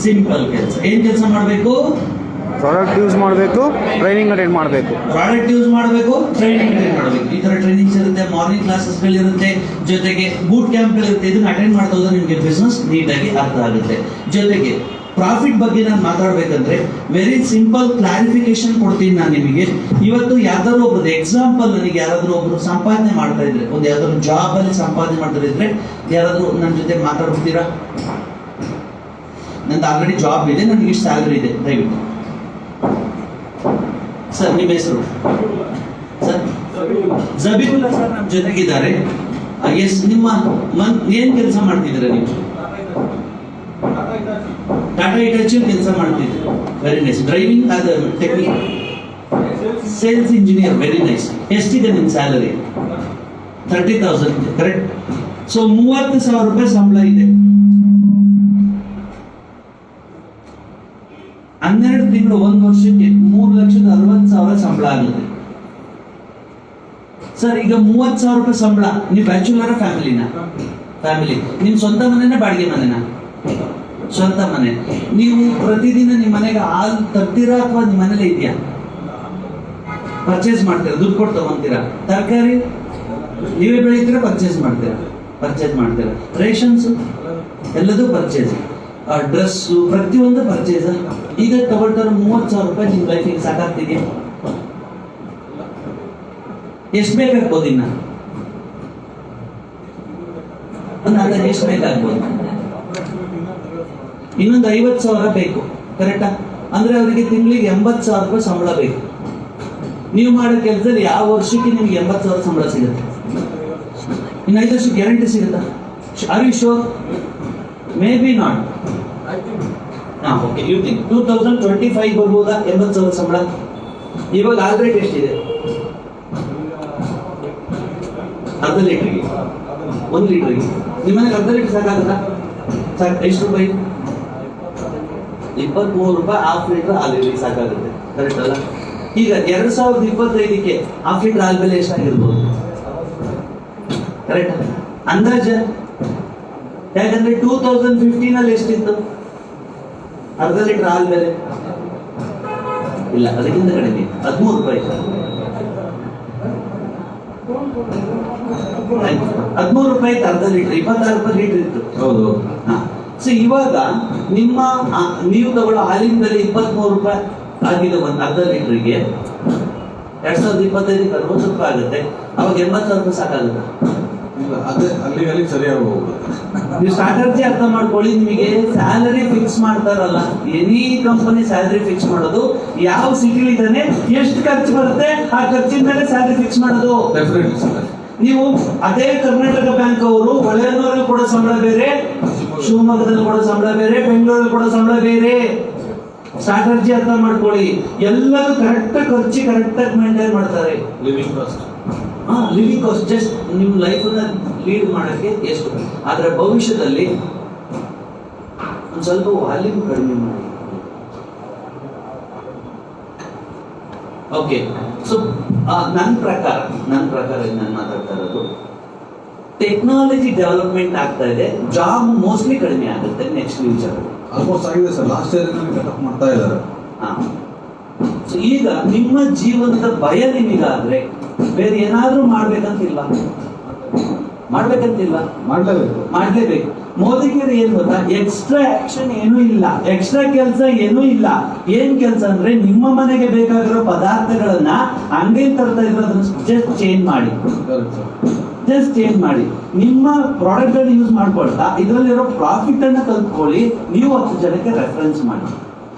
ಸಿಂಪಲ್ ಕೆಲಸ. ಏನ್ ಕೆಲಸ ಮಾಡಬೇಕು? ಪ್ರಾಡಕ್ಟ್ ಯೂಸ್ ಮಾಡಬೇಕು, ಟ್ರೈನಿಂಗ್ ಅಟೆಂಡ್ ಮಾಡಬೇಕು. ಪ್ರಾಡಕ್ಟ್ ಯೂಸ್ ಮಾಡಬೇಕು, ಟ್ರೈನಿಂಗ್ ಅಟೆಂಡ್ ಮಾಡಬೇಕು. ಈ ತರ ಟ್ರೈನಿಂಗ್ಸ್ ಇರುತ್ತೆ, ಮಾರ್ನಿಂಗ್ ಕ್ಲಾಸಸ್ಗಳಿರುತ್ತೆ, ಜೊತೆಗೆ ಬೂಟ್ ಕ್ಯಾಂಪ್ಗಳಿರುತ್ತೆ. ಇದನ್ನ ಅಟೆಂಡ್ ಮಾಡ್ತಾ ಹೋದ್ರೆ ನಿಮಗೆ ಬಿಸ್ನೆಸ್ ನೀಟಾಗಿ ಅರ್ಥ ಆಗುತ್ತೆ. ಜೊತೆಗೆ ಪ್ರಾಫಿಟ್ ಬಗ್ಗೆ ನಾನು ಮಾತಾಡ್ಬೇಕಂದ್ರೆ ವೆರಿ ಸಿಂಪಲ್ ಕ್ಲಾರಿಫಿಕೇಶನ್ ಕೊಡ್ತೀನಿ ನಾನು ನಿಮಗೆ. ಇವತ್ತು ಯಾವ್ದಾದ್ರು ಒಬ್ರು ಎಕ್ಸಾಂಪಲ್, ನನಗೆ ಯಾರಾದ್ರೂ ಒಬ್ರು ಸಂಪಾದನೆ ಮಾಡ್ತಾ ಇದ್ರೆ, ಒಂದು ಯಾವ್ದಾದ್ರು ಜಾಬ್ ಅಲ್ಲಿ ಸಂಪಾದನೆ ಮಾಡ್ತಾ ಇದ್ರೆ ಯಾರಾದ್ರೂ ನನ್ನ ಜೊತೆ ಮಾತಾಡ್ಬಿಡ್ತೀರಾ? ನಂದು ಆಲ್ರೆಡಿ ಜಾಬ್ ಇದೆ, ನನಗೆ ಇಷ್ಟು ಸ್ಯಾಲರಿ ಇದೆ, ದಯವಿಟ್ಟು. ಸರ್ ನಿಮ್ಮ ಹೆಸರು? ಸರ್ ಜಬೀರುಲ್ಲಾ ಸರ್ ನಮ್ಮ ಜೊತೆಗಿದ್ದಾರೆ. ಎಸ್, ನಿಮ್ಮ ಏನ್ ಕೆಲಸ ಮಾಡ್ತಿದ್ದೀರಾ ನೀವು? ಟಾಟಾ ಹಿಟಾಚಿ ಕೆಲಸ ಮಾಡ್ತಿದ್ರಿ. Very nice. ಡ್ರೈವಿಂಗ್ ಅದು technique, sales engineer. Very nice. ಎಷ್ಟಿದೆ ನಿಮ್ಮ ಸ್ಯಾಲರಿ? 30,000, ಕರೆಕ್ಟ್? ಸೊ 30,000 ರೂಪಾಯಿ ಸಂಬಳ ಇದೆ. 12 ತಿಂಗಳು, 1 ವರ್ಷಕ್ಕೆ 3,60,000 ಸಂಬಳ ಆಗುತ್ತೆ. ಸರ್ ಈಗ 30,000 ರೂಪಾಯಿ ಸಂಬಳ, ನೀವು ಬ್ಯಾಚುಲರ್ ಫ್ಯಾಮಿಲಿನ? ಫ್ಯಾಮಿಲಿ. ನಿಮ್ ಸ್ವಂತ ಮನೆನ ಬಾಡಿಗೆ ಮನೆನಾ? ಸ್ವಂತ ಮನೆ. ನೀವು ಪ್ರತಿದಿನ ನಿಮ್ಮ ಮನೆಗೆ ಹಾಲು ತರ್ತೀರಾ ಅಥವಾ ನಿಮ್ಮ ಮನೇಲೆ ಇದೆಯಾ? ಪರ್ಚೇಸ್ ಮಾಡ್ತೀರಾ, ದುಡ್ಡು ಕೊಟ್ಟು ತಗೊಂತೀರಾ? ತರಕಾರಿ ನೀವೇ ಬೆಳೀತೀರಾ, ಪರ್ಚೇಸ್ ಮಾಡ್ತೀರಾ? ಪರ್ಚೇಸ್ ಮಾಡ್ತೀರಾ. ರೇಷನ್ಸ್ ಎಲ್ಲದೂ ಪರ್ಚೇಸ್. ಡ್ರೆಸ್ಸು ಪ್ರತಿಯೊಂದು ಪರ್ಚೇಸ್. ಈಗ ತಗೊಳ್ತಾರೆ 30,000 ರೂಪಾಯಿ ನಿಮ್ಮ ಲೈಫಿಗೆ ಸಾಕಾಗ್ತಿದೆಯಾ? ಎಷ್ಟು ಬೇಕಾಗ್ಬೋದು? ಇನ್ನ ಎಷ್ಟು ಬೇಕಾಗ್ಬೋದು? ಇನ್ನೊಂದು 50,000 ಬೇಕು, ಕರೆಕ್ಟಾ? ಅಂದ್ರೆ ಅವರಿಗೆ ತಿಂಗಳಿಗೆ 80,000 ರೂಪಾಯಿ ಸಂಬಳ ಬೇಕು. ನೀವು ಮಾಡೋ ಕೆಲಸದಲ್ಲಿ ಯಾವ ವರ್ಷಕ್ಕೆ ನಿಮ್ಗೆ 80,000 ಸಂಬಳ ಸಿಗುತ್ತೆ? ಇನ್ನು 5 ವರ್ಷಕ್ಕೆ ಗ್ಯಾರಂಟಿ ಸಿಗುತ್ತಾ? Are you sure? Maybe not. Okay, you think 2025 ಬರ್ಬೋದಾ 80,000 ಸಂಬಳ? ಇವಾಗ ಆಲ್ರೆಡಿ ಎಷ್ಟಿದೆ? ಅರ್ಧ ಲೀಟರ್ಗೆ, 1 ಲೀಟರ್ಗೆ ನಿಮ್ಮ ಮನೆಗೆ ಅರ್ಧ ಲೀಟರ್ ಸಾಕಾಗುತ್ತಾ? ಸಾಕು. ಎಷ್ಟು ರೂಪಾಯಿ? 23 ರೂಪಾಯಿ ಹಾಫ್ ಲೀಟರ್ ಹಾಲಿಗೆ ಸಾಕಾಗುತ್ತೆ, ಕರೆಕ್ಟ್ ಅಲ್ಲ? ಈಗ 2025ಕ್ಕೆ ಹಾಫ್ ಲೀಟರ್ ಹಾಲ್ ಬೆಲೆ ಎಷ್ಟಾಗಿರ್ಬೋದು? ಕರೆಕ್ಟ್ ಅಂದಾಜ? ಯಾಕಂದ್ರೆ 2015 ಅಲ್ಲಿ ಎಷ್ಟಿತ್ತು ಅರ್ಧ ಲೀಟರ್ ಹಾಲ್ ಬೆಲೆ? ಇಲ್ಲ, ಅದಕ್ಕಿಂತ ಕಡಿಮೆ, 13 ರೂಪಾಯಿ. 13 ರೂಪಾಯಿ ಅರ್ಧ ಲೀಟರ್, 26 ರೂಪಾಯಿ ಲೀಟರ್ ಇತ್ತು. ಹೌದು. ಸೊ ಇವಾಗ ನೀವು ತಗೊಳ್ಳೋ ಹಾಲಿನ ಬೆಲೆ 23 ರೂಪಾಯಿ ಆಗಿದೆ ಒಂದು ಅರ್ಧ ಲೀಟರ್ಗೆ. 2025ಕ್ಕೆ 60 ರೂಪಾಯಿ ಆಗುತ್ತೆ. ಅವಾಗ 80,000 ರೂಪಾಯಿ ಸಾಕಾಗುತ್ತೆ. ಅದೇ ಅಲ್ಲಿ ಸರಿಯಾಗಿ ಹೋಗ್ಬಿಡುತ್ತೆ. ನೀವು ಸ್ಟ್ರಾಟಜಿ ಅರ್ಥ ಮಾಡ್ಕೊಳ್ಳಿ. ನಿಮಗೆ ಸ್ಯಾಲರಿ ಫಿಕ್ಸ್ ಮಾಡ್ತಾರಲ್ಲ, ಎನಿ ಕಂಪನಿ ಸ್ಯಾಲರಿ ಫಿಕ್ಸ್ ಮಾಡೋದು ಯಾವ ಸಿಟಿ ಇದ್ದಾನೆ, ಎಷ್ಟು ಖರ್ಚು ಬರುತ್ತೆ ಆ ಖರ್ಚಿನ ಮೇಲೆ ಸ್ಯಾಲರಿ ಫಿಕ್ಸ್ ಮಾಡೋದು. ನೀವು ಅದೇ ಕರ್ನಾಟಕ ಬ್ಯಾಂಕ್ ಅವರು ಹೊಳೆನೂರಲ್ಲಿ ಕೊಡೋ ಸಂಬಳ ಬೇರೆ, ಶಿವಮೊಗ್ಗದಲ್ಲಿ ಕೊಡೋ ಸಂಬಳ ಬೇರೆ, ಬೆಂಗಳೂರಲ್ಲಿ ಕೊಡೋ ಸಂಬಳ ಬೇರೆ. ಸ್ಟ್ರಾಟಜಿ ಅರ್ಥ ಮಾಡ್ಕೊಳ್ಳಿ. ಎಲ್ಲರೂ ಕರೆಕ್ಟ್ ಖರ್ಚು ಕರೆಕ್ಟಾಗಿ ಮೇಂಟೈನ್ ಮಾಡ್ತಾರೆ. Living cost, living cost just ನಿಮ್ಮ ಲೈಫನ್ನ ಲೀಡ್ ಮಾಡೋಕ್ಕೆ ಎಷ್ಟು. ಆದರೆ ಭವಿಷ್ಯದಲ್ಲಿ ಒಂದು ಸ್ವಲ್ಪ ವಾಲ್ಯೂಮ್ ಕಡಿಮೆ ಮಾಡಿ. ಓಕೆ, ಸೊ ನನ್ನ ಪ್ರಕಾರ ನಾನು ಮಾತಾಡ್ತಾ ಇರೋದು, ಟೆಕ್ನಾಲಜಿ ಡೆವಲಪ್ಮೆಂಟ್ ಆಗ್ತಾ ಇದೆ, ಜಾಬ್ ಮೋಸ್ಟ್ಲಿ ಕಡಿಮೆ ಆಗುತ್ತೆ ನೆಕ್ಸ್ಟ್ ಫ್ಯೂಚರ್. ಆಲ್ಮೋಸ್ಟ್ ಆಗಿದೆ ಸರ್. ಲಾಸ್ಟ್ ಇಯರ್ ಕಟ್ ಮಾಡ್ತಾ ಇದ್ದಾರೆ. ಸೊ ಈಗ ನಿಮ್ಮ ಜೀವನದ ಭಯ ನಿಮಗಾದ್ರೆ ಬೇರೆ ಏನಾದ್ರೂ ಮಾಡ್ಬೇಕಂತಿಲ್ಲ, ಮಾಡಲೇಬೇಕು. ಮಾಡ್ಲೇಬೇಕು. ಮೋದಿಗಿರಿ ಏನ್ ಗೊತ್ತಾ, ಎಕ್ಸ್ಟ್ರಾ ಆಕ್ಷನ್ ಏನೂ ಇಲ್ಲ, ಎಕ್ಸ್ಟ್ರಾ ಕೆಲಸ ಏನೂ ಇಲ್ಲ. ಏನ್ ಕೆಲಸ ಅಂದ್ರೆ ನಿಮ್ಮ ಮನೆಗೆ ಬೇಕಾಗಿರೋ ಪದಾರ್ಥಗಳನ್ನ ಅಂಗಡಿ ತರ್ತಾ ಇರೋದನ್ನ ಜಸ್ಟ್ ಚೇಂಜ್ ಮಾಡಿ, ಕರೆಕ್ಟ್ ಸರ್. ಜಸ್ಟ್ ಚೇಂಜ್ ಮಾಡಿ, ನಿಮ್ಮ ಪ್ರಾಡಕ್ಟ್ ಅನ್ನು ಯೂಸ್ ಮಾಡ್ಕೊಳ್ತಾ ಇದರಲ್ಲಿರೋ ಪ್ರಾಫಿಟ್ ಅನ್ನ ಕಲ್ತ್ಕೊಳ್ಳಿ. ನೀವು 10 ಜನಕ್ಕೆ ರೆಫರೆನ್ಸ್ ಮಾಡಿ,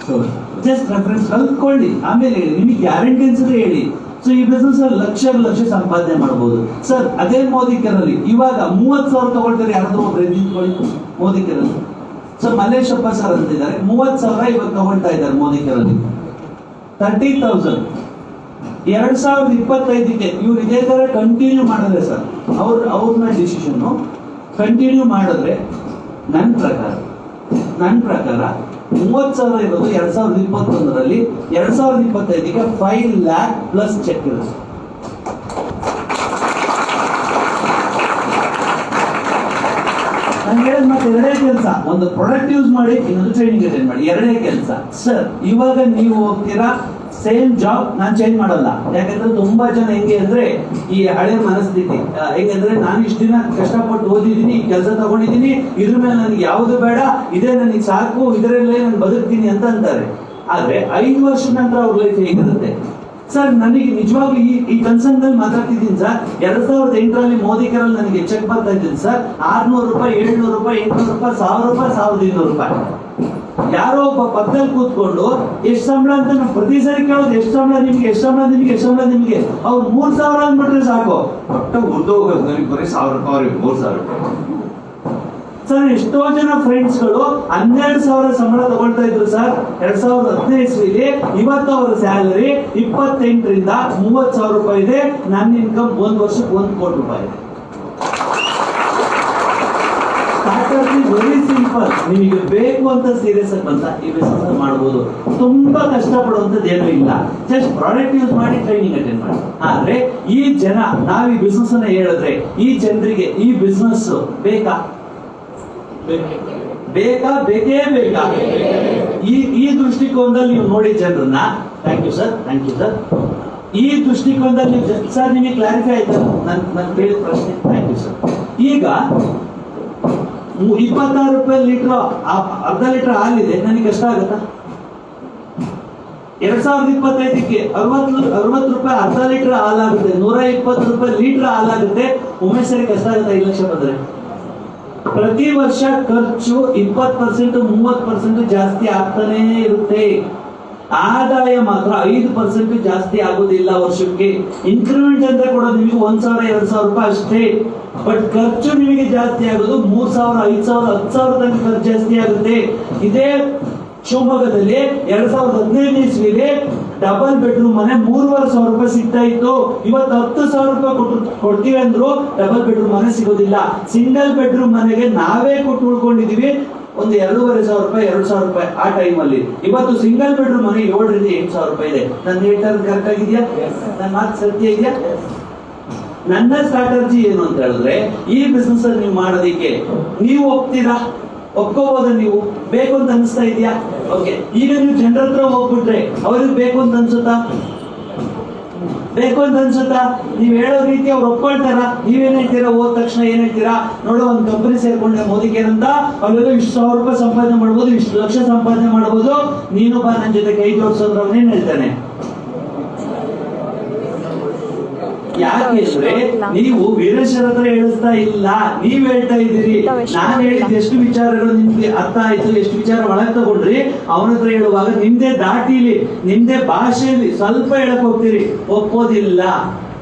ಸರಿ. ಜಸ್ಟ್ ರೆಫರೆನ್ಸ್ ಕಲ್ತ್ಕೊಳ್ಳಿ, ಆಮೇಲೆ ಹೇಳಿ, ನಿಮಗೆ ಗ್ಯಾರಂಟಿ ಅನ್ಸಿದ್ರೆ ಹೇಳಿ. ಸೊ ಈ ಬಿಸ್ನೆಸ್ ಅಲ್ಲಿ ಲಕ್ಷ ಸಂಪಾದನೆ ಮಾಡಬಹುದು ಸರ್. ಅದೇ ಮೋದಿಕರಲ್ಲಿ ಇವಾಗ 30,000 ತಗೊಳ್ತಾರೆ, ಯಾರಾದ್ರೂ ಒಬ್ರು ನಿಂತ್ಕೊಳ್ಳಿ ಮೋದಿಕರಲ್ಲಿ. ಸೊ ಮಲ್ಲೇಶಪ್ಪ ಸರ್ ಅಂತಿದ್ದಾರೆ 30,000 ಇವಾಗ ತಗೊಳ್ತಾ ಇದ್ದಾರೆ ಮೋದಿಕರಲ್ಲಿ. 30,000 2025ಕ್ಕೆ ಇವ್ರು ಇದೇ ತರ ಕಂಟಿನ್ಯೂ ಮಾಡಿದ್ರೆ ಸರ್, ಅವ್ರನ್ನ ಡಿಸಿಷನ್ ಕಂಟಿನ್ಯೂ ಮಾಡಿದ್ರೆ ನನ್ನ ಪ್ರಕಾರ 30,000 ಇರೋದು 2021ರಲ್ಲಿ, 2025ಗೆ 5 lakh ಪ್ಲಸ್ ಚೆಕ್ ಇರುತ್ತೆ. ನಾನು ಹೇಳಿದ ಮತ್ತೆ ಎರಡೇ ಕೆಲಸ, ಒಂದು ಪ್ರಾಡಕ್ಟ್ ಯೂಸ್ ಮಾಡಿ, ಇನ್ನೊಂದು ಟ್ರೈನಿಂಗ್ ಅಟೆಂಡ್ ಮಾಡಿ, ಎರಡೇ ಕೆಲಸ ಸರ್. ಇವಾಗ ನೀವು ಹೋಗ್ತೀರಾ ಸೇಮ್ ಜಾಬ್, ನಾನು ಚೇಂಜ್ ಮಾಡಲ್ಲ. ಯಾಕಂದ್ರೆ ತುಂಬಾ ಜನ ಹೆಂಗೆ ಅಂದ್ರೆ ಈ ಹಳೆ ಮನಸ್ಥಿತಿ ಹೆಂಗಂದ್ರೆ, ನಾನು ಇಷ್ಟು ದಿನ ಕಷ್ಟಪಟ್ಟು ಓದಿದ್ದೀನಿ, ಈ ಕೆಲಸ ತಗೊಂಡಿದ್ದೀನಿ, ಇದ್ರ ಮೇಲೆ ನನಗೆ ಯಾವುದು ಬೇಡ, ಇದೇ ನನಗೆ ಸಾಕು, ಇದರಲ್ಲೇ ನಾನು ಬದುಕ್ತೀನಿ ಅಂತ ಅಂತಾರೆ. ಆದ್ರೆ 5 ವರ್ಷದ ನಂತರ ಅವ್ರ ಲೈಫ್ ಹೇಗಿರುತ್ತೆ ಸರ್? ನನಗೆ ನಿಜವಾಗ್ಲೂ ಈ ಕನ್ಸರ್ನ್ ನಲ್ಲಿ ಮಾತಾಡ್ತಿದ್ದೀನಿ ಸರ್. 2008ರಲ್ಲಿ ಮೋದಿಕರಲ್ಲಿ ನನಗೆ ಚೆಕ್ ಬರ್ತಾ ಇದ್ದೀನಿ ಸರ್, 600 ರೂಪಾಯಿ, 700 ರೂಪಾಯಿ, 800 ರೂಪಾಯಿ, 1000 ರೂಪಾಯಿ, 1200 ರೂಪಾಯಿ. ಯಾರೋ ಒಬ್ಬ ಪಕ್ಕದಲ್ಲಿ ಕೂತ್ಕೊಂಡು ಎಷ್ಟು ಸಂಬಳ ಅಂತ ನಾವು ಪ್ರತಿ ಸರಿ ಕೇಳೋದು, ಎಷ್ಟು ಸಂಬಳ ನಿಮ್ಗೆ, ಎಷ್ಟು ಸಂಬಳ ನಿಮ್ಗೆ, ಎಷ್ಟು ಸಂಬಳ ನಿಮ್ಗೆ. ಅವ್ರು 3,000 ಅಂದ್ಬಿಟ್ರೆ ಸಾಕು, ಒಟ್ಟ ಉರ್ದು ಹೋಗೋದು ನನಗೆ ಬರೀ 1,000 ರೂಪಾಯಿ, 3,000 ರೂಪಾಯಿ. ಸರ್ ಎಷ್ಟೋ ಜನ ಫ್ರೆಂಡ್ಸ್ಗಳು 12,000 ಸಂಬಳ ತಗೊಳ್ತಾ ಇದ್ರು ಸರ್ 2015 ಇಸ್ವಿಲಿ. ಇವತ್ತು ಅವರ ಸ್ಯಾಲರಿ 28ರಿಂದ 30,000 ರೂಪಾಯಿ ಇದೆ. ನನ್ನ ಇನ್ಕಮ್ 1 ವರ್ಷಕ್ಕೆ 1 ಕೋಟಿ ರೂಪಾಯಿ ಇದೆ. Very simple. ನಿಮಗೆ ಬೇಕು ಅಂತ ಸೀರಿಯಸ್ ಆಗಿ ಬಂತ ಈ ಬಿಸ್ನೆಸ್ ಮಾಡಬಹುದು. ತುಂಬಾ ಕಷ್ಟಪಡುವಂತದ್ದು ಏನೂ ಇಲ್ಲ. ಜಸ್ಟ್ ಪ್ರಾಡಕ್ಟ್ ಯೂಸ್ ಮಾಡಿ, ಟ್ರೈನಿಂಗ್ ಅಟೆಂಡ್ ಮಾಡಿ. ಆದ್ರೆ ಈ ಜನ, ನಾವ್ ಈ ಬಿಸ್ನೆಸ್ ಅನ್ನ ಹೇಳಿದ್ರೆ ಈ ಜನರಿಗೆ ಈ ಬಿಸ್ನೆಸ್ ಬೇಕಾ? ಬೇಕೇ ಬೇಕಾ? ಈ ದೃಷ್ಟಿಕೋನದಲ್ಲಿ ನೀವು ನೋಡಿ ಜನರನ್ನ. Thank you sir. ಈ ದೃಷ್ಟಿಕೋನದಲ್ಲಿ ಸರ್ ನಿಮಗೆ ಕ್ಲಾರಿಫೈ ಆಯ್ತಾ ನಾನು ಕೇಳಿದ ಪ್ರಶ್ನೆ? Thank you sir. ಈಗ 26 ರೂಪಾಯಿ ಲೀಟರ್, ಅರ್ಧ ಲೀಟರ್ ಹಾಲಿದೆ, ನನಗೆ ಕಷ್ಟ ಆಗುತ್ತಾ? 2025ಕ್ಕೆ 60 ರೂಪಾಯಿ ಅರ್ಧ ಲೀಟರ್ ಹಾಲಾಗುತ್ತೆ, 120 ರೂಪಾಯಿ ಲೀಟರ್ ಹಾಲಾಗುತ್ತೆ. ಉಮೇಶರಿಗೆ ಕಷ್ಟ ಆಗುತ್ತೆ 5 ಲಕ್ಷ ಬಂದ್ರೆ? ಪ್ರತಿ ವರ್ಷ ಖರ್ಚು 20%, 30% ಜಾಸ್ತಿ ಆಗ್ತಾನೇ ಇರುತ್ತೆ. ಆದಾಯ ಮಾತ್ರ 5% ಜಾಸ್ತಿ ಆಗುದಿಲ್ಲ ವರ್ಷಕ್ಕೆ. ಇನ್ಕ್ರಿಮೆಂಟ್ ಅಂತ ಕೊಡೋದು ನಿಮಗೆ 1,000, 2,000 ರೂಪಾಯಿ ಅಷ್ಟೇ. ಬಟ್ ಖರ್ಚು ನಿಮಗೆ ಜಾಸ್ತಿ ಆಗೋದು 3,000, 5,000, 10,000 ತನಕ ಖರ್ಚು ಜಾಸ್ತಿ ಆಗುತ್ತೆ. ಇದೇ ಶಿವಮೊಗ್ಗದಲ್ಲಿ 2015 ಇಸ್ವಿಲಿ ಡಬಲ್ ಬೆಡ್ರೂಮ್ ಮನೆ 3,500 ರೂಪಾಯಿ ಸಿಗ್ತಾ ಇತ್ತು. ಇವತ್ತು 10,000 ರೂಪಾಯಿ ಕೊಡ್ತೀವಿ ಅಂದ್ರು ಡಬಲ್ ಬೆಡ್ರೂಮ್ ಮನೆ ಸಿಗೋದಿಲ್ಲ. ಸಿಂಗಲ್ ಬೆಡ್ರೂಮ್ ಮನೆಗೆ ನಾವೇ ಕೊಟ್ಟು ಉಳ್ಕೊಂಡಿದೀವಿ ಒಂದು 2,500 ರೂಪಾಯಿ, 2,000 ರೂಪಾಯಿ ಆ ಟೈಮ್ ಅಲ್ಲಿ. ಇವತ್ತು ಸಿಂಗಲ್ ಬೆಡ್ರೂಮ್ ಮನೆ 7,000ರಿಂದ 8,000 ರೂಪಾಯಿ ಇದೆ. ನನ್ನ ಹೇಳ್ತಾರೆ ಕರೆಕ್ಟ್ ಆಗಿದೆಯಾ? ನನ್ನ ಮಾತು ಸತ್ಯ ಇದೆಯಾ? ನನ್ನ ಸ್ಟ್ರಾಟಜಿ ಏನು ಅಂತ ಹೇಳಿದ್ರೆ, ಈ ಬಿಸ್ನೆಸ್ ಅಲ್ಲಿ ನೀವು ಮಾಡೋದಿಕ್ಕೆ ನೀವು ಒಪ್ತೀರಾ? ಒಪ್ಕೋಬೋದ? ನೀವು ಬೇಕು ಅಂತ ಅನಿಸ್ತಾ ಇದೆಯಾ? ಓಕೆ. ಈಗ ನೀವು ಜನರ ಹತ್ರ ಹೋಗ್ಬಿಟ್ರೆ ಅವ್ರಿಗೆ ಬೇಕು ಅಂತ ಅನ್ಸುತ್ತಾ? ನೀವ್ ಹೇಳೋ ರೀತಿ ಅವ್ರು ಒಪ್ಕೊಳ್ತಾರ? ನೀವೇನ್ ಹೇಳ್ತೀರಾ? ಹೋದ ತಕ್ಷಣ ಏನ್ ಹೇಳ್ತೀರಾ? ನೋಡೋ ಒಂದು ಕಂಪನಿ ಸೇರ್ಕೊಂಡೆ ಮೋದಿಕೇರ್ ಅಂತ, ಅಲ್ಲೆಲ್ಲ ಇಷ್ಟು 1,000 ರೂಪಾಯಿ ಸಂಪಾದನೆ ಮಾಡ್ಬೋದು, ಇಷ್ಟು ಲಕ್ಷ ಸಂಪಾದನೆ ಮಾಡ್ಬೋದು, ನೀನು ಬಾ ನನ್ನ ಜೊತೆ ಕೈ ಜೋಡಿಸೋದ್ರ ಅವನೇನ್ ಹೇಳ್ತಾನೆ? ಯಾಕೆಂದ್ರೆ ನೀವು ವೀರೇಶ್ವರ ಹತ್ರ ಹೇಳಿಸ್ತಾ ಇಲ್ಲ, ನೀವ್ ಹೇಳ್ತಾ ಇದ್ದೀರಿ. ನಾನು ಹೇಳಿದ ಎಷ್ಟು ವಿಚಾರಗಳು ನಿಮ್ಗೆ ಅರ್ಥ ಆಯ್ತು, ಎಷ್ಟು ವಿಚಾರ ಒಳಗೆ ತಗೊಂಡ್ರಿ, ಅವನ ಹತ್ರ ಹೇಳುವಾಗ ನಿಮ್ದೇ ದಾಟಿಲಿ, ನಿಮ್ದೇ ಭಾಷೆಯಲ್ಲಿ ಸ್ವಲ್ಪ ಹೇಳಕ್ ಹೋಗ್ತೀರಿ, ಒಪ್ಪೋದಿಲ್ಲ.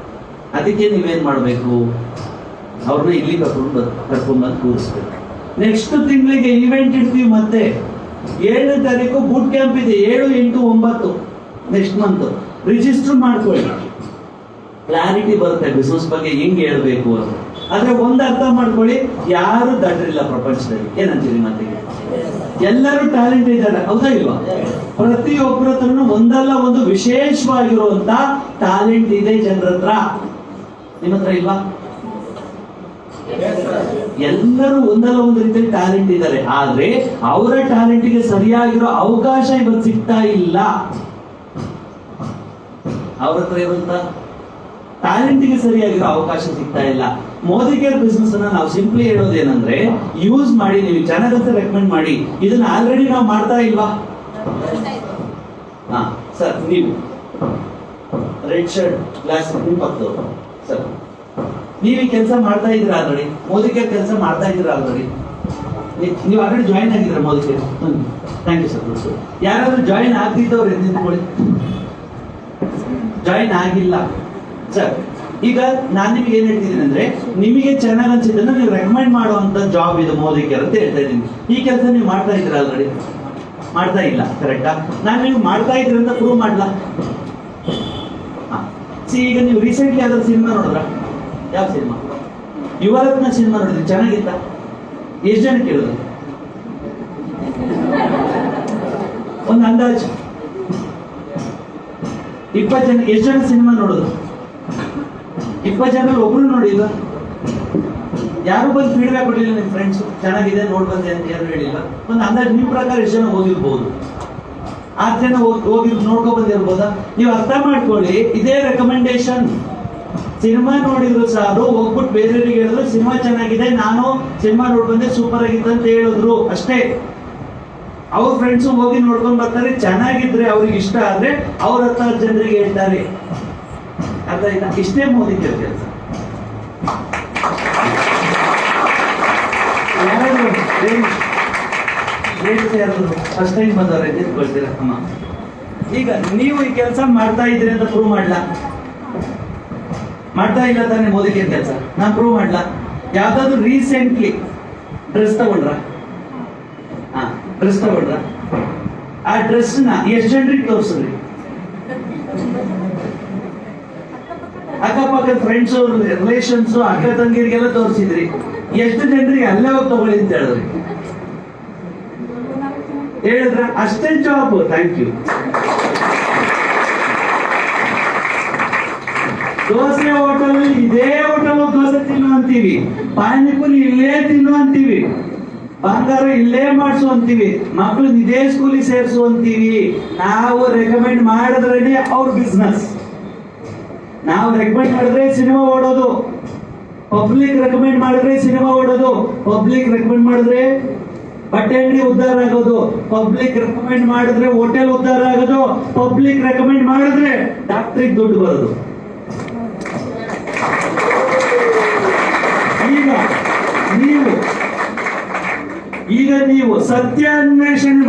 ಅದಕ್ಕೆ ನೀವೇನ್ ಮಾಡ್ಬೇಕು? ಅವ್ರನ್ನ ಇಲ್ಲಿ ಕರ್ಕೊಂಡ್ಬಂದು ಕೂರಿಸ್ಬೇಕು. ನೆಕ್ಸ್ಟ್ ತಿಂಗಳಿಗೆ ಇವೆಂಟ್ ಇಡ್ತೀವಿ. ಮತ್ತೆ 7ನೇ ತಾರೀಕು ಬೂಟ್ ಕ್ಯಾಂಪ್ ಇದೆ, 7, 8, 9 ನೆಕ್ಸ್ಟ್ ಮಂತ್. ರಿಜಿಸ್ಟರ್ ಮಾಡ್ಕೊಳ್ಳಿ. ಕ್ಲಾರಿಟಿ ಬರುತ್ತೆ ಬಿಸ್ನೆಸ್ ಬಗ್ಗೆ ಹೆಂಗ್ ಹೇಳ್ಬೇಕು ಅಂತ. ಆದ್ರೆ ಒಂದ್ ಅರ್ಥ ಮಾಡ್ಕೊಳ್ಳಿ, ಯಾರು ದಡ್ರಿಲ್ಲ ಪ್ರಪಂಚದಲ್ಲಿ. ಏನಂತೀರಿ ಮಾತಿಗೆ? ಎಲ್ಲರೂ ಟ್ಯಾಲೆಂಟ್ ಇದ್ದಾರೆ, ಹೌದಾ ಇಲ್ವಾ? ಪ್ರತಿಯೊಬ್ಬರ ಹತ್ರನು ಒಂದಲ್ಲ ಒಂದು ವಿಶೇಷವಾಗಿರುವಂತ ಟ್ಯಾಲೆಂಟ್ ಇದೆ ಜನರ ಹತ್ರ. ನಿಮ್ಮ ಹತ್ರ ಇಲ್ವಾ? ಎಲ್ಲರೂ ಒಂದಲ್ಲ ಒಂದು ರೀತಿಯಲ್ಲಿ ಟ್ಯಾಲೆಂಟ್ ಇದ್ದಾರೆ. ಆದ್ರೆ ಅವರ ಟ್ಯಾಲೆಂಟ್ಗೆ ಸರಿಯಾಗಿರೋ ಅವಕಾಶ ಇವತ್ತು ಸಿಗ್ತಾ ಇಲ್ಲ. ಅವ್ರ ಹತ್ರ ಇರುವಂತ ಟ್ಯಾಲೆಂಟ್ಗೆ ಸರಿಯಾಗಿರೋ ಅವಕಾಶ ಸಿಗ್ತಾ ಇಲ್ಲ. ಮೋದಿ ಕೇರ್ ಬಿಸ್ನೆಸ್ ಅನ್ನ ನಾವು ಸಿಂಪ್ಲಿ ಹೇಳೋದೇನಂದ್ರೆ ಯೂಸ್ ಮಾಡಿ, ನೀವು ಚೆನ್ನಾಗಂತ ರೆಕಮೆಂಡ್ ಮಾಡಿ. ಇದನ್ನ ಆಲ್ರೆಡಿ ನಾವು ಮಾಡ್ತಾ ಇಲ್ವಾ? ಹಾ ಸರ್, ನೀವು ರೆಡ್ ಶರ್ಟ್ ಗ್ಲಾಸ್ ಪಕ್ಕದವರು ಸರ್, ನೀವು ಈ ಕೆಲಸ ಮಾಡ್ತಾ ಇದ್ದೀರಾ ಆಲ್ರೆಡಿ? ಮೋದಿ ಕೇರ್ ಕೆಲಸ ಮಾಡ್ತಾ ಇದ್ದೀರಾ ಆಲ್ರೆಡಿ? ನೀವು ಆಲ್ರೆಡಿ ಜಾಯಿನ್ ಆಗಿದ್ದೀರಾ Modi care? Thank you sir. ಯಾರಾದ್ರೂ ಜಾಯಿನ್ ಆಗ್ತಿದ್ದವ್ರು ನಿಂತ್ಕೊಳ್ಳಿ. ಜಾಯಿನ್ ಆಗಿಲ್ಲ ಸರ್. ಈಗ ನಾನು ನಿಮಗೆ ಏನ್ ಹೇಳ್ತಿದ್ದೀನಿ ಅಂದ್ರೆ, ನಿಮಗೆ ಚೆನ್ನಾಗಿ ಅನ್ಸಿದ್ದನ್ನ ನೀವು ರೆಕಮೆಂಡ್ ಮಾಡುವಂತ ಜಾಬ್ ಇದು ಮೋದಿ ಕೇರ್ ಅಂತ ಹೇಳ್ತಾ ಇದ್ದೀನಿ. ಈ ಕೆಲಸ ನೀವು ಮಾಡ್ತಾ ಇದ್ದೀರಾ ಆಲ್ರೆಡಿ? ಮಾಡ್ತಾ ಇಲ್ಲ, ಕರೆಕ್ಟಾ? ನಾನು ನೀವು ಮಾಡ್ತಾ ಇದ್ದೀರಿ ಅಂತ ಪ್ರೂವ್ ಮಾಡ್ಲಾ? ಈಗ ನೀವು ರೀಸೆಂಟ್ಲಿ ಯಾವ್ದಾದ್ರು ಸಿನಿಮಾ ನೋಡಿದ್ರ? ಯಾವ ಸಿನಿಮಾ? ಯುವರತ್ನ ಸಿನಿಮಾ ನೋಡಿದ್ರಿ? ಚೆನ್ನಾಗಿತ್ತ? ಎಷ್ಟು ಜನ ಕೇಳಿದ್ರು? ಒಂದು ಅಂದಾಜು 20 ಜನ. ಎಷ್ಟು ಜನ ಸಿನಿಮಾ ನೋಡಿದ್ರು? 20 ಜನ ಒಬ್ರು ನೋಡಿಲ್ಲ? ಯಾರು ಬಂದು ಫೀಡ್ಬ್ಯಾಕ್ ಕೊಡಲಿಲ್ಲ? ನಿಮ್ ಫ್ರೆಂಡ್ಸ್ ಚೆನ್ನಾಗಿದೆ ನೋಡ್ ಬಂದೆ ಅಂತ ಯಾರು ಹೇಳಿಲ್ಲ? ಒಂದು ಅಂದಾಜು ನಿಮ್ ಪ್ರಕಾರ ಎಷ್ಟು ಜನ ಹೋಗಿರ್ಬೋದು? 6 ಜನ ಹೋಗಿ ನೋಡ್ಕೊ ಬಂದಿರ್ಬೋದಾ? ನೀವು ಅರ್ಥ ಮಾಡ್ಕೊಳ್ಳಿ, ಇದೇ ರೆಕಮೆಂಡೇಶನ್. ಸಿನಿಮಾ ನೋಡಿದ್ರು ಸಾರು, ಹೋಗ್ಬಿಟ್ಟು ಬೇರೆಯವ್ರಿಗೆ ಹೇಳಿದ್ರು ಸಿನಿಮಾ ಚೆನ್ನಾಗಿದೆ, ನಾನು ಸಿನಿಮಾ ನೋಡ್ ಬಂದೆ, ಸೂಪರ್ ಆಗಿತ್ತು ಅಂತ ಹೇಳಿದ್ರು ಅಷ್ಟೇ. ಅವ್ರ ಫ್ರೆಂಡ್ಸ್ ಹೋಗಿ ನೋಡ್ಕೊಂಡ್ ಬರ್ತಾರೆ, ಚೆನ್ನಾಗಿದ್ರೆ ಅವ್ರಿಗೆ ಇಷ್ಟ ಆದ್ರೆ ಅವ್ರ 10 ಜನರಿಗೆ ಹೇಳ್ತಾರೆ. ಅರ್ಥ ಇಲ್ಲ? ಇಷ್ಟೇ ಮೋದಿ ಕೇರ್ ಕೆಲಸ. ಫಸ್ಟ್ ಟೈಮ್ ಬಂದವ್ರೆ ನಿಂತ್ಕೊಳ್ತೀರ ಅಮ್ಮ. ಈಗ ನೀವು ಈ ಕೆಲಸ ಮಾಡ್ತಾ ಇದ್ರಿ ಅಂತ ಪ್ರೂವ್ ಮಾಡ್ಲಾ? ಮಾಡ್ತಾ ಇಲ್ಲ ತಾನೇ ಮೋದಿ ಕೇರ್ ಕೆಲಸ? ನಾನು ಪ್ರೂವ್ ಮಾಡ್ಲಾ? ಯಾವ್ದಾದ್ರು ರೀಸೆಂಟ್ಲಿ ಡ್ರೆಸ್ ತಗೊಂಡ್ರ? ಡ್ರೆಸ್ ತಗೊಂಡ್ರ? ಆ ಡ್ರೆಸ್ ನ ಎಷ್ಟು ಜನರಿಗೆ ತೋರಿಸಿದ್ರಿ? ಅಕ್ಕಪಕ್ಕದ ಫ್ರೆಂಡ್ಸ್, ರಿಲೇಷನ್ಸ್, ಅಕ್ಕ ತಂಗಿರಿಗೆಲ್ಲ ತೋರಿಸಿದ್ರಿ. ಎಷ್ಟು ಜನರಿಗೆ ಅಲ್ಲೇ ಹೋಗಿ ತಗೊಳ್ಳಿ ಅಂತ ಹೇಳಿದ್ರ? ಅಷ್ಟೇ job. Thank you. Dosa hotel, ಇದೇ ಹೋಟೆಲ್ ದೋಸೆ ತಿನ್ನುವಂತೀವಿ, ಪಾನಿಪುರಿ ಇಲ್ಲೇ ತಿನ್ನುವಂತೀವಿ, ಬಂಗಾರ ಇಲ್ಲೇ ಮಾಡಿಸುವಂತೀವಿ, ಮಕ್ಕಳನ್ನ ಇದೇ ಸ್ಕೂಲಿಗೆ ಸೇರಿಸುವಂತೀವಿ. ನಾವು ರೆಕಮೆಂಡ್ ಮಾಡಿದ್ರೆ ಅವ್ರ ಬಿಸ್ನೆಸ್. ನಾವು ರೆಕಮೆಂಡ್ ಮಾಡಿದ್ರೆ ಸಿನಿಮಾ ಓಡೋದು, ಪಬ್ಲಿಕ್ ರೆಕಮೆಂಡ್ ಮಾಡಿದ್ರೆ ಸಿನಿಮಾ ಓಡೋದು, ಪಬ್ಲಿಕ್ ರೆಕಮೆಂಡ್ ಮಾಡಿದ್ರೆ ಬಟ್ಟೆ ಅಂಗಡಿ ಉದ್ಧಾರ ಆಗೋದು, ಪಬ್ಲಿಕ್ ರೆಕಮೆಂಡ್ ಮಾಡಿದ್ರೆ ಹೋಟೆಲ್ ಉದ್ಧಾರ ಆಗೋದು, ಪಬ್ಲಿಕ್ ರೆಕಮೆಂಡ್ ಮಾಡಿದ್ರೆ ಡಾಕ್ಟ್ರಿಗೆ ದುಡ್ಡು ಬರೋದು. ಈಗ ನೀವು ಸತ್ಯಾನ್ವೇಷಣೆ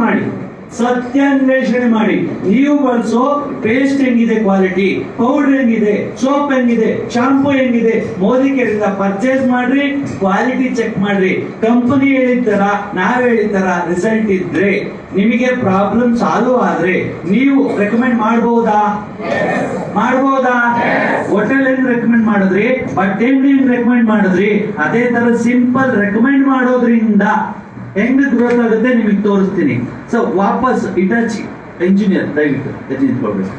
ಮಾಡಿ. ನೀವು ಬಳಸೋ ಪೇಸ್ಟ್ ಹೆಂಗಿದೆ, ಕ್ವಾಲಿಟಿ ಪೌಡರ್ ಹೆಂಗಿದೆ, ಸೋಪ್ ಹೆಂಗಿದೆ, ಶಾಂಪೂ ಹೆಂಗಿದೆ, ಮೋದಿ ಕೇರಿಂದ ಪರ್ಚೇಸ್ ಮಾಡ್ರಿ, ಕ್ವಾಲಿಟಿ ಚೆಕ್ ಮಾಡ್ರಿ. ಕಂಪನಿ ಹೇಳಿದ್ದಾರ, ನಾವ್ ಹೇಳಿದ್ದಾರ, ರಿಸಲ್ಟ್ ಇದ್ರೆ ನಿಮಗೆ ಪ್ರಾಬ್ಲಮ್ ಸಾಲ್ವ್ ಆದ್ರೆ ನೀವು ರೆಕಮೆಂಡ್ ಮಾಡಬಹುದಾ? ಹೋಟೆಲ್ ಹೆಂಗ್ ರೆಕಮೆಂಡ್ ಮಾಡಿದ್ರಿ, ಬಟ್ಟೆ ಹೆಂಗ್ ರೆಕಮೆಂಡ್ ಮಾಡಿದ್ರಿ, ಅದೇ ತರ ಸಿಂಪಲ್ ರೆಕಮೆಂಡ್ ಮಾಡೋದ್ರಿಂದ ಹೆಂಗ್ ಗ್ರೋತ್ ಆಗುತ್ತೆ ನಿಮಗೆ ತೋರಿಸ್ತೀನಿ. ಸೊ ವಾಪಸ್ ಇಟಾಚಿ ಇಂಜಿನಿಯರ್ ದಯವಿಟ್ಟು ಎತ್ತಿಕೊಳ್ಬೇಕು,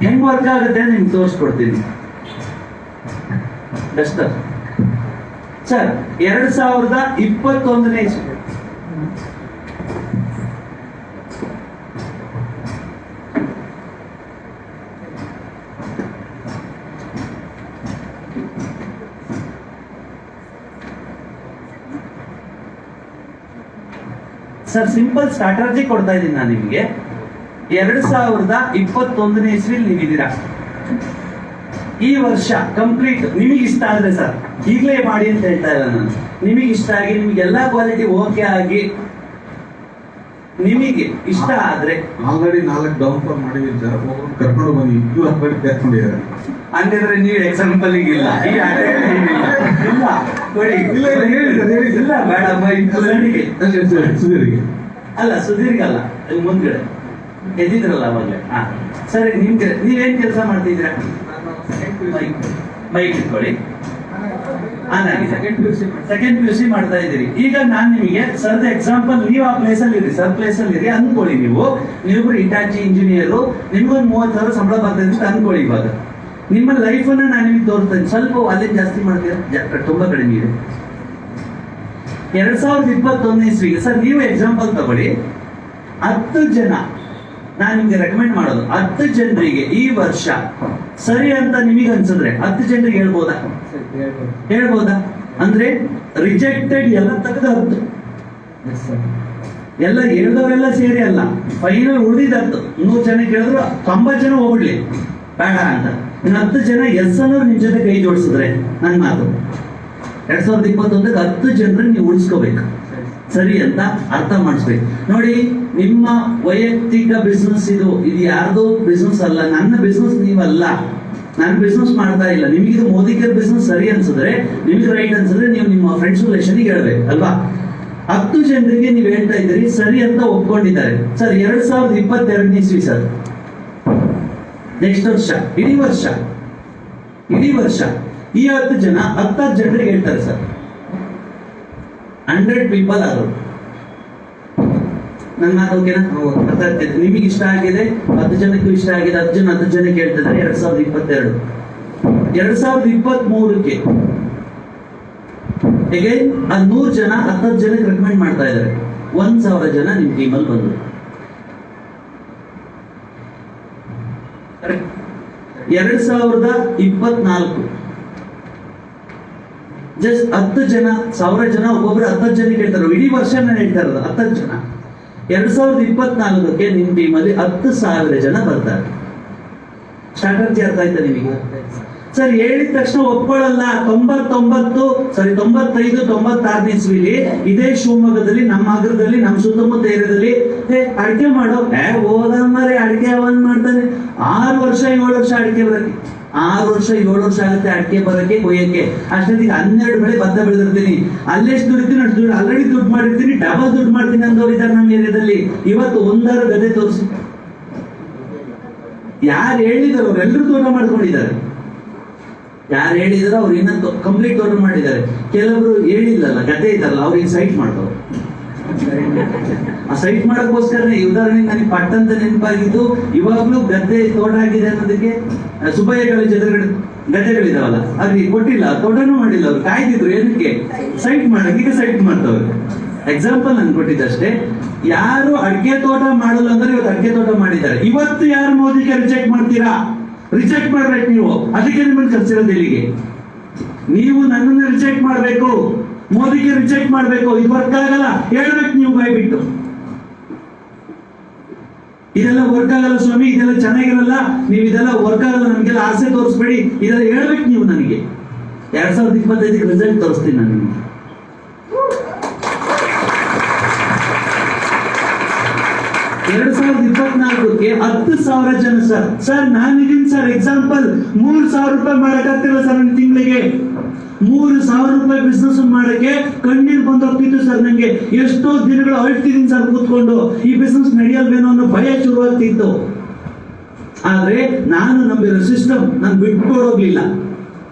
ಹೆಂಗ್ ವರ್ಕ್ ಆಗುತ್ತೆ ನಿಮ್ಗೆ ತೋರಿಸ್ಕೊಡ್ತೀನಿ. ಡಸ್ಟರ್ ಸರ್, 2021ನೇ ಇಸ್ವಿ ಸರ್, ಸಿಂಪಲ್ ಸ್ಟ್ರಾಟಜಿ ಕೊಡ್ತಾ ಇದ್ದೀನಿ ನಾನು ನಿಮಗೆ. 2021ನೇ ಇಸ್ವಿಲಿ ನೀವಿದ್ದೀರಾ. ಈ ವರ್ಷ ಕಂಪ್ಲೀಟ್ ನಿಮಗೆ ಇಷ್ಟ ಆದ್ರೆ ಸರ್ ಈಗಲೇ ಮಾಡಿ ಅಂತ ಹೇಳ್ತಾ ಇಲ್ಲ ನಾನು. ನಿಮಗೆ ಇಷ್ಟ ಆಗಿ, ನಿಮಗೆಲ್ಲಾ ಕ್ವಾಲಿಟಿ ಓಕೆ ಆಗಿ, ನಿಮಗೆ ಇಷ್ಟ ಆದ್ರೆ ಆಲ್ರೆಡಿ 4 ಡೌನ್ ಫಾಲ್ ಮಾಡಿದೀನಿ ಸರ್. ಒಬ್ಬರು ಕರ್ಕೊಂಡು ಬನ್ನಿ, ಇವ್ರು ಆಲ್ರೆಡಿ ಕರ್ಕೊಂಡಿದ್ದಾರೆ. ಹಂಗಿದ್ರೆ ನೀವು ಎಕ್ಸಾಂಪಲ್ ಇಲ್ಲ ಕೊಡಿ. ಇಲ್ಲ ಬೇಡಮ್ಮ, ಸುಧೀರಿಗೆ ಅಲ್ಲ, ಸುಧೀರ್ಗಲ್ಲ, ಮುಂದ್ಗಡೆ ಎದ್ದಿದ್ರಲ್ಲ ಅವಾಗಲೇ. ಸರಿ, ನೀವೇನ್ ಕೆಲಸ ಮಾಡ್ತಿದ್ದೀರಾ? ಮೈಕ್ ಇಟ್ಕೊಳ್ಳಿ. ಸೆಕೆಂಡ್ PUC ಮಾಡ್ತಾ ಇದ್ದೀರಿ. ಈಗ ನಾನು ನಿಮಗೆ ಸರ್ದ ಎಕ್ಸಾಂಪಲ್, ನೀವು ಆ ಪ್ಲೇಸ್ ಅಲ್ಲಿ ಇರಿ, ಸರ್ ಪ್ಲೇಸ್ ಅಲ್ಲಿ ಇರಿ ಅನ್ಕೊಳ್ಳಿ. ನೀವೊಬ್ರು ಇಟಾಚಿ ಇಂಜಿನಿಯರು, ನಿಮ್ಗೊಂದು 30,000 ಸಂಬಳ ಬರ್ತದೆ ಅಂತ ಅನ್ಕೊಳ್ಳಿ. ಇವಾಗ ನಿಮ್ಮ ಲೈಫ್ ಅನ್ನ ನಾನು ನಿಮ್ಗೆ ತೋರಿಸ್ತೇನೆ. ಸ್ವಲ್ಪ ಅಲ್ಲಿಂದ ಜಾಸ್ತಿ ಮಾಡ್ತೀರಾ? ತುಂಬಾ ಕಡಿಮೆ ಇದೆ. 2021ನೇ ಇಸ್ವಿಗೆ ಸರ್ ನೀವು ಎಕ್ಸಾಂಪಲ್ ತಗೊಳ್ಳಿ. 10 ಜನ ನಾನು ನಿಮ್ಗೆ ರೆಕಮೆಂಡ್ ಮಾಡೋದು, 10 ಜನರಿಗೆ ಈ ವರ್ಷ ಸರಿ ಅಂತ ನಿಮಗೆ ಅನ್ಸಿದ್ರೆ 10 ಜನರಿಗೆ ಹೇಳ್ಬೋದಾ ಅಂದ್ರೆ ರಿಜೆಕ್ಟೆಡ್ ಎಲ್ಲ ತೆಗೆದು 10 ಎಲ್ಲ ಹೇಳ್ದವರೆಲ್ಲ ಸೇರಿ ಅಲ್ಲ, ಫೈನಲ್ ಉಳಿದಿದ್ದು 100 ಜನ ಕೇಳಿದ್ರು 90 ಜನ ಹೋಗ್ಬಿಡ್ಲಿ ಬೇಡ ಅಂತ. ಇನ್ನು 10 ಜನ ಎಸ್ ಅನ್ನೋರು ನಿಮ್ ಜೊತೆ ಕೈ ಜೋಡಿಸಿದ್ರೆ ನನ್ನ ಮಾತು 2021 10 ಜನರನ್ನ ನೀವು ಉಳಿಸ್ಕೋಬೇಕು, ಸರಿ ಅಂತ ಅರ್ಥ ಮಾಡಿಸ್ಬೇಕು. ನೋಡಿ, ನಿಮ್ಮ ವೈಯಕ್ತಿಕ ಬಿಸ್ನೆಸ್ ಇದು ಯಾರ್ದೋ ಬಿಸ್ನೆಸ್ ಅಲ್ಲ, ನನ್ನ ಬಿಸ್ನೆಸ್ ನೀವಲ್ಲ. ನಾನು ಬಿಸ್ನೆಸ್ ಮಾಡ್ತಾ ಇಲ್ಲ. ನಿಮಗಿದು ಮೋದಿಕರ್ ಬಿಸ್ನೆಸ್ ಸರಿ ಅನ್ಸಿದ್ರೆ, ನಿಮ್ಗೆ ರೈಟ್ ಅನ್ಸಿದ್ರೆ ನೀವು ನಿಮ್ಮ ಫ್ರೆಂಡ್ಸ್ ರಿಲೇಷನ್ಗೆ ಹೇಳ್ಬೇಕು ಅಲ್ವಾ. 10 ಜನರಿಗೆ ನೀವು ಹೇಳ್ತಾ ಇದ್ದೀರಿ ಸರಿ ಅಂತ ಒಪ್ಕೊಂಡಿದ್ದಾರೆ ಸರ್. 2022 ಇಸ್ವಿ ಸರ್, ನೆಕ್ಸ್ಟ್ ವರ್ಷ ಇಡೀ ವರ್ಷ ಈ 10 ಜನ 10 ಜನರಿಗೆ ಹೇಳ್ತಾರೆ ಸರ್. 100 ಪೀಪಲ್ ಆದ್ರು. ನನ್ನ ಮಾತು ಓಕೆನಾ? ನಿಮಗೆ ಇಷ್ಟ ಆಗಿದೆ, 10 ಜನಕ್ಕೂ ಇಷ್ಟ ಆಗಿದೆ, 10 ಜನಕ್ಕೆ ಹೇಳ್ತಿದ್ದಾರೆ 2022. 2023ಕ್ಕೆ ಅಗೈನ್ 100 ಜನ 10 ಜನಕ್ಕೆ ರೆಕಮೆಂಡ್ ಮಾಡ್ತಾ ಇದ್ದಾರೆ. 1000 ಜನ ನಿಮ್ ಟೀಮಲ್ಲಿ ಬಂದ್ರು. 2024 ಜಸ್ಟ್ 10 ಜನ 1000 ಜನ ಒಬ್ಬೊಬ್ರು 10 ಜನಕ್ಕೆ ಹೇಳ್ತಾರೆ. ಇಡೀ ವರ್ಷ ನಾನು ಹೇಳ್ತಾ ಇರೋದು 10 ಜನ. 2024ಕ್ಕೆ ನಿಮ್ ಟೀಮಲ್ಲಿ 10,000 ಜನ ಬರ್ತಾರೆ. ಸ್ಟ್ರಾಟಜಿ ಅರ್ಥ ಆಯ್ತಾ ನಿಮಗೆ? ಸರ್ ಹೇಳಿದ ತಕ್ಷಣ ಒಪ್ಕೊಳ್ಳಲ್ಲ. 95-96 ಇಸ್ವಿಲಿ ಇದೇ ಶಿವಮೊಗ್ಗದಲ್ಲಿ, ನಮ್ಮ ನಗರದಲ್ಲಿ, ನಮ್ಮ ಸುತ್ತಮುತ್ತ ಏರಿಯಾದಲ್ಲಿ ಅಡಿಕೆ ಮಾಡೋ ಹೋದಮ್ಮರೆ ಅಡಿಕೆ ಅವನ್ ಮಾಡ್ತಾನೆ. 6 ವರ್ಷ 7 ವರ್ಷ ಅಡಿಕೆ ಬರಕ್ಕೆ, 6 ವರ್ಷ 7 ವರ್ಷ ಆಗುತ್ತೆ ಅಡಿಕೆ ಬರಕ್ಕೆ, ಕೊಯ್ಯಕ್ಕೆ. ಅಷ್ಟೊತ್ತಿಗೆ 12 ಬೆಳೆ ಭತ್ತ ಬೆಳೆದಿರ್ತೀನಿ. ಅಲ್ಲೆಷ್ಟು ದುಡಿತೀನಿ ಅಷ್ಟು ದುಡ್ಡು, ಆಲ್ರೆಡಿ ದುಡ್ಡು ಮಾಡಿರ್ತೀನಿ, ಡಬಲ್ ದುಡ್ಡು ಮಾಡ್ತೀನಿ ಅಂದವ್ರು ಇದ್ದಾರೆ ನಮ್ಮ ಏರಿಯಾದಲ್ಲಿ. ಇವತ್ತು 1 ಗದೆ ತೋರಿಸಿ, ಯಾರು ಹೇಳಿದಾರೆ ಅವರೆಲ್ಲರೂ ತೋಟ ಮಾಡ್ಕೊಂಡಿದ್ದಾರೆ. ಯಾರು ಹೇಳಿದಾರೋ ಅವ್ರು ಇನ್ನೊಂದು ಕಂಪ್ಲೀಟ್ ತೋಟ ಮಾಡಿದ್ದಾರೆ. ಕೆಲವರು ಹೇಳಿಲ್ಲಲ್ಲ, ಗದ್ದೆ ಇದ್ದಾರಲ್ಲ, ಅವ್ರಿಗೆ ಸೈಟ್ ಮಾಡ್ತಾರೆ. ಆ ಸೈಟ್ ಮಾಡೋಕ್ಕೋಸ್ಕರನೇ ಉದಾಹರಣೆಗೆ ನನಗೆ ಪಟ್ಟಂತ ನೆನಪಾಗಿದ್ದು, ಇವಾಗ್ಲೂ ಗದ್ದೆ ತೋಟ ಆಗಿದೆ ಅನ್ನೋದಕ್ಕೆ ಸುಬ್ಬಯ್ಯ ಕಾಲೇಜ್ ಎದುರುಗಡೆ ಗದ್ದೆಗಳಿದಾವಲ್ಲ, ಅಲ್ಲಿ ಕೊಟ್ಟಿಲ್ಲ, ತೋಟನೂ ಮಾಡಿಲ್ಲ. ಅವ್ರು ಕಾಯ್ದಿದ್ರು ಏನಕ್ಕೆ? ಸೈಟ್ ಮಾಡಕ್ಕೆ. ಈಗ ಸೈಟ್ ಮಾಡ್ತವ್ರು. ಎಕ್ಸಾಂಪಲ್ ನಾನು ಕೊಟ್ಟಿದ್ದಷ್ಟೇ. ಯಾರು ಅಡಿಕೆ ತೋಟ ಮಾಡಲ್ಲ ಅಂದ್ರೆ ಇವತ್ತು ಅಡಿಕೆ ತೋಟ ಮಾಡಿದ್ದಾರೆ. ಇವತ್ತು ಯಾರು ಮೋದಿಗೆ ರಿಜೆಕ್ಟ್ ಮಾಡ್ತೀರಾ? ರಿಜೆಕ್ಟ್ ಮಾಡ್ಬೇಕು ನೀವು. ಅದಕ್ಕೆ ನಿಮ್ಮನ್ನು ಕರ್ಸಿರೋದು ಇಲ್ಲಿಗೆ. ನೀವು ನನ್ನನ್ನು ರಿಜೆಕ್ಟ್ ಮಾಡ್ಬೇಕು, ಮೋದಿಗೆ ರಿಜೆಕ್ಟ್ ಮಾಡ್ಬೇಕು. ಇದು ವರ್ಕ್ ಆಗಲ್ಲ ಹೇಳ್ಬೇಕು ನೀವು ಬಾಯ್ಬಿಟ್ಟು. ಇದೆಲ್ಲ ವರ್ಕ್ ಆಗಲ್ಲ ಸ್ವಾಮಿ, ಇದೆಲ್ಲ ಚೆನ್ನಾಗಿರಲ್ಲ, ನೀವು ಇದೆಲ್ಲ ವರ್ಕ್ ಆಗಲ್ಲ, ನಮ್ಗೆಲ್ಲ ಆಸೆ ತೋರಿಸ್ಬೇಡಿ, ಇದೆಲ್ಲ ಹೇಳ್ಬೇಕು ನೀವು ನನಗೆ. 2025 ರಿಸಲ್ಟ್ ತೋರಿಸ್ತೀನಿ ನಾನು ನಿಮಗೆ. 2024ಕ್ಕೆ 10,000 ಜನ ಸರ್ ನಾನಿದ್ದೀನಿ ಸರ್. ಎಕ್ಸಾಂಪಲ್ 3,000 ರೂಪಾಯಿ ಮಾಡಕ್ಕಾಗ್ತಿಲ್ಲ ಸರ್ ನನ್ನ ತಿಂಗಳಿಗೆ. 3,000 ರೂಪಾಯಿ ಬಿಸ್ನೆಸ್ ಮಾಡಕ್ಕೆ ಕಣ್ಣೀರು ಬಂದೋಗ್ತಿತ್ತು ಸರ್. ನಂಗೆ ಎಷ್ಟೋ ದಿನಗಳು ಅಳ್ತಿದ್ದೀನಿ ಸರ್ ಕೂತ್ಕೊಂಡು, ಈ ಬಿಸ್ನೆಸ್ ನಡೆಯಲ್ವೇನೋ ಅನ್ನೋ ಭಯ ಶುರುವಾಗ್ತಿತ್ತು. ಆದ್ರೆ ನಾನು ನಂಬಿರೋ ಸಿಸ್ಟಮ್ ನಾನು ಬಿಟ್ಕೊಡೋಗ್ಲಿಲ್ಲ.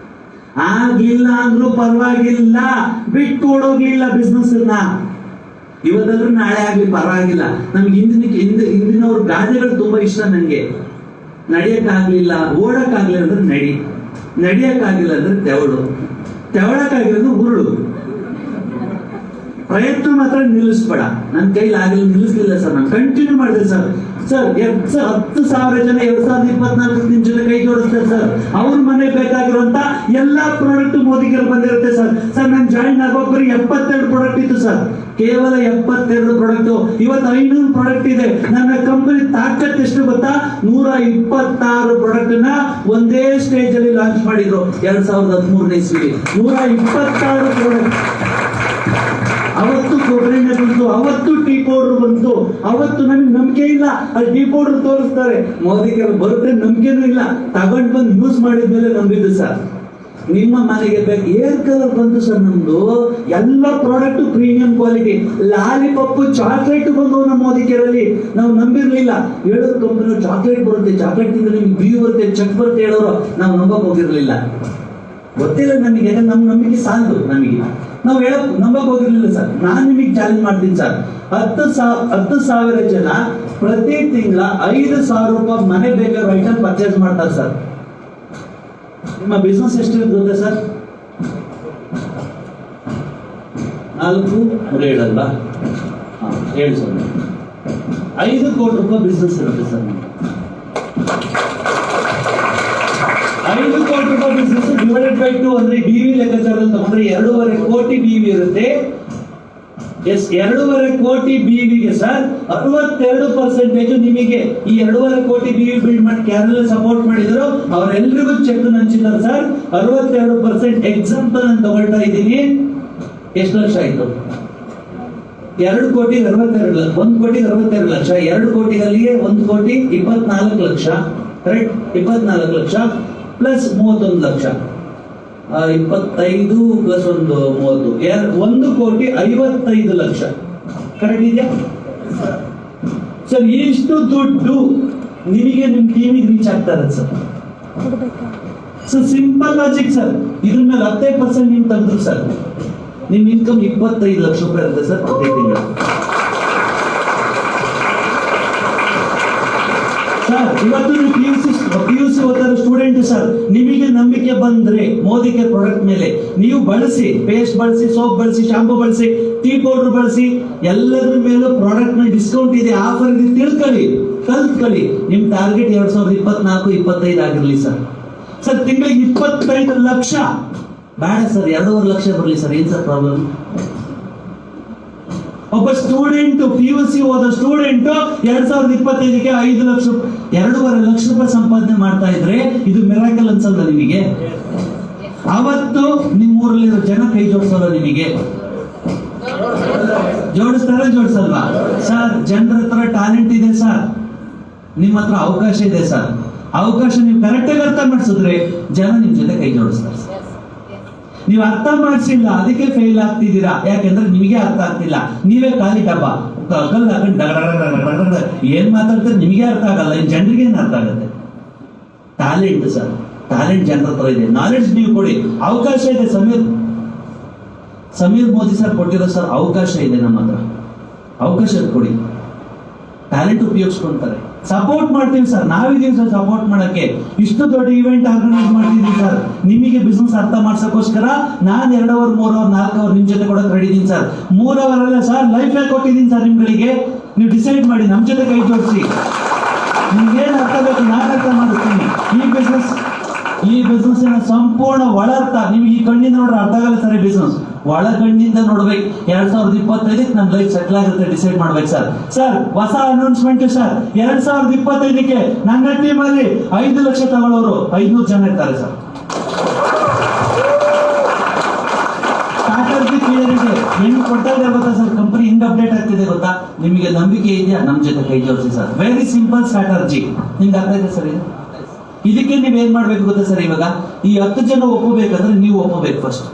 ಆಗ್ಲಿಲ್ಲ ಅಂದ್ರೂ ಪರವಾಗಿಲ್ಲ, ಬಿಟ್ಕೊಡೋಗ್ಲಿಲ್ಲ ಬಿಸ್ನೆಸ್ ಅನ್ನ. ಇವತ್ತಾದ್ರೂ ನಾಳೆ ಆಗ್ಲಿ ಪರವಾಗಿಲ್ಲ. ನಮ್ಗೆ ಹಿಂದಿನವ್ರ ಗಾದೆಗಳು ತುಂಬಾ ಇಷ್ಟ ನಂಗೆ. ನಡಿಯಕ್ಕಾಗ್ಲಿಲ್ಲ, ಓಡಕ್ಕಾಗ್ಲಿಲ್ಲ ಅಂದ್ರೆ ನಡಿಯಕ್ಕಾಗಿಲ್ಲ ಅಂದ್ರೆ ತೆವಳಕ್ಕಾಗಿಲ್ಲ ಅಂದ್ರೆ ಉರುಳು. ಪ್ರಯತ್ನ ಮಾತ್ರ ನಿಲ್ಲಿಸ್ಬೇಡ. ನನ್ನ ಕೈಲಿ ಆಗಲಿ, ನಿಲ್ಲಿಸ್ಲಿಲ್ಲ ಸರ್, ನಾನು ಕಂಟಿನ್ಯೂ ಮಾಡಿದೆ ಸರ್. 10,000 ಜನ 2024 ನಿಮ್ ಜೊತೆ ಕೈ ಜೋಡಿಸ್ತಾರೆ ಸರ್. ಅವ್ರ ಮನೆ ಬೇಕಾಗಿರುವಂತ ಎಲ್ಲಾ ಪ್ರಾಡಕ್ಟ್ ಮೋದಿಗೆ ಬಂದಿರುತ್ತೆ ಸರ್. ನಾನು ಜಾಯಿನ್ ಆಗೋಬ್ಬರಿ 72 ಪ್ರಾಡಕ್ಟ್ ಇತ್ತು ಸರ್. ಕೇವಲ 72 ಪ್ರಾಡಕ್ಟ್. ಇವತ್ತು 500 ಪ್ರಾಡಕ್ಟ್ ಇದೆ. ನನ್ನ ಕಂಪನಿ ತಾಕತ್ ಎಷ್ಟು ಗೊತ್ತಾ? 126 ಪ್ರಾಡಕ್ಟ್ ನ ಒಂದೇ ಸ್ಟೇಜ್ ಅಲ್ಲಿ ಲಾಂಚ್ ಮಾಡಿದ್ರು 2013 ಇಸ್ವಿಲಿ. 126 ಪ್ರಾಡಕ್ಟ್. ಅವತ್ತು ಕೊಬ್ಬರಿ ಎಣ್ಣೆ ಬಂತು, ಅವತ್ತು ಟೀ ಪೌಡರ್ ಬಂತು. ಅವತ್ತು ನನಗೆ ನಂಬಿಕೆ ಇಲ್ಲ, ಅಲ್ಲಿ ಟೀ ಪೌಡರ್ ತೋರಿಸ್ತಾರೆ, ಮೋದಿಗೆ ಬರುತ್ತೆ ನಂಬಿಕೆನೂ ಇಲ್ಲ. ತಗೊಂಡ್ ಬಂದು ಯೂಸ್ ಮಾಡಿದ್ಮೇಲೆ ನಂಬಿದ್ದು ಸರ್. ನಿಮ್ಮ ಮನೆಗೆ ಬೇಕು ಏರ್ ಕಲರ್ ಬಂತು ಸರ್. ನಮ್ದು ಎಲ್ಲ product premium quality. Lollipop chocolate ಬಂದವು ನಮ್ಮ ಮೋದಿಕೆರಲ್ಲಿ. ನಾವು ನಂಬಿರ್ಲಿಲ್ಲ. ಹೇಳೋರು ಕಂಪನಿ ಚಾಕ್ಲೇಟ್ ಬರುತ್ತೆ, ಚಾಕ್ಲೇಟ್ ತಿಂದ್ರೆ ನಿಮ್ಗೆ ಬಿ ಬರುತ್ತೆ, ಚೆಕ್ ಬರುತ್ತೆ ಹೇಳೋರು. ನಾವು ನಂಬಕ್ ಹೋಗಿರ್ಲಿಲ್ಲ. ಗೊತ್ತಿಲ್ಲ ನಮಗೆ, ನಮ್ಮ ನಂಬಿಕೆ ಸಾಲದು ನಮಗೆ. ನಾವು ನಂಬಕ್ ಹೋಗಿರ್ಲಿಲ್ಲ ಸರ್. ನಾನು ನಿಮಗೆ ಚಾಲೆಂಜ್ ಮಾಡ್ತೀನಿ ಸರ್. 10,000 ಜನ ಪ್ರತಿ ತಿಂಗಳ 5,000 ರೂಪಾಯಿ ಮನೆ ಬೇಕಾದ ಐಟಮ್ ಪರ್ಚೇಸ್ ಮಾಡ್ತಾರೆ ಸರ್. ನಿಮ್ಮ ಬಿಸ್ನೆಸ್ ಎಷ್ಟು ಗೊತ್ತಾ ಸರ್? 4 ಅಲ್ವಾ? 7 ಸರ್. 5 ಕೋಟಿ ರೂಪಾಯಿ ಬಿಸ್ನೆಸ್ ಇರುತ್ತೆ ಸರ್. 5 ಕೋಟಿ ರೂಪಾಯಿ ಬಿಸ್ನೆಸ್ ಡಿವೈಡೆಡ್ ಬೈ 2 ಅಂದ್ರೆ ಬಿವಿ ಲೆಕ್ಕಾಚಾರದಲ್ಲಿ ತಗೊಂಡ್ರೆ 2.5 ಕೋಟಿ ಬಿವಿ ಇರುತ್ತೆ. ಎಸ್, 2.5 ಕೋಟಿ ಬಿವಿಗೆ ಸರ್ 62% ನಿಮಗೆ ಈ 2.5 ಕೋಟಿ ಬಿವಿ ಬಿಲ್ಡ್ ಮಾಡಿ ಯಾರೆಲ್ಲ ಸಪೋರ್ಟ್ ಮಾಡಿದ್ರು ಅವರೆಲ್ಲರಿಗೂ ಚೆಕ್ ಹಂಚಿದ್ದಾರೆ ಸರ್. 62% ಎಕ್ಸಾಂಪಲ್ ನಾನು ತಗೊಳ್ತಾ ಇದ್ದೀನಿ. ಎಷ್ಟು ಲಕ್ಷ ಆಯ್ತು? 2 ಕೋಟಿ 62 ಲಕ್ಷ, 1 ಕೋಟಿ 62 ಲಕ್ಷ, 2 ಕೋಟಿಗಲ್ಲಿಗೆ 1 ಕೋಟಿ 24 lakh, correct? 24 lakh plus 31 lakh, 25 plus 1 30, 1 ಕೋಟಿ 55 ಲಕ್ಷ, ಕರೆಕ್ಟ್ ಇದೆಯಾ ಸರ್? ಇಷ್ಟು ದುಡ್ಡು ನಿಮಗೆ ನಿಮ್ಮ ಟೀಮಿಗೆ ರೀಚ್ ಆಗ್ತಾರೆ sir. Sir simple logic sir. ಇದ್ರ ಮೇಲೆ 10% ನೀವು ತೆಗೆದ್ರು ಸರ್, ನಿಮ್ ಇನ್ಕಮ್ 25 ಲಕ್ಷ ರೂಪಾಯಿ ಇರುತ್ತೆ ಸರ್ ಪ್ರತಿ ತಿಂಗಳು. ಸರ್ ಇವತ್ತು ನೀವು PUC ಓದೋ ಸ್ಟೂಡೆಂಟ್ ಸರ್, ನಿಮಗೆ ನಂಬಿಕೆ ಬಂದ್ರೆ ಮೋದಿ ಕೇರ್ ಪ್ರಾಡಕ್ಟ್ ಮೇಲೆ ನೀವು ಬಳಸಿ, ಪೇಸ್ಟ್ ಬಳಸಿ, ಸೋಪ್ ಬಳಸಿ, ಶಾಂಪೂ ಬಳಸಿ, ಟೀ ಪೌಡರ್ ಬಳಸಿ, ಎಲ್ಲದ್ರ ಮೇಲೂ ಪ್ರಾಡಕ್ಟ್ ನ ಡಿಸ್ಕೌಂಟ್ ಇದೆ, ಆಫರ್ ಇದೆ, ತಿಳ್ಕೊಳ್ಳಿ, ಕಲ್ತ್ಕೊಳ್ಳಿ. ನಿಮ್ ಟಾರ್ಗೆಟ್ 2024-25 ಆಗಿರ್ಲಿ ಸರ್. ಸರ್ ತಿಂಗಳಿಗೆ 25 ಲಕ್ಷ ಬೇಡ ಸರ್, 2.5 ಲಕ್ಷ ಬರಲಿ ಸರ್, ಏನ್ ಸರ್ ಪ್ರಾಬ್ಲಮ್? ಒಬ್ಬ ಸ್ಟೂಡೆಂಟ್ PUC ಓದೋ ಸ್ಟೂಡೆಂಟ್ 2025ಗೆ 5 ಲಕ್ಷ 2.5 ಲಕ್ಷ ರೂಪಾಯಿ ಸಂಪಾದನೆ ಮಾಡ್ತಾ ಇದ್ರೆ ಇದು ಮಿರಾಕಲ್ ಅನ್ಸಲ್ಲ ನಿಮಗೆ? ಅವತ್ತು ನಿಮ್ಮೂರಲ್ಲಿರೋ ಜನ ಕೈ ಜೋಡಿಸೋಲ್ಲ ನಿಮಗೆ? ಜೋಡಿಸಲ್ವಾ ಸರ್? ಜನರ ಹತ್ರ ಟ್ಯಾಲೆಂಟ್ ಇದೆ ಸರ್, ನಿಮ್ಮ ಹತ್ರ ಅವಕಾಶ ಇದೆ ಸರ್. ಅವಕಾಶ ನೀವು ಕರೆಕ್ಟ್ ಆಗಿ ಅರ್ಥ ಮಾಡಿಸಿದ್ರೆ ಜನ ನಿಮ್ ಜೊತೆ ಕೈ ಜೋಡಿಸ್ತಾರೆ ಸರ್. ನೀವು ಅರ್ಥ ಮಾಡಿಸಿಲ್ಲ, ಅದಕ್ಕೆ ಫೇಲ್ ಆಗ್ತಿದ್ದೀರಾ. ಯಾಕೆಂದ್ರೆ ನಿಮಗೆ ಅರ್ಥ ಆಗ್ತಿಲ್ಲ, ನೀವೇ ಖಾಲಿ ಡಬ್ಬ ಏನ್ ಮಾತಾಡ್ತಾರೆ ನಿಮಗೆ ಅರ್ಥ ಆಗಲ್ಲ, ಇನ್ ಜನರಿಗೆ ಏನ್ ಅರ್ಥ ಆಗುತ್ತೆ? ಟ್ಯಾಲೆಂಟ್ ಸರ್, ಟ್ಯಾಲೆಂಟ್ ಜನರ ಹತ್ರ ಇದೆ, ನಾಲೆಡ್ಜ್ ನೀವು ಕೊಡಿ, ಅವಕಾಶ ಇದೆ. ಸಮೀರ್ ಮೋದಿ ಸರ್ ಕೊಟ್ಟಿರೋ ಸರ್ ಅವಕಾಶ ಇದೆ, ನಮ್ಮ ಹತ್ರ ಅವಕಾಶ ಕೊಡಿ, ಟ್ಯಾಲೆಂಟ್ ಉಪಯೋಗಿಸ್ಕೊಂತಾರೆ, ಸಪೋರ್ಟ್ ಮಾಡ್ತೀವಿ ಸರ್. ನಾವಿದೀವಿ ಸರ್ ಸಪೋರ್ಟ್ ಮಾಡಕ್ಕೆ. ಇಷ್ಟು ದೊಡ್ಡ ಇವೆಂಟ್ ಆರ್ಗನೈಸ್ ಮಾಡ್ತಿದ್ದೀವಿ ಸರ್, ನಿಮಗೆ ಬಿಸ್ನೆಸ್ ಅರ್ಥ ಮಾಡ್ಸಕ್ಕೋಸ್ಕರ. ನಾನು 2 ಅವರ್ 3 ಅವರ್ 4 ಅವರ್ ನಿಮ್ ಜೊತೆ ಕೊಡಕ್ ರೆಡಿ ಇದೀನಿ ಸರ್. 3 ಅವರ್ ಅಲ್ಲ ಸರ್, ಲೈಫ್ ಆಗಿ ಕೊಟ್ಟಿದ್ದೀನಿ ಸರ್ ನಿಮ್ಗಳಿಗೆ. ನೀವು ಡಿಸೈಡ್ ಮಾಡಿ, ನಮ್ ಜೊತೆ ಕೈ ಜೋಡಿಸಿ. ನಿಮ್ಗೆ ಏನ್ ಅರ್ಥ ಬೇಕು ನಾನು ಅರ್ಥ ಮಾಡಿಸ್ತೀನಿ. ಈ ಬಿಸ್ನೆಸ್ ಸಂಪೂರ್ಣ ಒಳ ಅರ್ಥ ನಿಮ್ಗೆ ಈ ಕಣ್ಣಿಂದ ನೋಡ್ರೆ ಅರ್ಥ ಆಗಲ್ಲ ಸರ್. ಈ ಬಿಸ್ನೆಸ್ ಒಳ ಕಣ್ಣಿಂದ ನೋಡ್ಬೇಕು. 2025ಕ್ಕೆ ನಮ್ ಲೈಫ್ ಸೆಟ್ಲ್ ಆಗುತ್ತೆ ಡಿಸೈಡ್ ಮಾಡ್ಬೇಕು ಸರ್. ಸರ್ ಹೊಸ ಅನೌನ್ಸ್ಮೆಂಟ್ ಸರ್, 2025ಕ್ಕೆ ನನ್ನ ಟೀಮ್ ಅಲ್ಲಿ 5 ಲಕ್ಷ ತಗೊಳ್ಳೋರು 500 ಜನ ಇರ್ತಾರೆ ಸರ್. ಸ್ಟ್ರಾಟಜಿ ಕ್ಲಿಯರ್ ಇದೆ, ಹೆಂಗ್ ಕೊಡ್ತಾ ಇದೆ ಗೊತ್ತಾ ಸರ್? ಕಂಪನಿ ಹೆಂಗ್ ಅಪ್ಡೇಟ್ ಆಗ್ತಿದೆ ಗೊತ್ತಾ? ನಿಮಗೆ ನಂಬಿಕೆ ಇದೆಯಾ? ನಮ್ ಜೊತೆ ಕೈ ಜೋಡಿಸಿ ಸರ್. Very simple strategy. ನಿಮ್ಗೆ ಅರ್ಥ ಇದೆ ಸರ್ ಇದು? ಇದಕ್ಕೆ ನೀವೇನ್ ಮಾಡ್ಬೇಕು ಗೊತ್ತಾ ಸರ್? ಇವಾಗ ಈ 10 ಜನ ಒಪ್ಪಬೇಕಂದ್ರೆ ನೀವು ಒಪ್ಪಬೇಕು ಫಸ್ಟ್.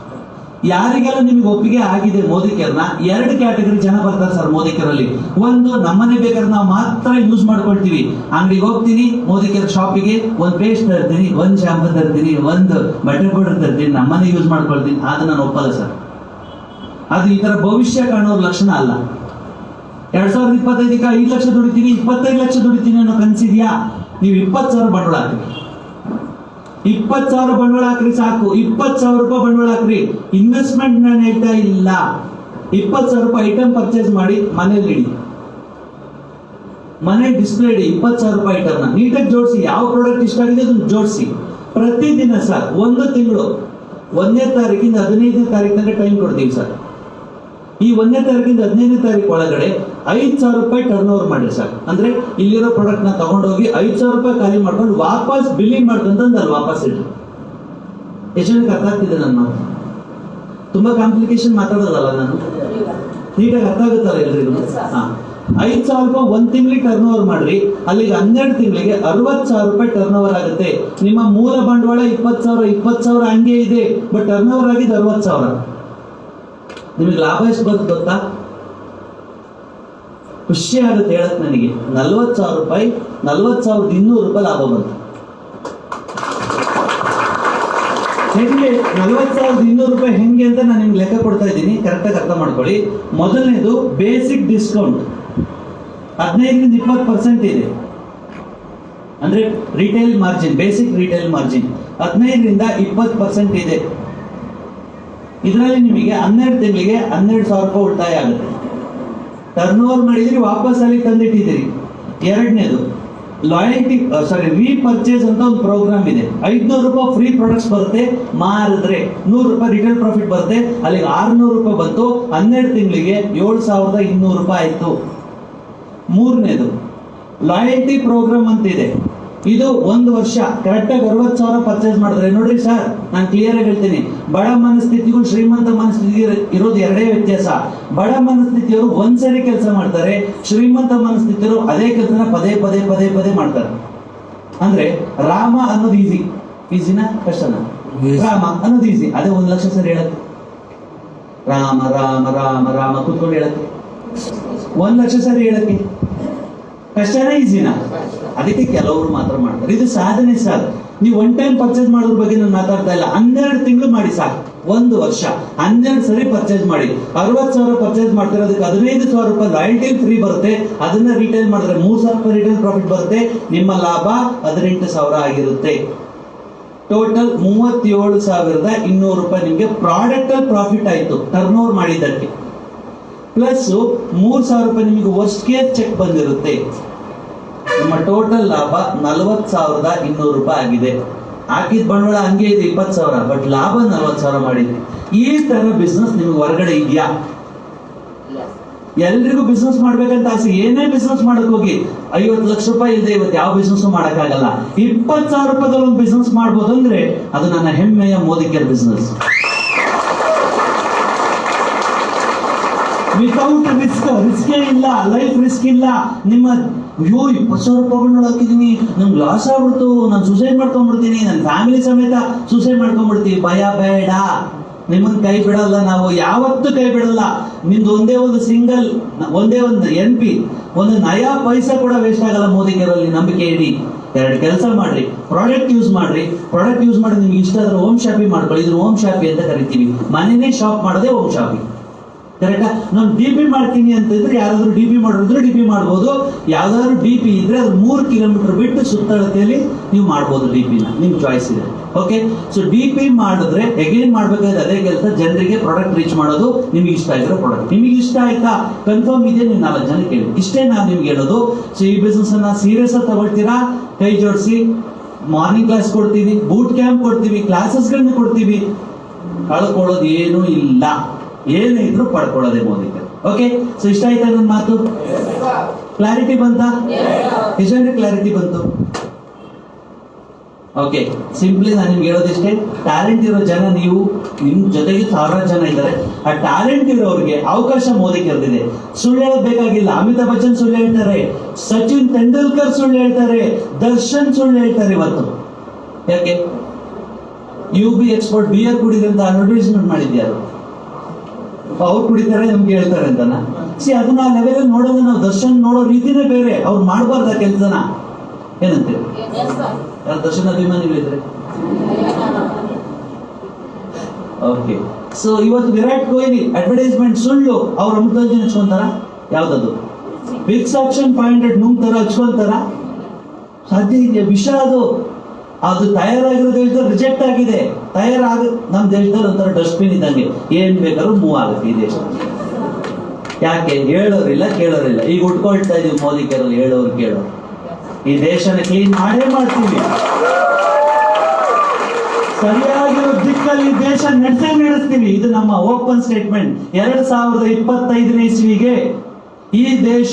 ಯಾರಿಗೆಲ್ಲ ನಿಮ್ಗೆ ಒಪ್ಪಿಗೆ ಆಗಿದೆ ಮೋದಿ ಕೇರ್ನ, 2 ಕ್ಯಾಟಗರಿ ಜನ ಬರ್ತಾರೆ ಸರ್ ಮೋದಿ ಕೇರ್ ಅಲ್ಲಿ. ಒಂದು, ನಮ್ಮನೆ ಬೇಕಾದ್ರೆ ನಾವು ಮಾತ್ರ ಯೂಸ್ ಮಾಡ್ಕೊಳ್ತೀವಿ. ಅಂಗಡಿಗೆ ಹೋಗ್ತೀನಿ, ಮೋದಿ ಕೇರ್ ಶಾಪಿಗೆ, ಒಂದ್ ಪೇಸ್ಟ್ ತರ್ತೀನಿ, ಒಂದ್ ಶಾಂಪೂ ತರ್ತೀನಿ, ಒಂದು ಬಟ್ಟೆ ಪೌಡರ್ ತರ್ತೀನಿ, ನಮ್ಮನೆ ಯೂಸ್ ಮಾಡ್ಕೊಳ್ತೀನಿ. ಅದು ನಾನು ಒಪ್ಪಲ್ಲ ಸರ್. ಅದು ಈ ತರ ಭವಿಷ್ಯ ಕಾಣೋರ್ ಲಕ್ಷಣ ಅಲ್ಲ. 2025ಕ್ಕೆ 5 ಲಕ್ಷ ದುಡಿತೀನಿ, 25 ಲಕ್ಷ ದುಡಿತೀನಿ ಅನ್ನೋ ಕನ್ಸಿದ್ಯಾ? ನೀವು 20,000 ಬಂಡವಾಳ ಹಾಕ್ರಿ, 20,000 ಬಂಡವಾಳ ಹಾಕ್ರಿ ಸಾಕು. 20,000 ರೂಪಾಯಿ ಬಂಡವಾಳ ಹಾಕ್ರಿ. ಇನ್ವೆಸ್ಟ್ಮೆಂಟ್ ನಾನು ಹೇಳ್ತಾ ಇಲ್ಲ. 20,000 ರೂಪಾಯಿ ಐಟಮ್ ಪರ್ಚೇಸ್ ಮಾಡಿ ಮನೇಲಿ ಇಡಿ, ಮನೆ ಡಿಸ್ಪ್ಲೇ ಇಡಿ. 20,000 ರೂಪಾಯಿ ಐಟಮ್ ನ ನೀಟಾಗಿ ಜೋಡಿಸಿ, ಯಾವ ಪ್ರಾಡಕ್ಟ್ ಇಷ್ಟ ಆಗಿದೆ ಅದನ್ನು ಜೋಡಿಸಿ. ಪ್ರತಿದಿನ ಸರ್ 1 ತಿಂಗಳು 1ನೇ ತಾರೀಕಿಂದ 15ನೇ ತಾರೀಕು ತನಕ ಟೈಮ್ ಕೊಡ್ತೀವಿ ಸರ್. ಈ 1ನೇ ತಾರೀಕಿಂದ 15ನೇ ತಾರೀಕು ಒಳಗಡೆ 5,000 ರೂಪಾಯಿ ಟರ್ನ್ ಓವರ್ ಮಾಡಿ ಸರ್. ಅಂದ್ರೆ ಇಲ್ಲಿರೋ ಪ್ರಾಡಕ್ಟ್ ನ ತಗೊಂಡೋಗಿ 5,000 ರೂಪಾಯಿ ಖಾಲಿ ಮಾಡ್ಕೊಂಡು ವಾಪಸ್ ಬಿಲ್ಲಿಂಗ್ ಮಾಡ್ಕೊಂತಂದು ಅಲ್ಲಿ ವಾಪಸ್ ಇಡ್ರಿ. ಎಷ್ಟು ಜನಕ್ಕೆ ಅರ್ಥ ಆಗ್ತಿದೆ ನನ್ನ ಮಾತು? ತುಂಬಾ ಕಾಂಪ್ಲಿಕೇಶನ್ ಮಾತಾಡೋದಲ್ಲ ನಾನು, ನೀಟಾಗಿ ಅರ್ಥ ಆಗುತ್ತಲ್ಲ ಎಲ್ರಿಗೂ? 5,000 ರೂಪಾಯಿ 1 ತಿಂಗಳಿಗೆ ಟರ್ನ್ ಓವರ್ ಮಾಡ್ರಿ. ಅಲ್ಲಿಗೆ 12 ತಿಂಗಳಿಗೆ 60,000 ರೂಪಾಯಿ ಟರ್ನ್ ಓವರ್ ಆಗುತ್ತೆ. ನಿಮ್ಮ ಮೂಲ ಬಂಡವಾಳ 20,000 ಹಂಗೆ ಇದೆ, ಬಟ್ ಟರ್ನ್ ಓವರ್ ಆಗಿದೆ 60,000. ನಿಮಗೆ ಲಾಭ ಎಷ್ಟು ಬರುತ್ತೆ ಗೊತ್ತಾ? ಖುಷಿ ಆಗುತ್ತೆ ಹೇಳಕ್ ನನಗೆ. 40,000 ರೂಪಾಯಿ 40,200 ರೂಪಾಯಿ ಲಾಭ ಬಂತು. ಹೆಂಗೆ 40,200 ರೂಪಾಯಿ ಹೆಂಗೆ ಅಂತ ನಾನು ನಿಮ್ಗೆ ಲೆಕ್ಕ ಕೊಡ್ತಾ ಇದ್ದೀನಿ, ಕರೆಕ್ಟಾಗಿ ಅರ್ಥ ಮಾಡ್ಕೊಳ್ಳಿ. ಮೊದಲನೇದು ಬೇಸಿಕ್ ಡಿಸ್ಕೌಂಟ್ 15ರಿಂದ 20% ಇದೆ. ಅಂದ್ರೆ retail margin, basic retail margin 15ರಿಂದ 20% ಇದೆ. ಇದರಲ್ಲಿ ನಿಮಗೆ 12 ತಿಂಗಳಿಗೆ 12,000 ರೂಪಾಯಿ ಉಳಿತಾಯ ಆಗುತ್ತೆ. ಟರ್ನ್ ಓವರ್ ಮಾಡಿದಿರಿ, ವಾಪಸ್ ಅಲ್ಲಿ ತಂದಿಟ್ಟಿದ್ದೀರಿ. ಎರಡನೇದು ಲಾಯಲ್ಟಿ ರೀಪರ್ಚೇಸ್ ಅಂತ ಒಂದು ಪ್ರೋಗ್ರಾಮ್ ಇದೆ. 500 ರೂಪಾಯಿ ಫ್ರೀ ಪ್ರಾಡಕ್ಟ್ಸ್ ಬರುತ್ತೆ, ಮಾರಿದ್ರೆ 100 ರೂಪಾಯಿ ರಿಟೇಲ್ ಪ್ರಾಫಿಟ್ ಬರುತ್ತೆ. ಅಲ್ಲಿಗೆ 600 ರೂಪಾಯಿ ಬಂತು, 12 ತಿಂಗಳಿಗೆ 7,200 ರೂಪಾಯಿ ಆಯ್ತು. ಮೂರನೇದು ಲಾಯಲ್ಟಿ ಪ್ರೋಗ್ರಾಮ್ ಅಂತ ಇದೆ. ಇದು 1 ವರ್ಷ ಕರೆಕ್ಟಾಗಿ 60,000 ಪರ್ಚೇಸ್ ಮಾಡಿದ್ರೆ, ನೋಡ್ರಿ ಸರ್, ನಾನು ಕ್ಲಿಯರ್ ಆಗಿ ಹೇಳ್ತೀನಿ, ಬಡ ಮನಸ್ಥಿತಿಗೂ ಶ್ರೀಮಂತ ಮನಸ್ಥಿತಿ ಇರೋದು ಎರಡೇ ವ್ಯತ್ಯಾಸ. ಬಡ ಮನಸ್ಥಿತಿಯವರು ಒಂದ್ಸರಿ ಕೆಲಸ ಮಾಡ್ತಾರೆ, ಶ್ರೀಮಂತ ಮನಸ್ಥಿತಿಯವರು ಅದೇ ಕೆಲಸನ ಪದೇ ಪದೇ ಪದೇ ಪದೇ ಮಾಡ್ತಾರೆ. ಅಂದ್ರೆ ರಾಮ ಅನ್ನೋದು ಈಸಿನ ಕಷ್ಟನ? ರಾಮ ಅನ್ನೋದು ಈಸಿ, ಅದೇ 1 ಲಕ್ಷ ಸರಿ ಹೇಳಕ್ಕೆ. ರಾಮ ರಾಮ ರಾಮ ರಾಮ ಕೂತ್ಕೊಂಡು ಹೇಳಕ್ಕೆ 1 ಲಕ್ಷ ಸರಿ ಹೇಳಕ್ಕೆ ಕಷ್ಟನೇ ಈಸಿನ? ಅದಕ್ಕೆ ಕೆಲವರು ಮಾತ್ರ ಮಾಡ್ತಾರೆ. ಇದು ಸಾಧನೆ ಸರ್. ನೀವು 1 ಟೈಮ್ ಪರ್ಚೇಸ್ ಮಾಡೋದ್ರ ಬಗ್ಗೆ ನಾನು ಮಾತಾಡ್ತಾ ಇಲ್ಲ. 12 ತಿಂಗಳು ಮಾಡಿ ಸಾಕು, 1 ವರ್ಷ 12 ಸರಿ ಪರ್ಚೇಸ್ ಮಾಡಿ. 60,000 ಪರ್ಚೇಸ್ ಮಾಡ್ತಿರೋದಕ್ಕೆ 15,000 ರೂಪಾಯಿ ರಾಯಲ್ಟಿ ಫ್ರೀ ಬರುತ್ತೆ. ಅದನ್ನ ರಿಟೇಲ್ ಮಾಡಿದ್ರೆ 3,000 ರೂಪಾಯಿ ರಿಟೇಲ್ ಪ್ರಾಫಿಟ್ ಬರುತ್ತೆ. ನಿಮ್ಮ ಲಾಭ 18,000 ಆಗಿರುತ್ತೆ. ಟೋಟಲ್ 37,200 ರೂಪಾಯಿ ನಿಮಗೆ ಪ್ರಾಡಕ್ಟ್ ಅಲ್ಲಿ ಪ್ರಾಫಿಟ್ ಆಯ್ತು ಟರ್ನ್ ಓವರ್ ಮಾಡಿದ್ದಕ್ಕೆ. ಪ್ಲಸ್ 3,000 ರೂಪಾಯಿ ನಿಮಗೆ ವರ್ಸ್ಟ್ ಕೇಸ್ ಚೆಕ್ ಬಂದಿರುತ್ತೆ. ನಿಮ್ಮ ಟೋಟಲ್ ಲಾಭ 40,200 ರೂಪಾಯಿ ಆಗಿದೆ. ಹಾಕಿದ ಬಂಡವಾಳ ಹಂಗೆ ಇದೆ 20,000, ಬಟ್ ಲಾಭ 40,000 ಮಾಡಿದ್ರಿ. ಈ ತರ ಬಿಸ್ನೆಸ್ ನಿಮ್ಗೆ ಹೊರಗಡೆ ಇದೆಯಾ? ಎಲ್ರಿಗೂ ಬಿಸ್ನೆಸ್ ಮಾಡ್ಬೇಕಂತ ಆಸೆ. ಏನೇ ಬಿಸ್ನೆಸ್ ಮಾಡಕ್ ಹೋಗಿ 50 ಲಕ್ಷ ರೂಪಾಯಿ ಇಲ್ಲದೆ ಇವತ್ತು ಯಾವ ಬಿಸ್ನೆಸ್ ಮಾಡಕ್ಕಾಗಲ್ಲ. 20,000 ರೂಪಾಯಿದಲ್ಲಿ ಒಂದು ಬಿಸ್ನೆಸ್ ಮಾಡ್ಬೋದು ಅಂದ್ರೆ ಅದು ನನ್ನ ಹೆಮ್ಮೆಯ ಮೋದಿಕೇರ್ ಬಿಸ್ನೆಸ್. ವಿತೌಟ್ ರಿಸ್ಕೇ ಇಲ್ಲ, ಲೈಫ್ ರಿಸ್ಕ್ ಇಲ್ಲ. ನಿಮ್ಮ 20,000 ರೂಪಾಯಿ ಹಾಕಿದೀನಿ, ನಮ್ಗೆ ಲಾಸ್ ಆಗ್ಬಿಡ್ತು, ನಾನು ಸೂಸೈಡ್ ಮಾಡ್ಕೊಂಡ್ಬಿಡ್ತೀನಿ, ನನ್ನ ಫ್ಯಾಮಿಲಿ ಸಮೇತ ಸೂಸೈಡ್ ಮಾಡ್ಕೊಂಡ್ಬಿಡ್ತೀವಿ. ಭಯ ಬೇಡ, ನಿಮ್ಮನ್ನ ಕೈ ಬಿಡಲ್ಲ ನಾವು, ಯಾವತ್ತೂ ಕೈ ಬಿಡಲ್ಲ. ನಿಮ್ದು ಒಂದೇ ಒಂದು NP, ಒಂದು ನಯಾ ಪೈಸಾ ಕೂಡ ವೇಸ್ಟ್ ಆಗಲ್ಲ ಮೋದಿಕೇರಲ್ಲಿ. ನಂಬಿಕೆ ಇಡಿ, 2 ಕೆಲಸ ಮಾಡ್ರಿ, ಪ್ರಾಡಕ್ಟ್ ಯೂಸ್ ಮಾಡಿ ನಿಮ್ಗೆ ಇಷ್ಟ ಆದ್ರೆ ಹೋಮ್ ಶಾಪಿಂಗ್ ಮಾಡ್ಕೊಳ್ಳಿ. ಇದ್ರ ಹೋಮ್ ಶಾಪಿಂಗ್ ಅಂತ ಕರಿತೀವಿ. ಮನೆನೇ ಶಾಪ್ ಮಾಡೋದೇ ಹೋಮ್ ಶಾಪಿಂಗ್. ಕರೆಕ್ಟಾ? ನಾನು DP ಮಾಡ್ತೀನಿ ಅಂತ ಇದ್ರೆ ಯಾರಾದ್ರೂ DP ಮಾಡಿದ್ರೆ DP ಮಾಡ್ಬೋದು. ಯಾವ್ದಾದ್ರು DP ಇದ್ರೆ ಅದು 3 ಕಿಲೋಮೀಟರ್ ಬಿಟ್ಟು ಸುತ್ತಳತೆಯಲ್ಲಿ ನೀವು ಮಾಡ್ಬೋದು. DP ನ ನಿಮ್ ಚಾಯ್ಸ್ ಇದೆ. ಓಕೆ, ಸೊ DP ಮಾಡಿದ್ರೆ ಅಗೇನ್ ಮಾಡ್ಬೇಕಾದ್ರೆ ಅದೇ ಕೆಲಸ, ಜನರಿಗೆ ಪ್ರಾಡಕ್ಟ್ ರೀಚ್ ಮಾಡೋದು. ನಿಮ್ಗೆ ಇಷ್ಟ ಆಗಿರೋ ಪ್ರಾಡಕ್ಟ್ ನಿಮಗೆ ಇಷ್ಟ ಆಯ್ತಾ, ಕನ್ಫರ್ಮ್ ಇದೆ, ನೀವು 4 ಜನ ಕೇಳಿ. ಇಷ್ಟೇ ನಾನು ನಿಮ್ಗೆ ಹೇಳೋದು. ಸೊ ಈ ಬಿಸ್ನೆಸ್ ಅನ್ನ ಸೀರಿಯಸ್ ಆಗಿ ತಗೊಳ್ತೀರಾ? ಕೈ ಜೋಡಿಸಿ. ಮಾರ್ನಿಂಗ್ ಕ್ಲಾಸ್ ಕೊಡ್ತೀವಿ, ಬೂಟ್ ಕ್ಯಾಂಪ್ ಕೊಡ್ತೀವಿ, ಕ್ಲಾಸಸ್ಗಳನ್ನ ಕೊಡ್ತೀವಿ. ಕಳ್ಕೊಳ್ಳೋದು ಏನೂ ಇಲ್ಲ, ಏನೇ ಇದ್ರು ಪಡ್ಕೊಳ್ಳೋದೇ ಮೋದಿಕೇರ್. ಓಕೆ, ಸೊ ಇಷ್ಟ ಆಯ್ತಾ ನನ್ನ ಮಾತು? ಕ್ಲಾರಿಟಿ ಬಂತಾ? ಎಷ್ಟು ಕ್ಲಾರಿಟಿ ಬಂತು? ಓಕೆ, ಸಿಂಪ್ಲಿ ನಾನು ನಿಮ್ಗೆ ಹೇಳೋದಿಷ್ಟೇ. ಟ್ಯಾಲೆಂಟ್ ಇರೋ ಜನ ನೀವು, ನಿಮ್ ಜೊತೆಗೆ 1000 ಜನ ಇದ್ದಾರೆ. ಆ ಟ್ಯಾಲೆಂಟ್ ಇರೋರಿಗೆ ಅವಕಾಶ ಮೋದಿಕೇರ್ದಿದೆ. ಸುಳ್ಳು ಹೇಳಬೇಕಾಗಿಲ್ಲ. ಅಮಿತಾಬ್ ಬಚ್ಚನ್ ಸುಳ್ಳು ಹೇಳ್ತಾರೆ, ಸಚಿನ್ ತೆಂಡೂಲ್ಕರ್ ಸುಳ್ಳು ಹೇಳ್ತಾರೆ, ದರ್ಶನ್ ಸುಳ್ಳು ಹೇಳ್ತಾರೆ. ಇವತ್ತು ಯಾಕೆ? UB ಎಕ್ಸ್ಪೋರ್ಟ್ ಬಿಯರ್ ಕುಡಿದೆ ಅಂತ ಅಡ್ವರ್ಟೈಸ್ಮೆಂಟ್ ಮಾಡಿದ್ಯಾರು? ಅವ್ರು ಕುಡಿತಾರೆ, ನಮ್ಗೆ ಹೇಳ್ತಾರೆ ಅಂತನ? ಅದನ್ನ ಆ ಲೆವೆಲ್ ನೋಡೋದು ನಾವು. ದರ್ಶನ್ ನೋಡೋ ರೀತಿನೇ ಬೇರೆ. ಅವ್ರು ಮಾಡಬಾರ್ದ ಕೆಲಸನ? ಏನಂತೀರಿ? ಯಾರು ದರ್ಶನ್ ಅಭಿಮಾನಿಗಳಿದ್ರೆ? ಓಕೆ, ಸೊ ಇವತ್ತು ವಿರಾಟ್ ಕೊಹ್ಲಿ ಅಡ್ವರ್ಟೈಸ್ಮೆಂಟ್ ಸುಳ್ಳು, ಅವ್ರ ಅಮೃತಾಂಜನ್ ಹಚ್ಕೊಂತಾರ? ಯಾವ್ದದು? ವಿಕ್ಸ್ ಆಕ್ಷನ್ 500 ನುಂಗ್ತಾರ, ಹಚ್ಕೊಂತಾರ? ಸಾಧ್ಯ ಇದೆಯಾ? ವಿಷ ಅದು ತಯಾರಾಗಿರೋ ದೇಶದಲ್ಲಿ ರಿಜೆಕ್ಟ್ ಆಗಿದೆ. ನಮ್ಮ ದೇಶದಲ್ಲಿ ಒಂಥರ ಡಸ್ಟ್ಬಿನ್ ಇದ್ದಂಗೆ, ಏನ್ ಬೇಕಾದ್ರೂ ಮೂವ್ ಆಗುತ್ತೆ ಈ ದೇಶದಲ್ಲಿ. ಯಾಕೆ? ಹೇಳೋರಿಲ್ಲ, ಕೇಳೋರಿಲ್ಲ. ಈಗ ಉಟ್ಕೊಳ್ತಾ ಇದೀವಿ ಮೋದಿಕೇರಲ್ಲಿ, ಹೇಳೋರು ಕೇಳೋರು. ಈ ದೇಶನ ಕ್ಲೀನ್ ಮಾಡೇ ಮಾಡ್ತೀವಿ. ಸರಿಯಾಗಿರೋ ದಿಕ್ಕಲ್ಲಿ ದೇಶ ನಡೆಸ್ತೀವಿ. ಇದು ನಮ್ಮ ಓಪನ್ ಸ್ಟೇಟ್ಮೆಂಟ್. 2025ನೇ ಇಸ್ವಿಗೆ ಈ ದೇಶ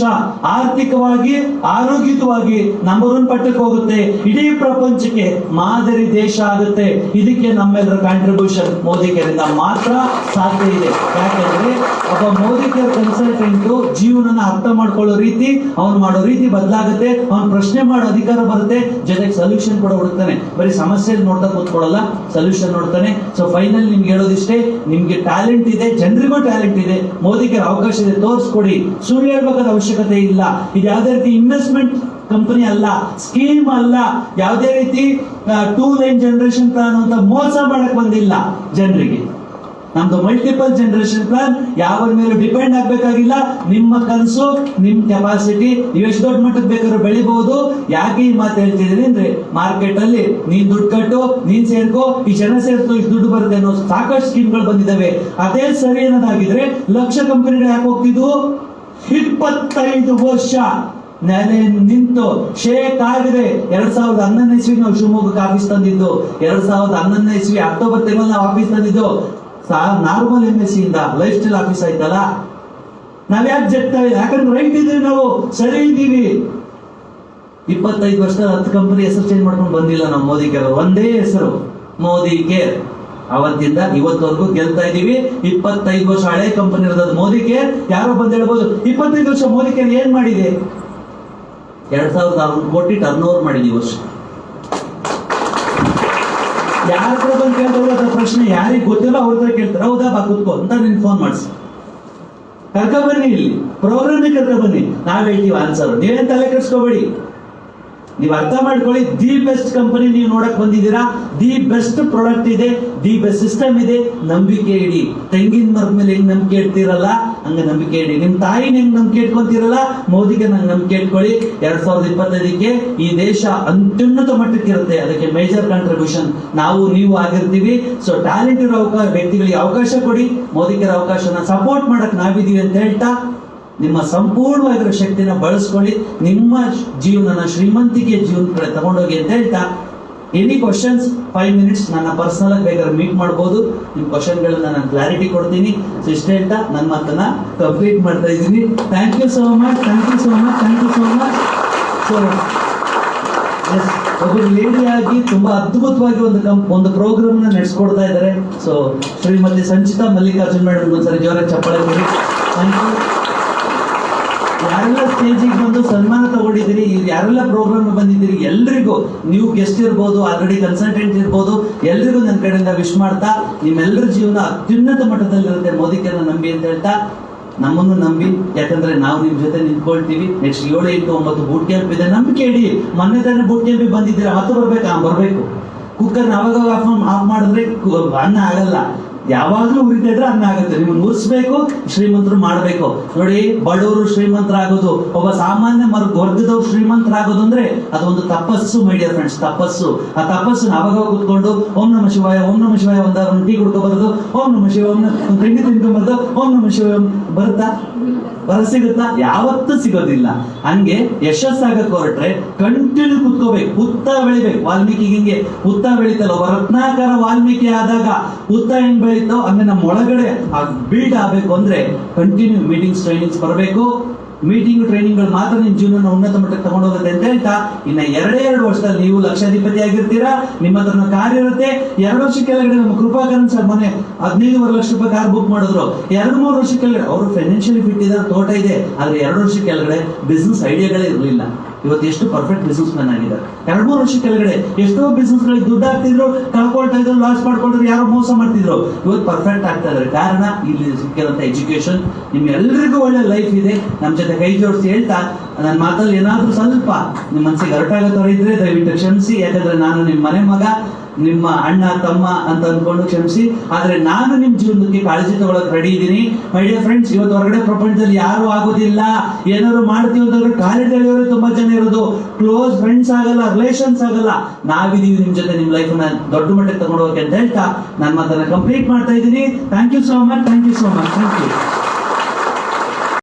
ಆರ್ಥಿಕವಾಗಿ, ಆರೋಗ್ಯವಾಗಿ ನಂಬರ್ 1 ಪಟ್ಟಕ್ಕೆ ಹೋಗುತ್ತೆ. ಇಡೀ ಪ್ರಪಂಚಕ್ಕೆ ಮಾದರಿ ದೇಶ ಆಗುತ್ತೆ. ಇದಕ್ಕೆ ನಮ್ಮೆಲ್ಲರ ಕಾಂಟ್ರಿಬ್ಯೂಷನ್ ಮೋದಿಕೇರಿಂದ ಮಾತ್ರ ಸಾಧ್ಯ ಇದೆ. ಯಾಕೆಂದ್ರೆ ಒಬ್ಬ ಮೋದಿಕೇರ್ ಕನ್ಸಲ್ಟೆಂಟ್ ಜೀವನನ ಅರ್ಥ ಮಾಡ್ಕೊಳ್ಳೋ ರೀತಿ, ಅವ್ನು ಮಾಡೋ ರೀತಿ ಬದಲಾಗುತ್ತೆ. ಅವ್ನು ಪ್ರಶ್ನೆ ಮಾಡೋ ಅಧಿಕಾರ ಬರುತ್ತೆ, ಜೊತೆಗೆ ಸೊಲ್ಯೂಷನ್ ಕೂಡ ಹುಡುಕ್ತಾನೆ. ಬರೀ ಸಮಸ್ಯೆ ನೋಡ್ತಾ ಕೂತ್ಕೊಳ್ಳಲ್ಲ, ಸೊಲ್ಯೂಷನ್ ನೋಡ್ತಾನೆ. ಸೊ ಫೈನಲ್ ನಿಮ್ಗೆ ಹೇಳೋದಿಷ್ಟೇ, ನಿಮ್ಗೆ ಟ್ಯಾಲೆಂಟ್ ಇದೆ, ಜನರಿಗೂ ಟ್ಯಾಲೆಂಟ್ ಇದೆ. ಮೋದಿಕೇರ್ ಅವಕಾಶ ಇದೆ, ತೋರಿಸ್ಕೊಡಿ. ಸುಳ್ಳು ಹೇಳ್ಬೇಕಾದ ಅವಶ್ಯಕತೆ ಇಲ್ಲ. ಇದು ಯಾವುದೇ ರೀತಿ ಇನ್ವೆಸ್ಟ್ಮೆಂಟ್ ಕಂಪನಿ ಅಲ್ಲ, ಸ್ಕೀಮ್ ಅಲ್ಲ, ಯಾವುದೇ ರೀತಿ 2 ಲೈನ್ ಜನರೇಷನ್ ಪ್ಲಾನ್ ಅಂತ ಮೋಸ ಮಾಡಕ್ ಬಂದಿಲ್ಲ ಜನರಿಗೆ. ನಮ್ದು ಮಲ್ಟಿಪಲ್ ಜನರೇಷನ್ ಪ್ಲಾನ್. ಯಾವ ಮೇಲೆ ಡಿಪೆಂಡ್ ಆಗ್ಬೇಕಾಗಿಲ್ಲ. ನಿಮ್ಮ ಕನಸು, ನಿಮ್ ಕೆಪಾಸಿಟಿ, ನೀವು ಎಷ್ಟು ದೊಡ್ಡ ಮಟ್ಟಕ್ಕೆ ಬೇಕಾದ್ರೂ ಬೆಳಿಬಹುದು. ಯಾಕೆ ಈ ಮಾತು ಹೇಳ್ತಿದ್ದೀನಿ ಅಂದ್ರೆ, ಮಾರ್ಕೆಟ್ ಅಲ್ಲಿ ನೀನ್ ದುಡ್ಡು ಕಟ್ಟು, ನೀನ್ ಸೇರ್ಕೋ, ಈ ಜನ ಸೇರ್ಕೋ, ಇಷ್ಟು ದುಡ್ಡು ಬರುತ್ತೆ ಅನ್ನೋ ಸಾಕಷ್ಟು ಸ್ಕೀಮ್ಗಳು ಬಂದಿದ್ದಾವೆ. ಅದೇ ಸರಿ ಅನ್ನೋದಾಗಿದ್ರೆ ಲಕ್ಷ ಕಂಪನಿಗಳು ಯಾಕೆ ಹೋಗ್ತಿದ್ವು? 25 ವರ್ಷ ನೆಲೆ ನಿಂತು ಶೇಕ್ ಆಗಿದೆ. 2011 ಇಸ್ವಿ ನಾವು ಶಿವಮೊಗ್ಗಕ್ಕೆ ಆಫೀಸ್ ತಂದಿದ್ದು, 2011 ಇಸ್ವಿ ಅಕ್ಟೋಬರ್ ತಿಂಗಳಲ್ಲಿ ನಾವು ಆಫೀಸ್ ತಂದಿದ್ದು. ನಾರ್ಮಲ್ MSc ಇಂದ ಲೈಫ್ ಸ್ಟೈಲ್ ಆಫೀಸ್ ಆಯ್ತಲ್ಲ. ನಾವ್ಯಾಕೆ ಜಗ್ತಾ ಇಲ್ಲ? ಯಾಕಂದ್ರೆ ರೈಟ್ ಇದೀವಿ, ನಾವು ಸರಿ ಇದ್ದೀವಿ. 25 ವರ್ಷದಲ್ಲಿ 10 ಕಂಪನಿ ಹೆಸರು ಚೇಂಜ್ ಮಾಡ್ಕೊಂಡು ಬಂದಿಲ್ಲ ನಾವು. ಮೋದಿ ಕೇರ್ ಒಂದೇ ಹೆಸರು, ಮೋದಿ ಕೇರ್. ಅವತ್ತಿಂದ ಇವತ್ತವರೆಗೂ ಗೆಲ್ತಾ ಇದೀವಿ. 25 ವರ್ಷ ಹಳೆ ಕಂಪನಿ ಇರೋದು ಮೋದಿ ಕೇರ್. ಯಾರೋ ಬಂದು ಹೇಳ್ಬೋದು 25 ವರ್ಷ ಮೋದಿ ಕೇರ್ ಏನ್ ಮಾಡಿದೆ? 2600 ಕೋಟಿ ಟರ್ನ್ ಓವರ್ ಮಾಡಿದೀವಿ ವರ್ಷ. ಯಾರ ಹತ್ರ ಬಂದು ಕೇಳ್ತಾರೆ ಅದ್ರ ಪ್ರಶ್ನೆ ಯಾರಿಗೆ ಗೊತ್ತಿಲ್ಲ ಅವ್ರ ಹತ್ರ ಕೇಳ್ತಾರೆ. ಹೌದಾ, ಬಾ ಕೂತ್ಕೋ ಅಂತ ನಿನ್ ಫೋನ್ ಮಾಡಿಸಿ ಕರ್ಕ ಬನ್ನಿ, ಇಲ್ಲಿ ಪ್ರೋಗ್ರಾಮ್ ಕರ್ಕ ಬನ್ನಿ, ನಾವ್ ಹೇಳ್ತೀವಿ ಆನ್ಸರ್. ನೀವೇನ್ ತಲೆ ಕೆಡ್ಸ್ಕೋಬೇಡಿ. ನೀವು ಅರ್ಥ ಮಾಡ್ಕೊಳ್ಳಿ, ದಿ ಬೆಸ್ಟ್ ಕಂಪನಿ ನೀವು ನೋಡಕ್ ಬಂದಿದ್ದೀರಾ. ದಿ ಬೆಸ್ಟ್ ಪ್ರಾಡಕ್ಟ್ ಇದೆ, ದಿ ಬೆಸ್ಟ್ ಸಿಸ್ಟಮ್ ಇದೆ. ನಂಬಿಕೆ ಇಡಿ. ತೆಂಗಿನ ಮರದ ಮೇಲೆ ಹೆಂಗ್ ನಂಬಿಕೆ ಇಡ್ತೀರಲ್ಲ ಹಂಗ ನಂಬಿಕೆ ಇಡಿ. ನಿಮ್ ತಾಯಿನ ಹೆಂಗ್ ನಂಬಿಕೆ ಇಟ್ಕೊಂತೀರಲ್ಲ ಮೋದಿಗೆ ನಂಗೆ ನಂಬಿಕೆ ಇಟ್ಕೊಳ್ಳಿ. 2025ಕ್ಕೆ ಈ ದೇಶ ಅತ್ಯುನ್ನತ ಮಟ್ಟಕ್ಕೆ ಇರುತ್ತೆ. ಅದಕ್ಕೆ ಮೇಜರ್ ಕಾಂಟ್ರಿಬ್ಯೂಷನ್ ನಾವು ನೀವು ಆಗಿರ್ತೀವಿ. ಸೊ ಟ್ಯಾಲೆಂಟ್ ಇರೋ ವ್ಯಕ್ತಿಗಳಿಗೆ ಅವಕಾಶ ಕೊಡಿ. ಮೋದಿಗೆ ಅವಕಾಶನ ಸಪೋರ್ಟ್ ಮಾಡಕ್ ನಾವಿದೀವಿ ಅಂತ ಹೇಳ್ತಾ, ನಿಮ್ಮ ಸಂಪೂರ್ಣವಾಗಿರೋ ಶಕ್ತಿನ ಬಳಸ್ಕೊಳ್ಳಿ. ನಿಮ್ಮ ಜೀವನನ ಶ್ರೀಮಂತಿಕೆ ಜೀವನ ಕಡೆ ತಗೊಂಡೋಗಿ ಅಂತ ಹೇಳ್ತಾ, ಎನಿ ಕ್ವಶನ್ಸ್ 5 ಮಿನಿಟ್ಸ್ ನನ್ನ ಪರ್ಸನಲ್ ಆಗಿ ಬೇಕಾದ್ರೆ ಮೀಟ್ ಮಾಡ್ಬೋದು. ನಿಮ್ ಕ್ವಶನ್ಗಳನ್ನ ನಾನು ಕ್ಲಾರಿಟಿ ಕೊಡ್ತೀನಿ. ಸೊ ಇಷ್ಟ ಹೇಳ್ತಾ ನನ್ನ ಮಾತನ್ನ ಕಂಪ್ಲೀಟ್ ಮಾಡ್ತಾ ಇದ್ದೀನಿ. Thank you so much, thank you so much, thank you so much. So ಒಬ್ಬರು ಲೇಡಿ ಆಗಿ ತುಂಬಾ ಅದ್ಭುತವಾಗಿ ಒಂದು ಪ್ರೋಗ್ರಾಮ್ ನ ನಡೆಸ್ಕೊಡ್ತಾ ಇದ್ದಾರೆ. ಸೊ ಶ್ರೀಮತಿ ಸಂಚಿತಾ ಮಲ್ಲಿಕಾರ್ಜುನ್ ಮೇಡಮ್ ಒಂದ್ಸರಿ ಜೋರಾಗಿ ಚಪ್ಪಾಳೆ ಕೊಡಿ. Thank you. ಯಾರೆಲ್ಲ ಸ್ಟೇಜಿಗೆ ಬಂದು ಸನ್ಮಾನ ತಗೊಂಡಿದ್ದೀರಿ, ಯಾರೆಲ್ಲ ಪ್ರೋಗ್ರಾಮ್ ಬಂದಿದ್ದೀರಿ, ಎಲ್ರಿಗೂ ನೀವು ಗೆಸ್ಟ್ ಇರ್ಬೋದು, ಆಲ್ರೆಡಿ ಕನ್ಸಲ್ಟೆಂಟ್ ಇರ್ಬೋದು, ಎಲ್ರಿಗೂ ನನ್ನ ಕಡೆಯಿಂದ ವಿಶ್ ಮಾಡ್ತಾ, ನಿಮ್ಮೆಲ್ಲರ ಜೀವನ ಅತ್ಯುನ್ನತ ಮಟ್ಟದಲ್ಲಿರುತ್ತೆ ಮೋದಿಕರನ್ನ ನಂಬಿ ಅಂತ ಹೇಳ್ತಾ, ನಮ್ಮನ್ನು ನಂಬಿ. ಯಾಕಂದ್ರೆ ನಾವು ನಿಮ್ ಜೊತೆ ನಿಂತ್ಕೊಳ್ತೀವಿ. ನೆಕ್ಸ್ಟ್ 7, 8, 9 ಬೂಟ್ ಕ್ಯಾಂಪ್ ಇದೆ. ನಂಬಿಕೆ ಇಡಿ. ಮೊನ್ನೆ ತಾನೇ ಬೂಟ್ ಕ್ಯಾಂಪ್ ಬಂದಿದ್ದೀರಾ, ಮತ್ತೆ ಬರ್ಬೇಕು. ಕುಕ್ಕರ್ನ ಅವಾಗ ಆಫ್ ಮಾಡಿದ್ರೆ ಅನ್ನ ಆಗಲ್ಲ. ಯಾವಾಗ್ಲೂ ಉರಿತಾ ಇದ್ರೆ ಅನ್ನ ಆಗುತ್ತೆ. ನೀವು ಉರಿಸ್ಬೇಕು, ಶ್ರೀಮಂತರು ಮಾಡ್ಬೇಕು. ನೋಡಿ, ಬಡವರು ಶ್ರೀಮಂತರಾಗೋದು, ಒಬ್ಬ ಸಾಮಾನ್ಯ ವರ್ಗದವ್ರು ಶ್ರೀಮಂತರಾಗೋದು ಅಂದ್ರೆ ಅದೊಂದು ತಪಸ್ಸು ಮೈ ಡಿಯರ್ ಫ್ರೆಂಡ್ಸ್, ತಪಸ್ಸು. ಆ ತಪಸ್ಸು ಅವಾಗ ಕೂತ್ಕೊಂಡು ಓಂ ನಮ ಶಿವಾಯ, ಓಂ ನಮ ಶಿವಾಯ ಒಂದು ಟೀ ಕುಡ್ಕೊಬಾರದು, ಓಂ ನಮ ಶಿವ ಒಂದು ತಿಂಡಿ ತಿನ್ಕೊಂಬಾರದು, ಓಂ ನಮ ಶಿವ ಬರುತ್ತಾ? ಸಿಗುತ್ತಾ? ಯಾವತ್ತೂ ಸಿಗೋದಿಲ್ಲ. ಹಂಗೆ ಯಶಸ್ಸಾಗಕ್ಕೆ ಹೊರಟ್ರೆ ಕಂಟಿನ್ಯೂ ಕುತ್ಕೋಬೇಕು, ಹುತ್ತ ಬೆಳಿಬೇಕು. ವಾಲ್ಮೀಕಿ ಹಿಂಗೆ ಹುತ್ತ ಬೆಳಿತಲ್ಲ, ಒಬ್ಬ ರತ್ನಾಕರ ವಾಲ್ಮೀಕಿ ಆದಾಗ ಹುತ್ತ ಹೆಂಗ್ ಬೆಳೀತೋ ಹಂಗೆ ನಮ್ಮ ಒಳಗಡೆ ಬಿಲ್ಡ್ ಆಗ್ಬೇಕು. ಅಂದ್ರೆ ಕಂಟಿನ್ಯೂ ಮೀಟಿಂಗ್ಸ್, ಟ್ರೈನಿಂಗ್ಸ್ ಬರಬೇಕು. ಮೀಟಿಂಗ್ ಟ್ರೈನಿಂಗ್ಗಳು ಮಾತ್ರ ನಿಮ್ ಜೀವನ ಉನ್ನತ ಮಟ್ಟಕ್ಕೆ ತಗೊಂಡೋಗುತ್ತೆ ಅಂತ ಹೇಳ್ತಾ, ಇನ್ನ 2 ವರ್ಷದಲ್ಲಿ ನೀವು ಲಕ್ಷಾಧಿಪತಿ ಆಗಿರ್ತೀರಾ. ನಿಮ್ಮ ಹತ್ರ ಕಾರ್ ಇರುತ್ತೆ. 2 ವರ್ಷ ಕೆಳಗಡೆ ನಮ್ಮ ಕೃಪಾಕರನ್ ಸರ್ ಮನೆ 15 ಲಕ್ಷ ರೂಪಾಯಿ ಕಾರ್ ಬುಕ್ ಮಾಡಿದ್ರು. 2-3 ವರ್ಷ ಕೆಳಗಡೆ ಅವರು ಫೈನಾನ್ಷಿಯಲಿ ಫಿಟ್ ಇದ್ದಾರೆ, ತೋಟ ಇದೆ. ಆದ್ರೆ 2 ವರ್ಷ ಕೆಳಗಡೆ ಬಿಸ್ನೆಸ್ ಐಡಿಯಾಗಳೇ ಇರಲಿಲ್ಲ. ಇವತ್ತು ಎಷ್ಟು ಪರ್ಫೆಕ್ಟ್ ಬಿಸ್ನೆಸ್ ಮ್ಯಾನ್ ಆಗಿದ್ದಾರೆ. 2-3 ವರ್ಷ ಕೆಳಗಡೆ ಎಷ್ಟೋ ಬಿಸ್ನೆಸ್ ಗಳಿಗೆ ದುಡ್ಡು ಹಾಕ್ತಿದ್ರು, ಕಳ್ಕೊಳ್ತಾ ಇದ್ರು, ಲಾಸ್ ಮಾಡ್ಕೊಂಡ್ರು, ಯಾರೋ ಮೋಸ ಮಾಡ್ತಿದ್ರು. ಇವತ್ತು ಪರ್ಫೆಕ್ಟ್ ಆಗ್ತಾ ಇದ್ದಾರೆ. ಕಾರಣ ಇಲ್ಲಿ ಸಿಕ್ಕಿರೋಂಥ ಎಜುಕೇಶನ್. ನಿಮ್ಮೆಲ್ಲರಿಗೂ ಒಳ್ಳೆ ಲೈಫ್ ಇದೆ. ನಮ್ಮ ಜೊತೆ ಕೈ ಜೋಡಿಸಿ ಹೇಳ್ತಾ, ನನ್ನ ಮಾತಲ್ಲಿ ಏನಾದ್ರೂ ಸ್ವಲ್ಪ ನಿಮ್ಮ ಮನಸ್ಸಿಗೆ ಅರ್ಟಾಗೋ ತರ ಇದ್ರೆ ದಯವಿಟ್ಟು ಕ್ಷಮಿಸಿ. ಯಾಕಂದ್ರೆ ನಾನು ನಿಮ್ಮ ಮನೆ ಮಗ, ನಿಮ್ಮ ಅಣ್ಣ ತಮ್ಮ ಅಂತ ಅಂದ್ಕೊಂಡು ಕ್ಷಮಿಸಿ. ಆದ್ರೆ ನಾನು ನಿಮ್ ಜೀವನಕ್ಕೆ ಕಾಳಜಿ ತಗೊಳಕ್ ರೆಡಿ ಇದ್ದೀನಿ. ಮೈ ಡಿಯರ್ ಫ್ರೆಂಡ್ಸ್, ಇವತ್ತು ಹೊರಗಡೆ ಪ್ರಪಂಚದಲ್ಲಿ ಯಾರು ಆಗೋದಿಲ್ಲ. ಏನಾದ್ರು ಮಾಡ್ತೀವಿ ಅಂತಂದ್ರೆ ಕಾಲೇಜಲ್ಲಿ ತುಂಬಾ ಜನ ಇರೋದು, ಕ್ಲೋಸ್ ಫ್ರೆಂಡ್ಸ್ ಆಗಲ್ಲ, ರಿಲೇಷನ್ಸ್ ಆಗಲ್ಲ. ನಾವಿದೀವಿ ನಿಮ್ ಜೊತೆ, ನಿಮ್ ಲೈಫ್ ನ ದೊಡ್ಡ ಮಟ್ಟಕ್ಕೆ ತಗೊಂಡು ಹೋಗಕ್ಕೆ ಅಂತ ಹೇಳ್ತಾ ನನ್ನ ಮಾತನ್ನ ಕಂಪ್ಲೀಟ್ ಮಾಡ್ತಾ ಇದ್ದೀನಿ. Thank you so much, thank you so much, thank you.